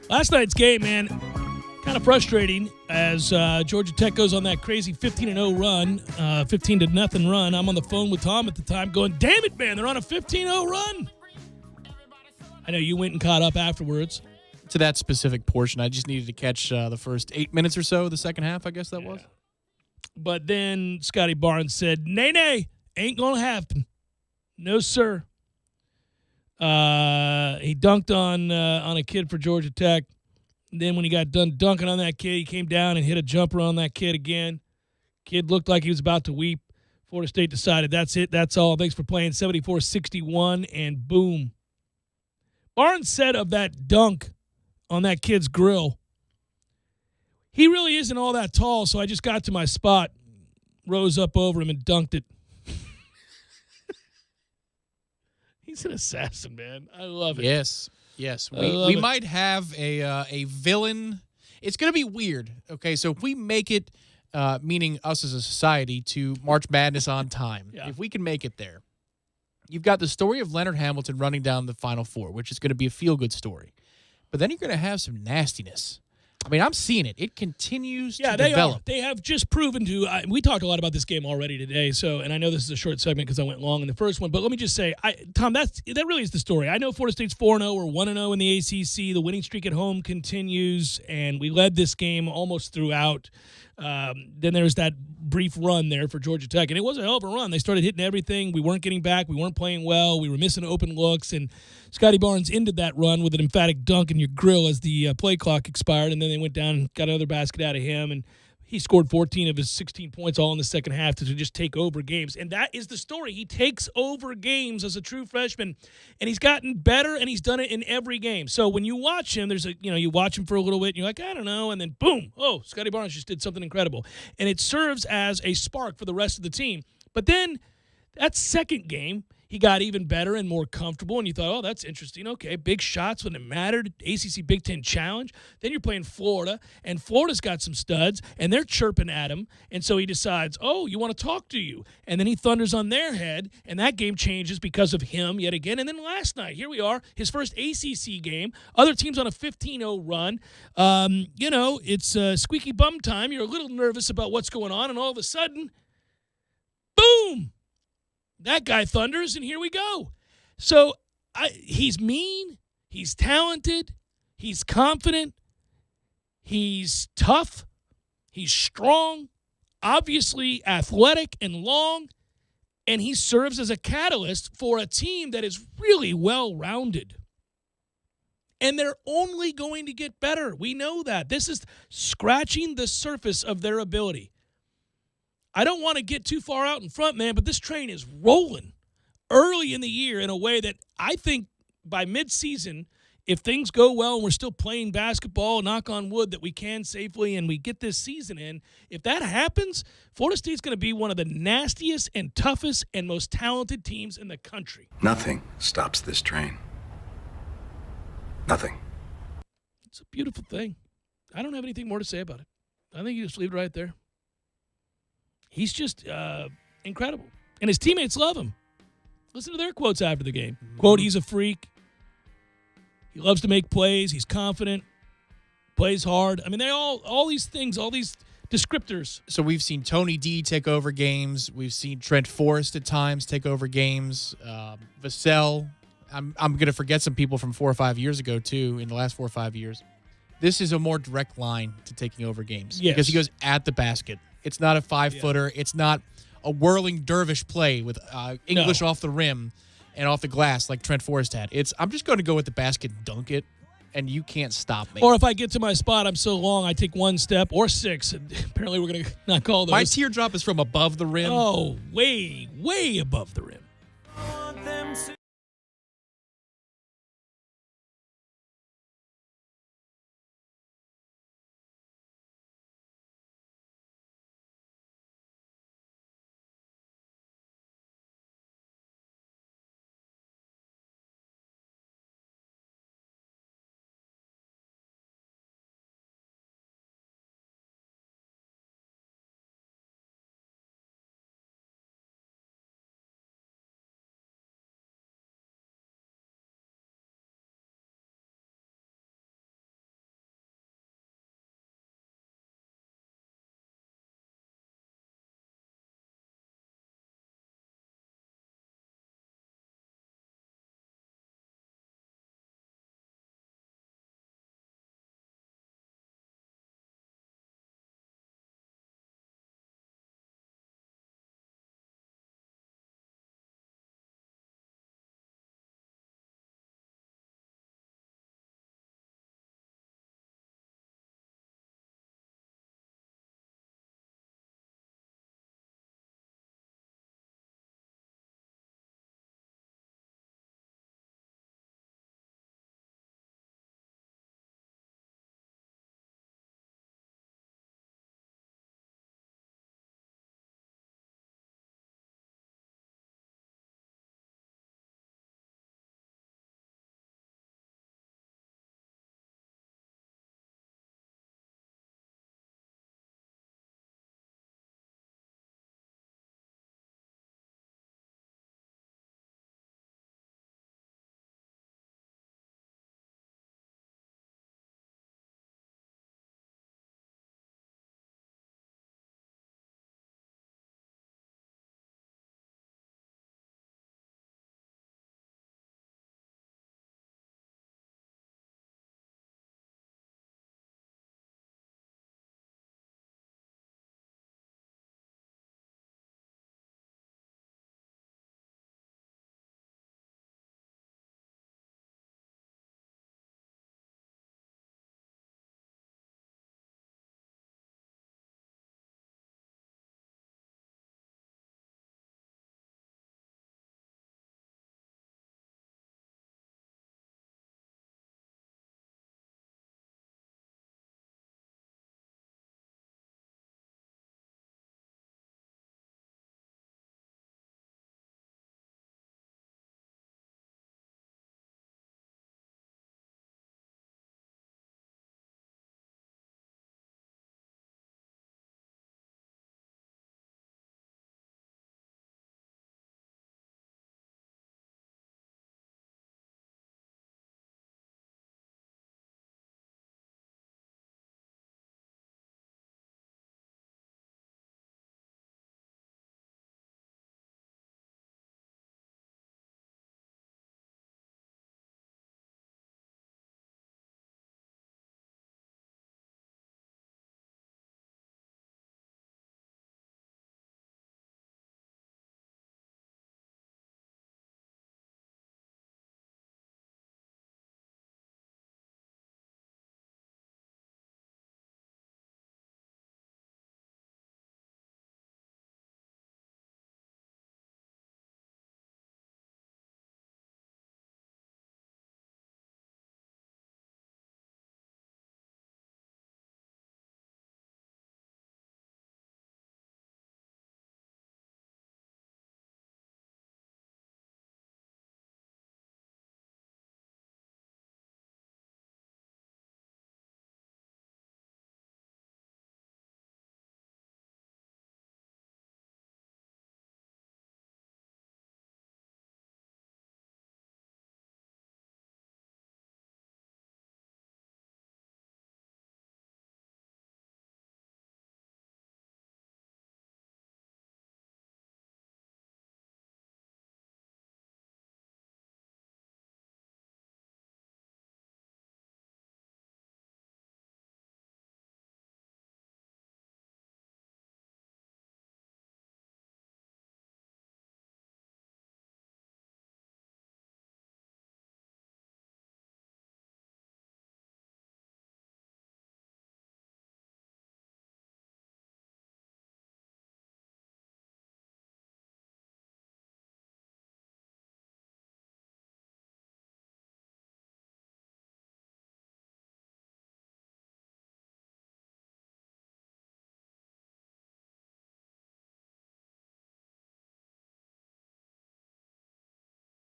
Last night's game, man, kind of frustrating as Georgia Tech goes on that crazy 15-0 run, 15-0 run. I'm on the phone with Tom at the time going, damn it, man, they're on a 15-0 run. I know you went and caught up afterwards. To that specific portion, I just needed to catch the first 8 minutes or so of the second half, I guess that was. But then Scotty Barnes said, nay, ain't going to happen. No, sir. He dunked on a kid for Georgia Tech. Then when he got done dunking on that kid, he came down and hit a jumper on that kid again. Kid looked like he was about to weep. Florida State decided, that's it, that's all. Thanks for playing, 74-61, and boom. Barnes said of that dunk on that kid's grill, he really isn't all that tall, so I just got to my spot, rose up over him, and dunked it. He's an assassin, man. I love it. Yes. We might have a villain. It's going to be weird. Okay, so if we make it, meaning us as a society, to March Madness on time, if we can make it there, you've got the story of Leonard Hamilton running down the Final Four, which is going to be a feel-good story. But then you're going to have some nastiness. I mean, I'm seeing it. It continues to develop. They have just proven to. We talked a lot about this game already today. And I know this is a short segment because I went long in the first one. But let me just say, Tom, that really is the story. I know Florida State's 4-0 or 1-0 in the ACC. The winning streak at home continues, and we led this game almost throughout. Then there was that brief run there for Georgia Tech, and it was a hell of a run. They started hitting everything. We weren't getting back. We weren't playing well. We were missing open looks, and Scotty Barnes ended that run with an emphatic dunk in your grill as the play clock expired, and then they went down and got another basket out of him, and he scored 14 of his 16 points all in the second half to just take over games. And that is the story. He takes over games as a true freshman, and he's gotten better, and he's done it in every game. So when you watch him, you watch him for a little bit, and you're like, I don't know, and then boom, Scotty Barnes just did something incredible. And it serves as a spark for the rest of the team. But then that second game, he got even better and more comfortable, and you thought, that's interesting. Okay, big shots when it mattered, ACC Big Ten Challenge. Then you're playing Florida, and Florida's got some studs, and they're chirping at him, and so he decides, you want to talk to you. And then he thunders on their head, and that game changes because of him yet again. And then last night, here we are, his first ACC game, other teams on a 15-0 run. It's squeaky bum time. You're a little nervous about what's going on, and all of a sudden, boom! That guy thunders, and here we go. So he's mean, he's talented, he's confident, he's tough, he's strong, obviously athletic and long, and he serves as a catalyst for a team that is really well-rounded. And they're only going to get better. We know that. This is scratching the surface of their ability. I don't want to get too far out in front, man, but this train is rolling early in the year in a way that I think by midseason, if things go well and we're still playing basketball, knock on wood that we can safely, and we get this season in, if that happens, Florida State's going to be one of the nastiest and toughest and most talented teams in the country. Nothing stops this train. Nothing. It's a beautiful thing. I don't have anything more to say about it. I think you just leave it right there. He's just incredible. And his teammates love him. Listen to their quotes after the game. Quote, he's a freak. He loves to make plays. He's confident. Plays hard. I mean, they all these things, all these descriptors. So we've seen Tony D take over games. We've seen Trent Forrest at times take over games. Vassell. I'm going to forget some people from 4 or 5 years ago, too, in the last 4 or 5 years. This is a more direct line to taking over games. Yes. Because he goes at the basket. It's not a 5-footer. It's not a whirling dervish play with English off the rim and off the glass like Trent Forrest had. I'm just going to go with the basket and dunk it, and you can't stop me. Or if I get to my spot, I'm so long, I take 1 step or 6. And apparently, we're going to not call those. My teardrop is from above the rim. Oh, way, way above the rim.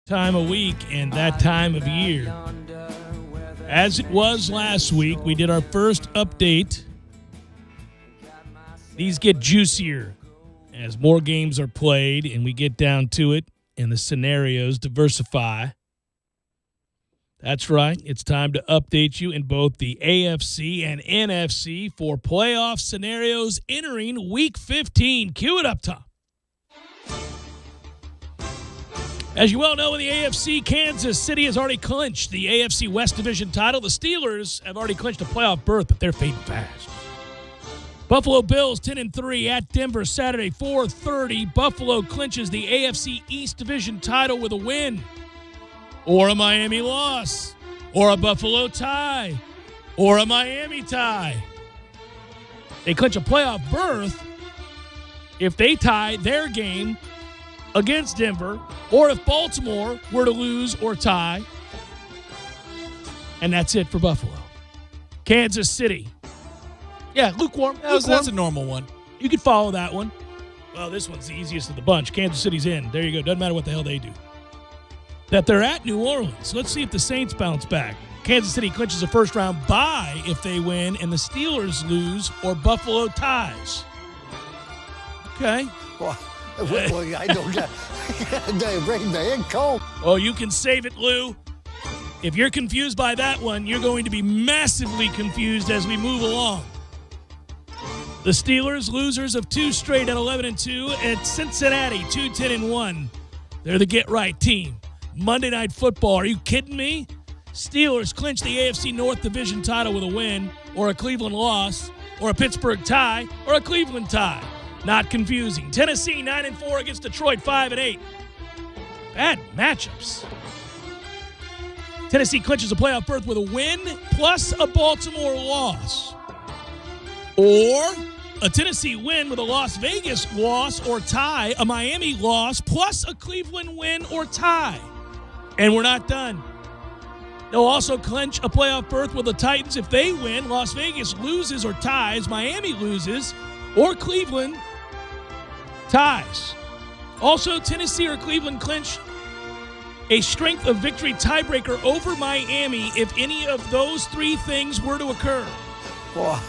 time of week and that time of year. As it was last week, we did our first update. These get juicier as more games are played and we get down to it and the scenarios diversify. That's right. It's time to update you in both the AFC and NFC for playoff scenarios entering Week 15. Cue it up top. As you well know, in the AFC, Kansas City has already clinched the AFC West Division title. The Steelers have already clinched a playoff berth, but they're fading fast. Buffalo Bills 10-3 at Denver Saturday, 4:30. Buffalo clinches the AFC East Division title with a win, or a Miami loss, or a Buffalo tie, or a Miami tie. They clinch a playoff berth if they tie their game against Denver, or if Baltimore were to lose or tie. And that's it for Buffalo. Kansas City. Yeah, lukewarm. That's a normal one. You could follow that one. Well, this one's the easiest of the bunch. Kansas City's in. There you go. Doesn't matter what the hell they do. That they're at New Orleans. Let's see if the Saints bounce back. Kansas City clinches a first-round bye if they win and the Steelers lose or Buffalo ties. Okay. Well, I don't bring the income. Oh, you can save it, Lou. If you're confused by that one, you're going to be massively confused as we move along. The Steelers, losers of 2 straight at 11-2, at Cincinnati, 2-10-1. They're the get-right team. Monday Night Football, are you kidding me? Steelers clinch the AFC North Division title with a win, or a Cleveland loss, or a Pittsburgh tie, or a Cleveland tie. Not confusing. Tennessee 9-4 against Detroit 5-8. Bad matchups. Tennessee clinches a playoff berth with a win plus a Baltimore loss. Or a Tennessee win with a Las Vegas loss or tie, a Miami loss plus a Cleveland win or tie. And we're not done. They'll also clinch a playoff berth with the Titans if they win, Las Vegas loses or ties, Miami loses, or Cleveland ties. Also, Tennessee or Cleveland clinch a strength of victory tiebreaker over Miami if any of those 3 things were to occur. Well,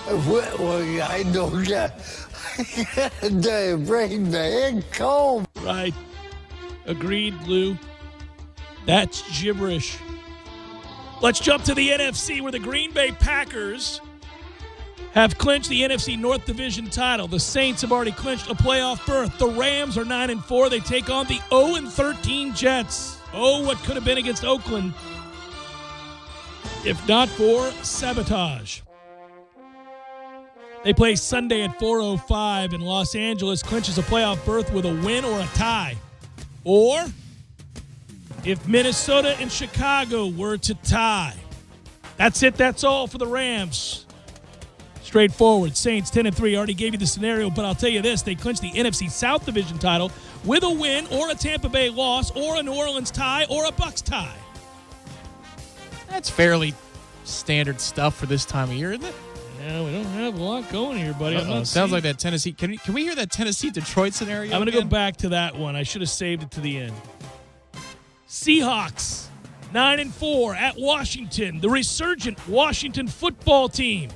I don't bring the income. Right. Agreed, Lou. That's gibberish. Let's jump to the NFC where the Green Bay Packers have clinched the NFC North Division title. The Saints have already clinched a playoff berth. The Rams are 9-4. They take on the 0-13 Jets. Oh, what could have been against Oakland if not for sabotage. They play Sunday at 4:05, and Los Angeles clinches a playoff berth with a win or a tie. Or if Minnesota and Chicago were to tie. That's it. That's all for the Rams. Straightforward. Saints 10-3. Already gave you the scenario, but I'll tell you this. They clinched the NFC South Division title with a win or a Tampa Bay loss or a New Orleans tie or a Bucs tie. That's fairly standard stuff for this time of year, isn't it? Yeah, we don't have a lot going here, buddy. Sounds like that Tennessee. Can we hear that Tennessee-Detroit scenario I'm going to again? go back to that one. I should have saved it to the end. Seahawks 9-4 at Washington. The resurgent Washington football team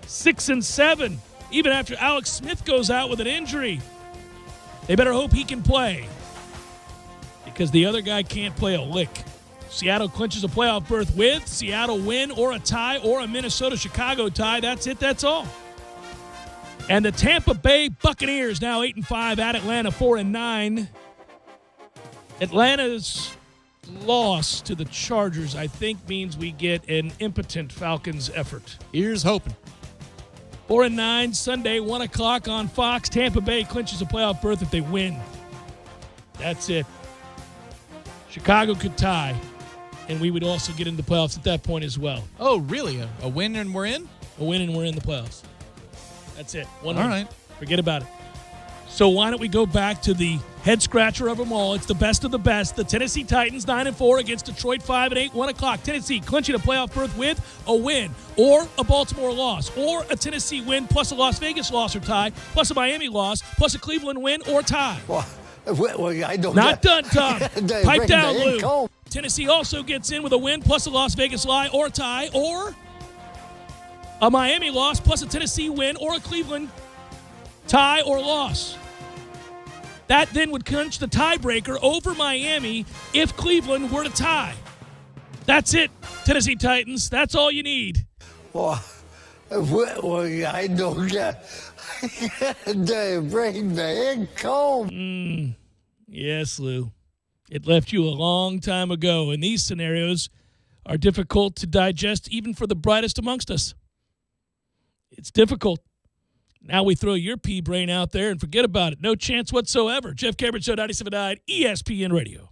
6-7. Even after Alex Smith goes out with an injury, they better hope he can play because the other guy can't play a lick. Seattle clinches a playoff berth with Seattle win or a tie or a Minnesota-Chicago tie. That's it. That's all. And the Tampa Bay Buccaneers now 8-5 at Atlanta 4-9. Atlanta's loss to the Chargers, I think, means we get an impotent Falcons effort. Here's hoping. 4-9 Sunday, 1 o'clock on Fox. Tampa Bay clinches a playoff berth if they win. That's it. Chicago could tie, and we would also get into the playoffs at that point as well. Oh, really? A win and we're in? A win and we're in the playoffs. That's it. All right. Forget about it. So why don't we go back to the head scratcher of them all? It's the best of the best. The Tennessee Titans 9-4 against Detroit 5-8, 1 o'clock. Tennessee clinching a playoff berth with a win or a Baltimore loss or a Tennessee win plus a Las Vegas loss or tie plus a Miami loss plus a Cleveland win or tie. Well, I don't Not done, get- Tom. They Pipe bring down, the Lou. income. Tennessee also gets in with a win plus a Las Vegas lie or a tie, or a Miami loss plus a Tennessee win or a Cleveland tie or loss. That then would clinch the tiebreaker over Miami if Cleveland were to tie. That's it, Tennessee Titans. That's all you need. Well, I don't get. They bring the income. Yes, Lou. It left you a long time ago, and these scenarios are difficult to digest even for the brightest amongst us. It's difficult. Now we throw your pea brain out there and forget about it. No chance whatsoever. Jeff Cameron Show, 97.9 ESPN Radio.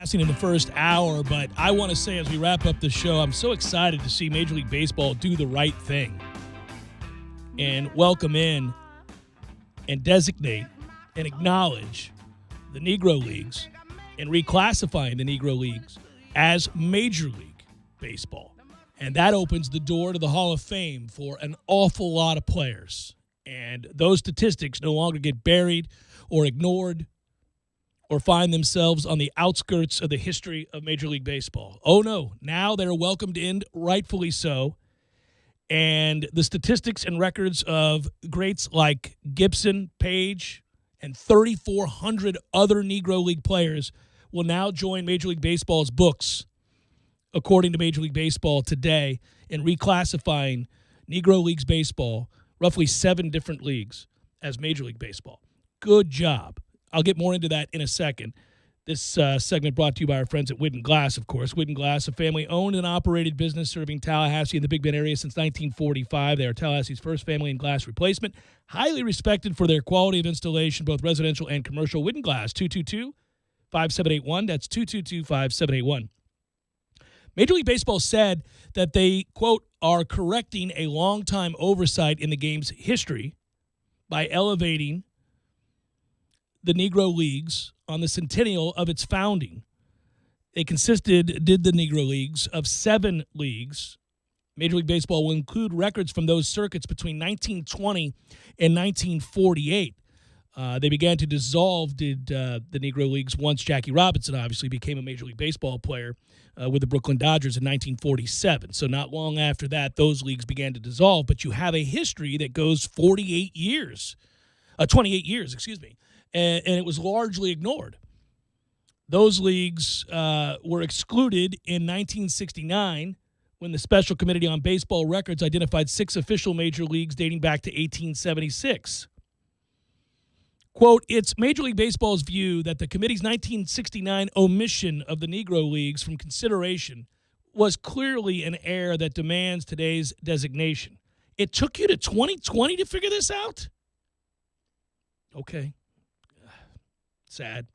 In the first hour, but I want to say as we wrap up the show, I'm so excited to see Major League Baseball do the right thing and welcome in and designate and acknowledge the Negro Leagues and reclassifying the Negro Leagues as Major League Baseball. And that opens the door to the Hall of Fame for an awful lot of players. And those statistics no longer get buried or ignored or find themselves on the outskirts of the history of Major League Baseball. Oh, no. Now they're welcomed in, rightfully so. And the statistics and records of greats like Gibson, Page, and 3,400 other Negro League players will now join Major League Baseball's books, according to Major League Baseball today, in reclassifying Negro Leagues baseball, roughly 7 different leagues, as Major League Baseball. Good job. I'll get more into that in a second. This segment brought to you by our friends at Whitten Glass, of course. Whitten Glass, a family-owned and operated business serving Tallahassee and the Big Bend area since 1945. They are Tallahassee's first family in glass replacement, highly respected for their quality of installation, both residential and commercial. Whitten Glass, 222-5781. That's 222-5781. Major League Baseball said that they, quote, are correcting a long-time oversight in the game's history by elevating the Negro Leagues on the centennial of its founding. Did the Negro Leagues, of 7 leagues. Major League Baseball will include records from those circuits between 1920 and 1948. They began to dissolve, the Negro Leagues, once Jackie Robinson obviously became a Major League Baseball player with the Brooklyn Dodgers in 1947. So not long after that, those leagues began to dissolve. But you have a history that goes 28 years, and it was largely ignored. Those leagues were excluded in 1969 when the Special Committee on Baseball Records identified 6 official major leagues dating back to 1876. Quote, it's Major League Baseball's view that the committee's 1969 omission of the Negro Leagues from consideration was clearly an error that demands today's designation. It took you to 2020 to figure this out? Okay. Sad.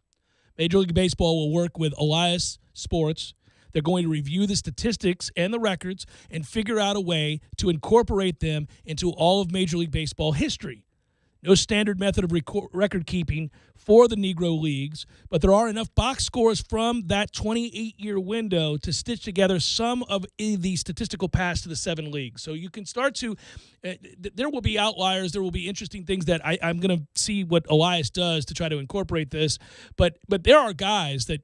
Major League Baseball will work with Elias Sports. They're going to review the statistics and the records and figure out a way to incorporate them into all of Major League Baseball history. No standard method of record keeping for the Negro Leagues, but there are enough box scores from that 28-year window to stitch together some of the statistical paths to the 7 leagues. So you can start to there will be outliers. There will be interesting things that I'm going to see what Elias does to try to incorporate this. But there are guys that,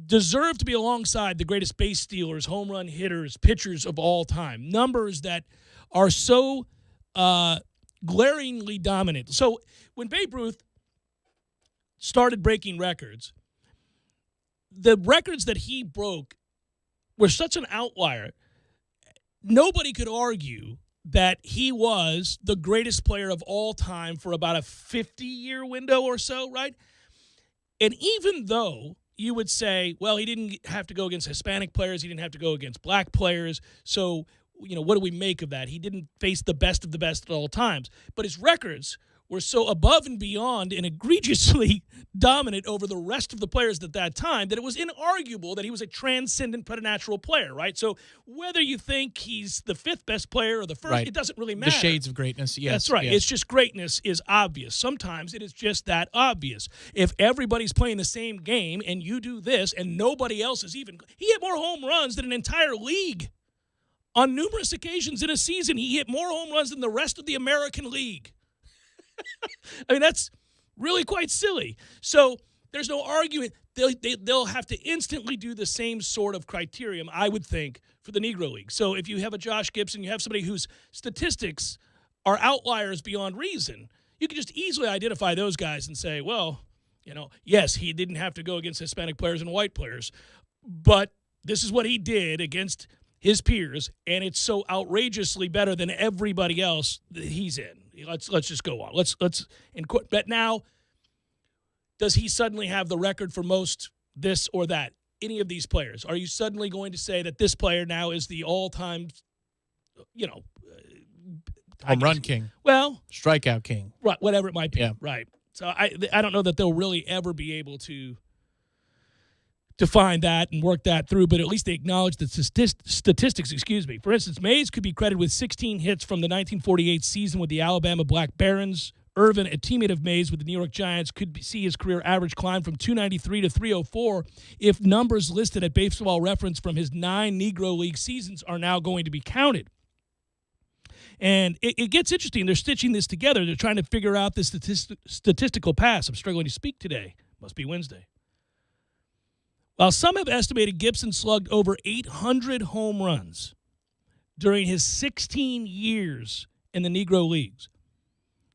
deserve to be alongside the greatest base stealers, home run hitters, pitchers of all time. Numbers that are so glaringly dominant. So when Babe Ruth started breaking records, the records that he broke were such an outlier. Nobody could argue that he was the greatest player of all time for about a 50-year window or so, right? And even though you would say, well, he didn't have to go against Hispanic players, he didn't have to go against black players, so what do we make of that? He didn't face the best of the best at all times. But his records were so above and beyond and egregiously dominant over the rest of the players at that time that it was inarguable that he was a transcendent preternatural player, right? So whether you think he's the 5th best player or the 1st, It doesn't really matter. The shades of greatness, yes. That's right. Yes. It's just greatness is obvious. Sometimes it is just that obvious. If everybody's playing the same game and you do this and nobody else is even – he hit more home runs than an entire league. On numerous occasions in a season, he hit more home runs than the rest of the American League. I mean, that's really quite silly. So there's no argument. They'll have to instantly do the same sort of criterion, I would think, for the Negro League. So if you have a Josh Gibson, you have somebody whose statistics are outliers beyond reason, you can just easily identify those guys and say, well, yes, he didn't have to go against Hispanic players and white players, but this is what he did against his peers, and it's so outrageously better than everybody else that he's in. Let's just go on. But now, does he suddenly have the record for most this or that? Any of these players? Are you suddenly going to say that this player now is the all-time, home run king? Well, strikeout king. Right, whatever it might be. Yeah. Right. So I don't know that they'll really ever be able to find that and work that through, but at least they acknowledge the statistics, For instance, Mays could be credited with 16 hits from the 1948 season with the Alabama Black Barons. Irvin, a teammate of Mays with the New York Giants, could see his career average climb from 293 to 304 if numbers listed at Baseball Reference from his 9 Negro League seasons are now going to be counted. And it gets interesting. They're stitching this together. They're trying to figure out the statistical pass. I'm struggling to speak today. Must be Wednesday. While some have estimated Gibson slugged over 800 home runs during his 16 years in the Negro Leagues,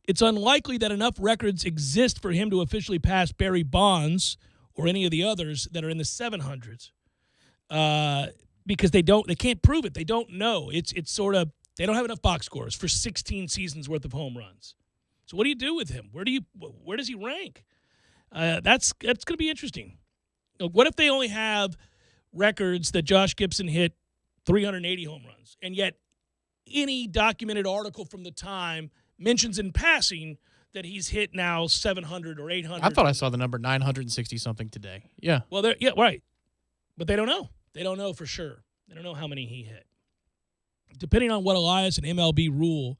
it's unlikely that enough records exist for him to officially pass Barry Bonds or any of the others that are in the 700s because they can't prove it. They don't know. It's sort of, they don't have enough box scores for 16 seasons worth of home runs. So what do you do with him? Where does he rank? That's going to be interesting. What if they only have records that Josh Gibson hit 380 home runs, and yet any documented article from the time mentions in passing that he's hit now 700 or 800. I thought I saw the number 960-something today. Yeah. Well, yeah, right. But they don't know. They don't know for sure. They don't know how many he hit. Depending on what Elias and MLB rule,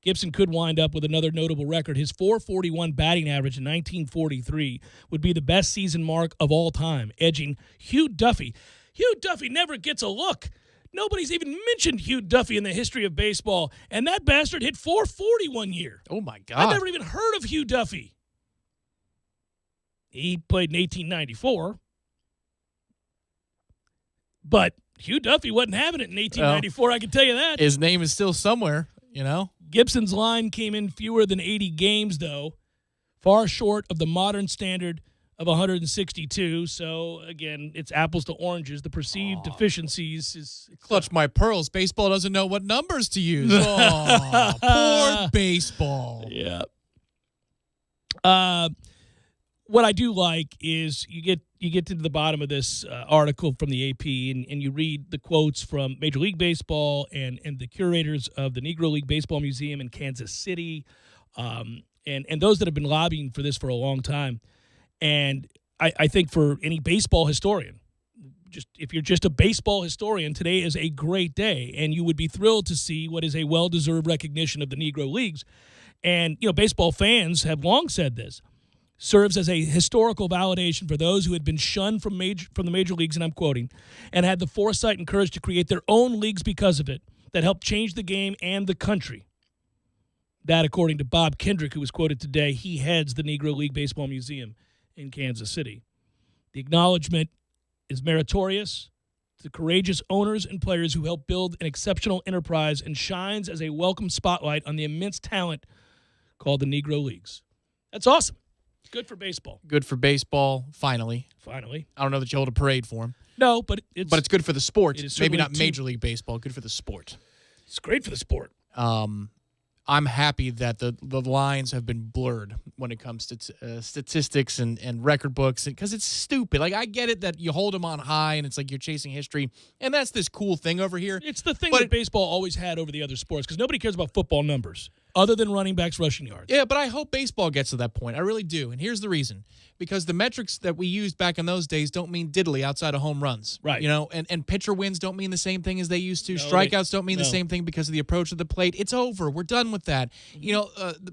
Gibson could wind up with another notable record. His .441 batting average in 1943 would be the best season mark of all time, edging Hugh Duffy. Hugh Duffy never gets a look. Nobody's even mentioned Hugh Duffy in the history of baseball, and that bastard hit .440 one year. Oh, my God. I've never even heard of Hugh Duffy. He played in 1894, but Hugh Duffy wasn't having it in 1894, I can tell you that. His name is still somewhere, Gibson's line came in fewer than 80 games, though, far short of the modern standard of 162. So, again, it's apples to oranges. The perceived deficiencies is... Clutch my pearls. Baseball doesn't know what numbers to use. Oh, poor baseball. Yeah. What I do like is you get to the bottom of this article from the AP and you read the quotes from Major League Baseball and the curators of the Negro League Baseball Museum in Kansas City, and those that have been lobbying for this for a long time. And I think for any baseball historian, if you're just a baseball historian, today is a great day, and you would be thrilled to see what is a well-deserved recognition of the Negro Leagues. And, baseball fans have long said this. Serves as a historical validation for those who had been shunned from the major leagues, and I'm quoting, and had the foresight and courage to create their own leagues because of it, that helped change the game and the country. That, according to Bob Kendrick, who was quoted today, he heads the Negro League Baseball Museum in Kansas City. The acknowledgement is meritorious to the courageous owners and players who helped build an exceptional enterprise and shines as a welcome spotlight on the immense talent called the Negro Leagues. That's awesome. Good for baseball. Good for baseball, finally. Finally. I don't know that you hold a parade for him. No, but it's good for the sport. Maybe not too. Major League Baseball. Good for the sport. It's great for the sport. I'm happy that the lines have been blurred when it comes to statistics and record books, because it's stupid. Like, I get it that you hold them on high and it's like you're chasing history, and that's this cool thing over here. It's the thing that baseball always had over the other sports, because nobody cares about football numbers other than running backs rushing yards. Yeah, but I hope baseball gets to that point. I really do. And here's the reason. Because the metrics that we used back in those days don't mean diddly outside of home runs. Right. And pitcher wins don't mean the same thing as they used to. Strikeouts don't mean the same thing because of the approach of the plate. It's over. We're done with that.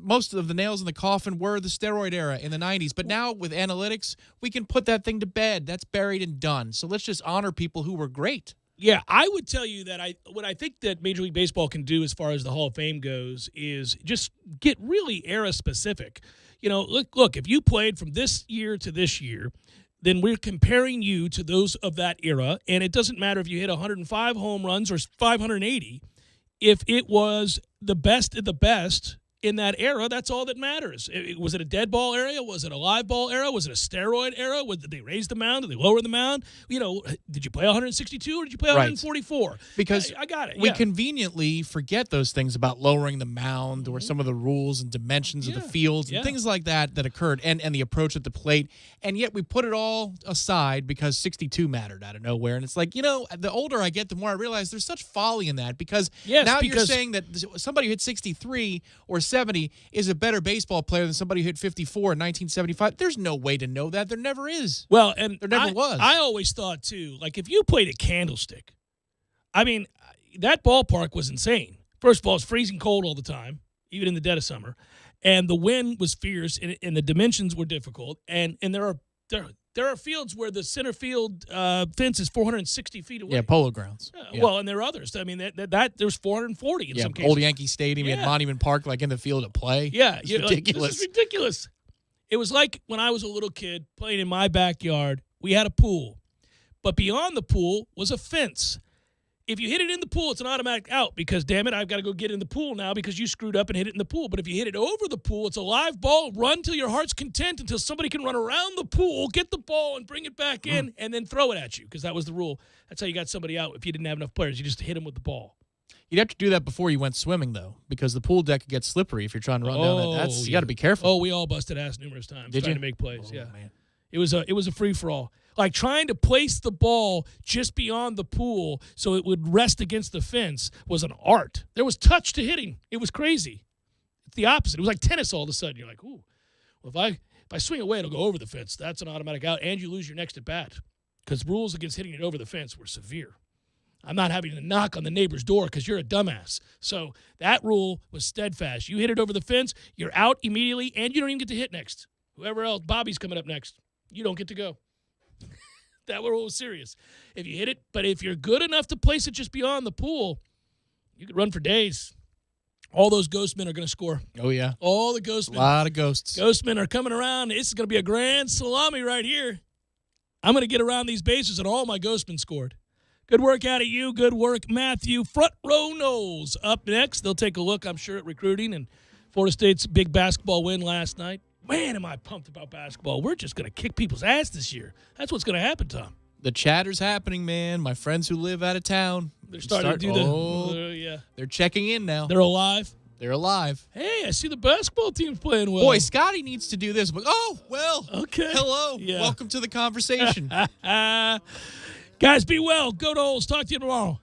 Most of the nails in the coffin were the steroid era in the 90s. But now with analytics, we can put that thing to bed. That's buried and done. So let's just honor people who were great. Yeah, I would tell you that what I think that Major League Baseball can do as far as the Hall of Fame goes is just get really era-specific. Look, if you played from this year to this year, then we're comparing you to those of that era, and it doesn't matter if you hit 105 home runs or 580. If it was the best of the best in that era, that's all that matters. Was it a dead ball era? Was it a live ball era? Was it a steroid era? Did they raise the mound? Did they lower the mound? Did you play 162 or did you play 144? Because I got it. We conveniently forget those things about lowering the mound or some of the rules and dimensions of the fields and things like that occurred, and the approach at the plate. And yet we put it all aside because 62 mattered out of nowhere. And it's like, the older I get, the more I realize there's such folly in that, because you're saying that somebody who hit 63 or 270 is a better baseball player than somebody who hit 54 in 1975. There's no way to know that. There never is. Well, and there never was. I always thought, too, like if you played at Candlestick, I mean, that ballpark was insane. First of all, it's freezing cold all the time, even in the dead of summer. And the wind was fierce, and the dimensions were difficult. And there are fields where the center field fence is 460 feet away. Yeah, Polo Grounds. Yeah. Well, and there are others. I mean, that there's 440 in some cases. Old Yankee Stadium at Monument Park, like in the field of play. Yeah, it's ridiculous. Like, this is ridiculous. It was like when I was a little kid playing in my backyard. We had a pool, but beyond the pool was a fence. If you hit it in the pool, it's an automatic out because, damn it, I've got to go get in the pool now because you screwed up and hit it in the pool. But if you hit it over the pool, it's a live ball. Run till your heart's content until somebody can run around the pool, get the ball, and bring it back in, and then throw it at you because that was the rule. That's how you got somebody out if you didn't have enough players. You just hit them with the ball. You'd have to do that before you went swimming, though, because the pool deck gets slippery if you're trying to run down that. You got to be careful. Oh, we all busted ass numerous times trying to make plays. Oh, yeah, man. It was a free-for-all. Like trying to place the ball just beyond the pool so it would rest against the fence was an art. There was touch to hitting. It was crazy. It's the opposite. It was like tennis all of a sudden. You're like, ooh, well, if I swing away, it'll go over the fence. That's an automatic out, and you lose your next at bat because rules against hitting it over the fence were severe. I'm not having to knock on the neighbor's door because you're a dumbass. So that rule was steadfast. You hit it over the fence, you're out immediately, and you don't even get to hit next. Whoever else, Bobby's coming up next. You don't get to go. That rule was serious. If you hit it, but if you're good enough to place it just beyond the pool, you could run for days. All those ghostmen are going to score. Oh, yeah. All the ghostmen. A lot of ghosts. Ghostmen are coming around. This is going to be a grand salami right here. I'm going to get around these bases, and all my ghostmen scored. Good work out of you. Good work, Matthew. Front row Knowles. Up next, they'll take a look, I'm sure, at recruiting and Florida State's big basketball win last night. Man, am I pumped about basketball. We're just going to kick people's ass this year. That's what's going to happen, Tom. The chatter's happening, man. My friends who live out of town. They're starting to do yeah. They're checking in now. They're alive. They're alive. Hey, I see the basketball team's playing well. Boy, Scotty needs to do this. But okay. Hello. Yeah. Welcome to the conversation. Guys, be well. Go to Knowles. Talk to you tomorrow.